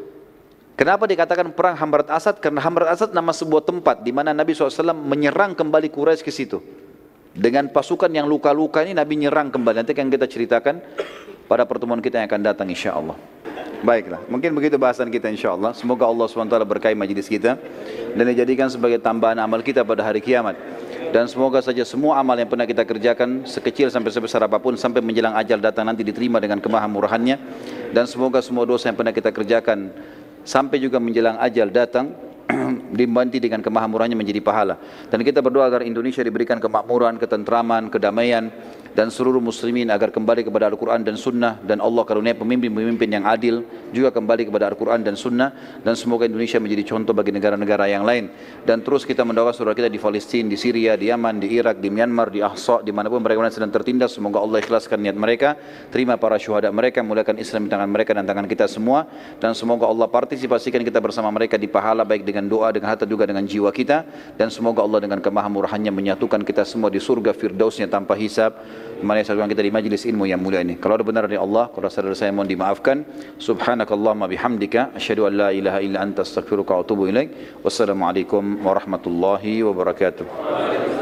Kenapa dikatakan perang Hamrat Asad? Karena Hamrat Asad nama sebuah tempat di mana Nabi SAW menyerang kembali Quraisy ke situ. Dengan pasukan yang luka-luka ini Nabi nyerang kembali. Nanti akan kita ceritakan pada pertemuan kita yang akan datang insyaAllah. Baiklah, mungkin begitu bahasan kita insyaAllah. Semoga Allah SWT berkahi majlis kita dan dijadikan sebagai tambahan amal kita pada hari kiamat. Dan semoga saja semua amal yang pernah kita kerjakan, sekecil sampai sebesar apapun, sampai menjelang ajal datang nanti diterima dengan kemahamurahannya. Dan semoga semua dosa yang pernah kita kerjakan sampai juga menjelang ajal datang dibanti dengan kemahamurahannya menjadi pahala. Dan kita berdoa agar Indonesia diberikan kemakmuran, ketentraman, kedamaian, dan seluruh muslimin agar kembali kepada Al-Quran dan Sunnah, dan Allah karunia pemimpin-pemimpin yang adil juga kembali kepada Al-Quran dan Sunnah, dan semoga Indonesia menjadi contoh bagi negara-negara yang lain. Dan terus kita mendoakan saudara kita di Palestina, di Syria, di Yaman, di Irak, di Myanmar, di Ahsa, dimanapun mereka sedang tertindas. Semoga Allah ikhlaskan niat mereka, terima para syuhada mereka, muliakan Islam di tangan mereka dan tangan kita semua, dan semoga Allah partisipasikan kita bersama mereka di pahala, baik dengan doa, dengan harta, juga dengan jiwa kita. Dan semoga Allah dengan kemahamurahannya menyatukan kita semua di surga firdausnya tanpa hisab. Mari saya kita di majlis ilmu yang mulia ini. Kalau ada benar dari Allah, kalau saudara saya mohon dimaafkan. Subhanakallahumma bihamdika asyhadu an la ilaha illa anta astaghfiruka wa atubu ilaik. Wassalamualaikum warahmatullahi wabarakatuh.